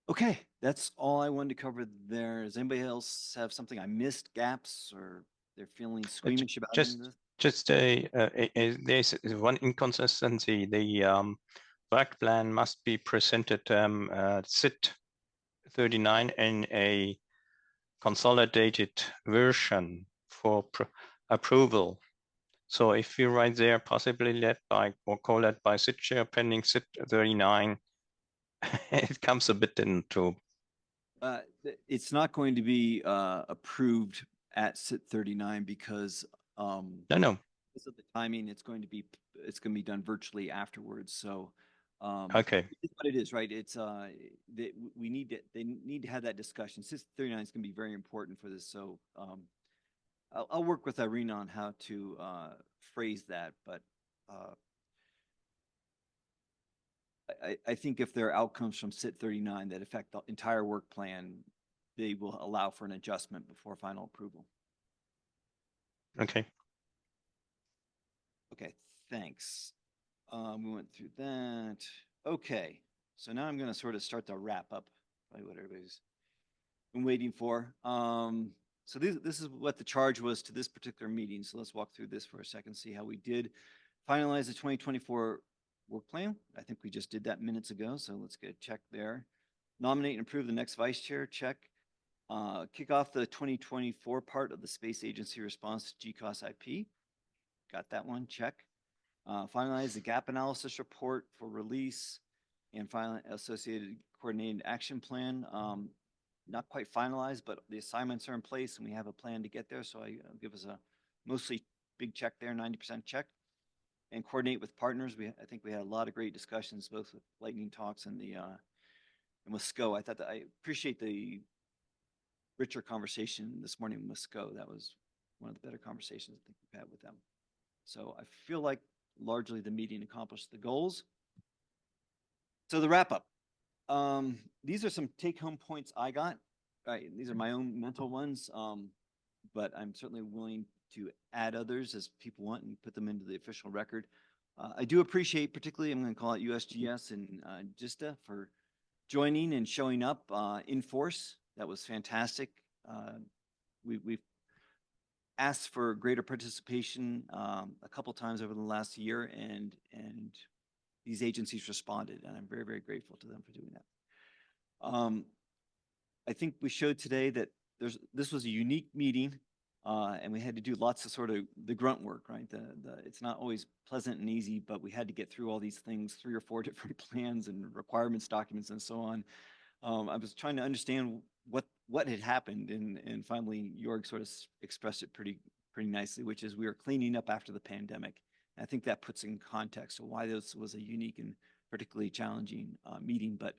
Okay, that's all I wanted to cover there. Does anybody else have something I missed, gaps, or they're feeling squeamish about any of this? Just there's one inconsistency. The work plan must be presented SIT 39 in a consolidated version for approval. So if you write there, possibly led by or co-led by SIT chair pending SIT 39, it comes a bit into. It's not going to be approved at SIT 39 because No. Because of the timing, it's going to be done virtually afterwards. So okay, it's what it is, right? It's they need to have that discussion. SIT 39 is going to be very important for this. So I'll work with Irina on how to phrase that, but I think if there are outcomes from SIT 39 that affect the entire work plan, they will allow for an adjustment before final approval. Okay. Okay, thanks. We went through that. Okay, so now I'm going to sort of start to wrap up, probably what everybody's been waiting for. So this is what the charge was to this particular meeting. So let's walk through this for a second, see how we did finalize the 2024 work plan. I think we just did that minutes ago, so let's get a check there. Nominate and approve the next vice chair, check. Kick off the 2024 part of the Space Agency response to GCOS IP. Got that one, check. Finalize the gap analysis report for release and finally associated coordinated action plan. Not quite finalized, but the assignments are in place and we have a plan to get there. So I give us a mostly big check there, 90% check. And coordinate with partners. I think we had a lot of great discussions, both with Lightning Talks and and with SCO. I thought that I appreciate the richer conversation this morning with SCO. That was one of the better conversations I think we've had with them. So I feel like largely the meeting accomplished the goals. So the wrap up. These are some take home points I got. Right, these are my own mental ones, but I'm certainly willing to add others as people want and put them into the official record. I do appreciate, particularly, I'm going to call it USGS and GISTA for joining and showing up in force. That was fantastic. We've asked for greater participation a couple times over the last year, and these agencies responded, and I'm very, very grateful to them for doing that. I think we showed today that this was a unique meeting. And we had to do lots of sort of the grunt work, right? It's not always pleasant and easy, but we had to get through all these things, 3 or 4 different plans and requirements documents and so on. I was trying to understand what had happened, and finally Jorg sort of expressed it pretty nicely, which is we were cleaning up after the pandemic. And I think that puts in context of why this was a unique and particularly challenging meeting. But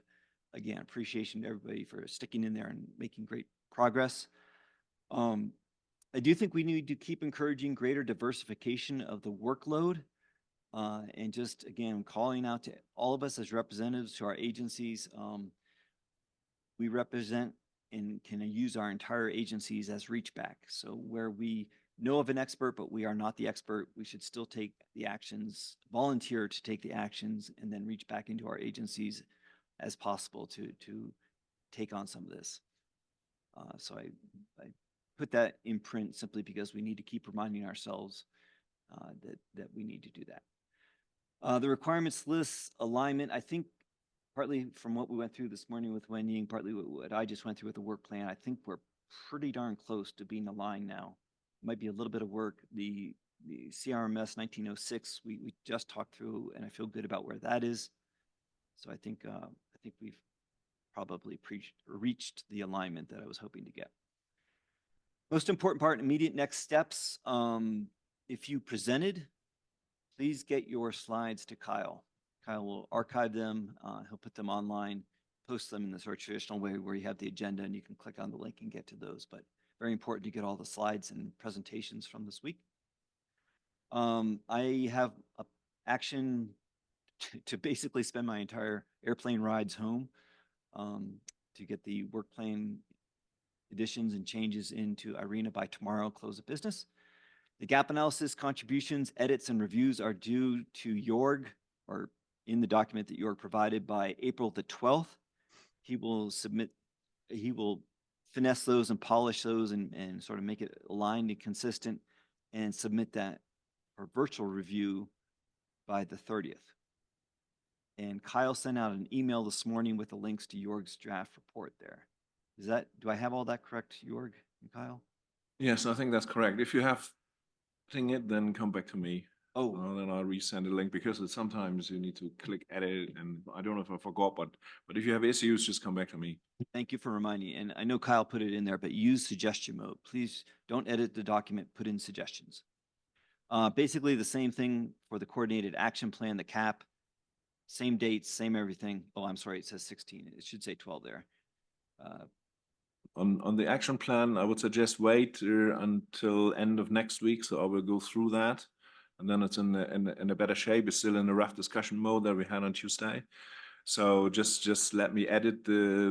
again, appreciation to everybody for sticking in there and making great progress. I do think we need to keep encouraging greater diversification of the workload and just, again, calling out to all of us as representatives to our agencies. We represent and can use our entire agencies as reach back. So where we know of an expert, but we are not the expert, we should still take the actions, volunteer to take the actions, and then reach back into our agencies as possible to take on some of this. So I put that in print simply because we need to keep reminding ourselves that we need to do that. The requirements list alignment, I think partly from what we went through this morning with Wendy and partly what I just went through with the work plan, I think we're pretty darn close to being aligned now. Might be a little bit of work. The CRMS 1906 we just talked through, and I feel good about where that is. So I think we've probably reached the alignment that I was hoping to get. Most important part, immediate next steps. If you presented, please get your slides to Kyle. Kyle will archive them. He'll put them online, post them in the sort of traditional way where you have the agenda and you can click on the link and get to those. But very important to get all the slides and presentations from this week. I have an action to basically spend my entire airplane rides home to get the work plan additions and changes into IRENA by tomorrow, close of business. The gap analysis contributions, edits, and reviews are due to Jorg, or in the document that Jorg provided, by April the 12th. He will finesse those and polish those and sort of make it aligned and consistent and submit that for virtual review by the 30th. And Kyle sent out an email this morning with the links to Jorg's draft report there. Do I have all that correct, Jorg and Kyle? Yes, I think that's correct. If you have it, then come back to me. Oh, then I'll resend the link because sometimes you need to click edit, and I don't know if I forgot, but if you have issues, just come back to me. Thank you for reminding me. And I know Kyle put it in there, but use suggestion mode. Please don't edit the document, put in suggestions. Basically the same thing for the coordinated action plan, the CAP, same dates, same everything. Oh, I'm sorry, it says 16. It should say 12 there. On the action plan, I would suggest wait until end of next week. So I will go through that, and then it's in a better shape. It's still in the rough discussion mode that we had on Tuesday. So just let me edit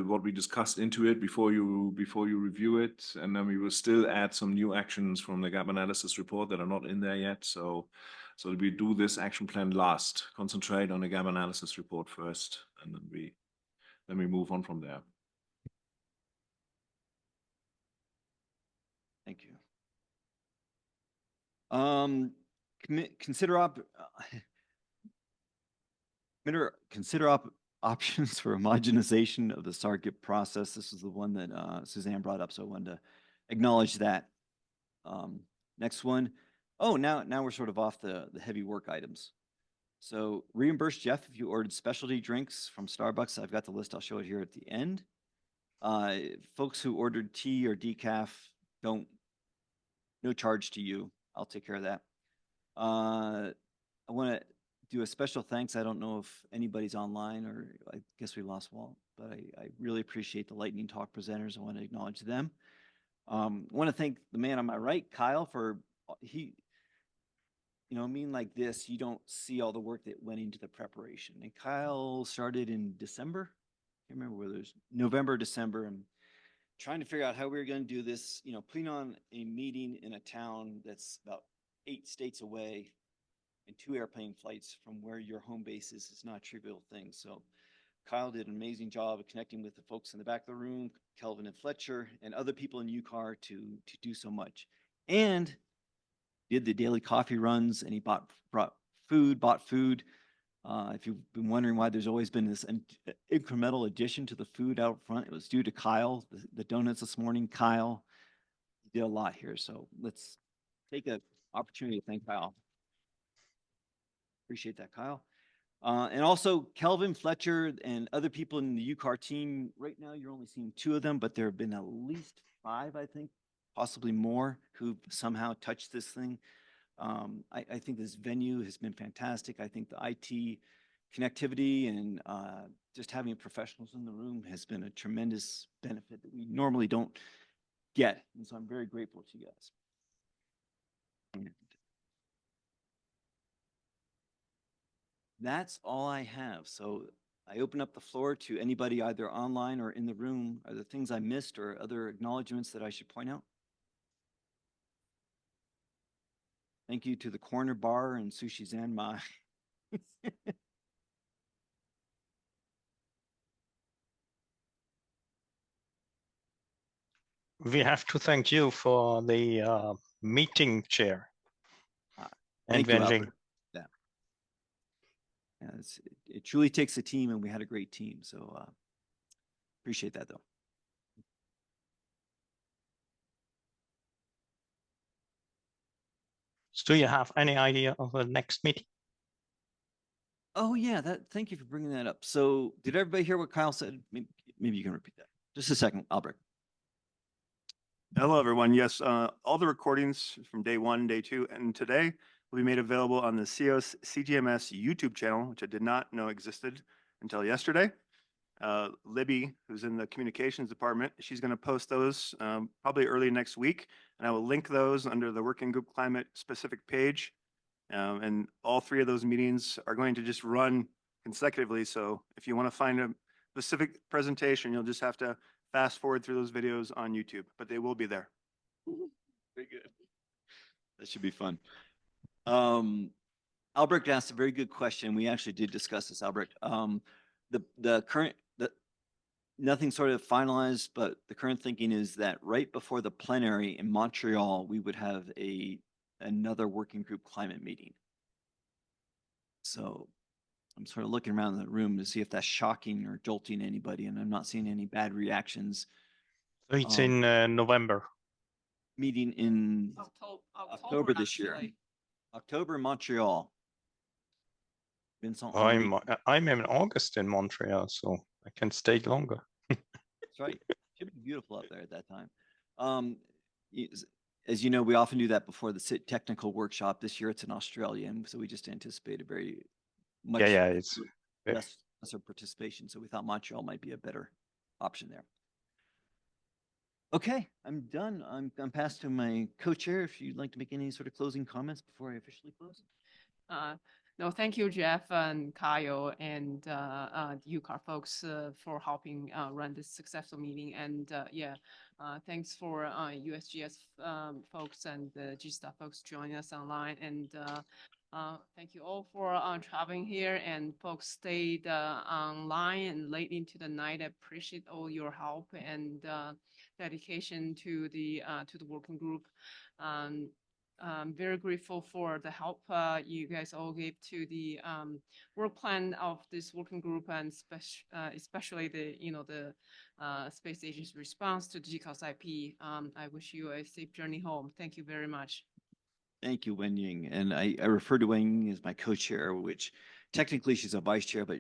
what we discussed into it before you review it, and then we will still add some new actions from the gap analysis report that are not in there yet. So we do this action plan last. Concentrate on the gap analysis report first, and then we move on from there. Thank you. Consider options for homogenization of the SARGIP process. This is the one that Suzanne brought up, so I wanted to acknowledge that. Next one. Oh, now we're sort of off the heavy work items. So reimburse Jeff if you ordered specialty drinks from Starbucks. I've got the list. I'll show it here at the end. Folks who ordered tea or decaf, no charge to you. I'll take care of that. I want to do a special thanks. I don't know if anybody's online, or I guess we lost Walt, but I really appreciate the lightning talk presenters. I want to acknowledge them. I want to thank the man on my right, Kyle, for like this, you don't see all the work that went into the preparation. And Kyle started in December. I can't remember whether it was November, December, and trying to figure out how we were going to do this, putting on a meeting in a town that's about 8 states away and 2 airplane flights from where your home base is not a trivial thing. So Kyle did an amazing job of connecting with the folks in the back of the room, Kelvin and Fletcher, and other people in UCAR to do so much. And did the daily coffee runs, and he bought food. If you've been wondering why there's always been this incremental addition to the food out front, it was due to Kyle. The donuts this morning, Kyle, he did a lot here. So let's take an opportunity to thank Kyle. Appreciate that, Kyle. And also Kelvin, Fletcher, and other people in the UCAR team. Right now, you're only seeing 2 of them, but there have been at least 5, I think, possibly more, who've somehow touched this thing. I think this venue has been fantastic. I think the IT connectivity and just having professionals in the room has been a tremendous benefit that we normally don't get. And so I'm very grateful to you guys. And that's all I have. So I open up the floor to anybody either online or in the room. Are there things I missed or other acknowledgements that I should point out? Thank you to the Corner Bar and Sushi Zanmai. We have to thank you for the meeting chair. Thank you, Albert. Albert. Yeah. It truly takes a team, and we had a great team. So appreciate that, though. So do you have any idea of the next meeting? Oh yeah, thank you for bringing that up. So did everybody hear what Kyle said? Maybe you can repeat that. Just a second, Albrecht. Hello, everyone. Yes, all the recordings from day 1, day 2, and today will be made available on the CEOS CGMS YouTube channel, which I did not know existed until yesterday. Libby, who's in the communications department, she's going to post those probably early next week, and I will link those under the Working Group Climate specific page. And all 3 of those meetings are going to just run consecutively. So if you want to find a specific presentation, you'll just have to fast forward through those videos on YouTube, but they will be there. Very good. That should be fun. Albrecht asked a very good question. We actually did discuss this, Albrecht. Nothing sort of finalized, but the current thinking is that right before the plenary in Montreal, we would have another working group climate meeting. So I'm sort of looking around the room to see if that's shocking or jolting anybody, and I'm not seeing any bad reactions. It's in November. Meeting in October this year. actually. October, Montreal. Vincent, I'm in August in Montreal, so I can stay longer. that's right. Should be beautiful up there at that time. As you know, we often do that before the technical workshop. This year it's in Australia, and so we just anticipate a very much It's lesser participation. So we thought Montreal might be a better option there. Okay, I'm done. I'm passed to my co-chair. If you'd like to make any sort of closing comments before I officially close. No, thank you, Jeff and Kyle and the UCAR folks for helping run this successful meeting. And thanks for USGS folks and the GSTAF folks joining us online. And thank you all for traveling here, and folks stayed online and late into the night. I appreciate all your help and dedication to the working group. I'm very grateful for the help you guys all gave to the work plan of this working group, and especially the space agency's response to GCAS IP. I wish you a safe journey home. Thank you very much. Thank you, Wenying. And I refer to Wenying as my co-chair, which technically she's a vice chair, but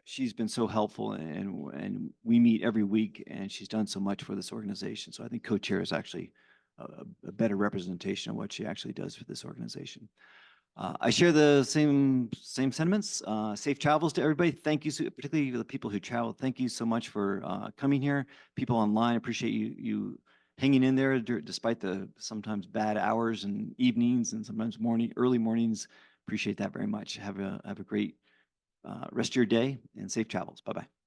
she's been so helpful, and we meet every week, and she's done so much for this organization. So I think co-chair is actually a better representation of what she actually does for this organization. I share the same sentiments. Safe travels to everybody. Thank you, particularly the people who traveled. Thank you so much for coming here. People online, appreciate you hanging in there despite the sometimes bad hours and evenings and sometimes early mornings. Appreciate that very much. Have a great rest of your day, and safe travels. Bye-bye.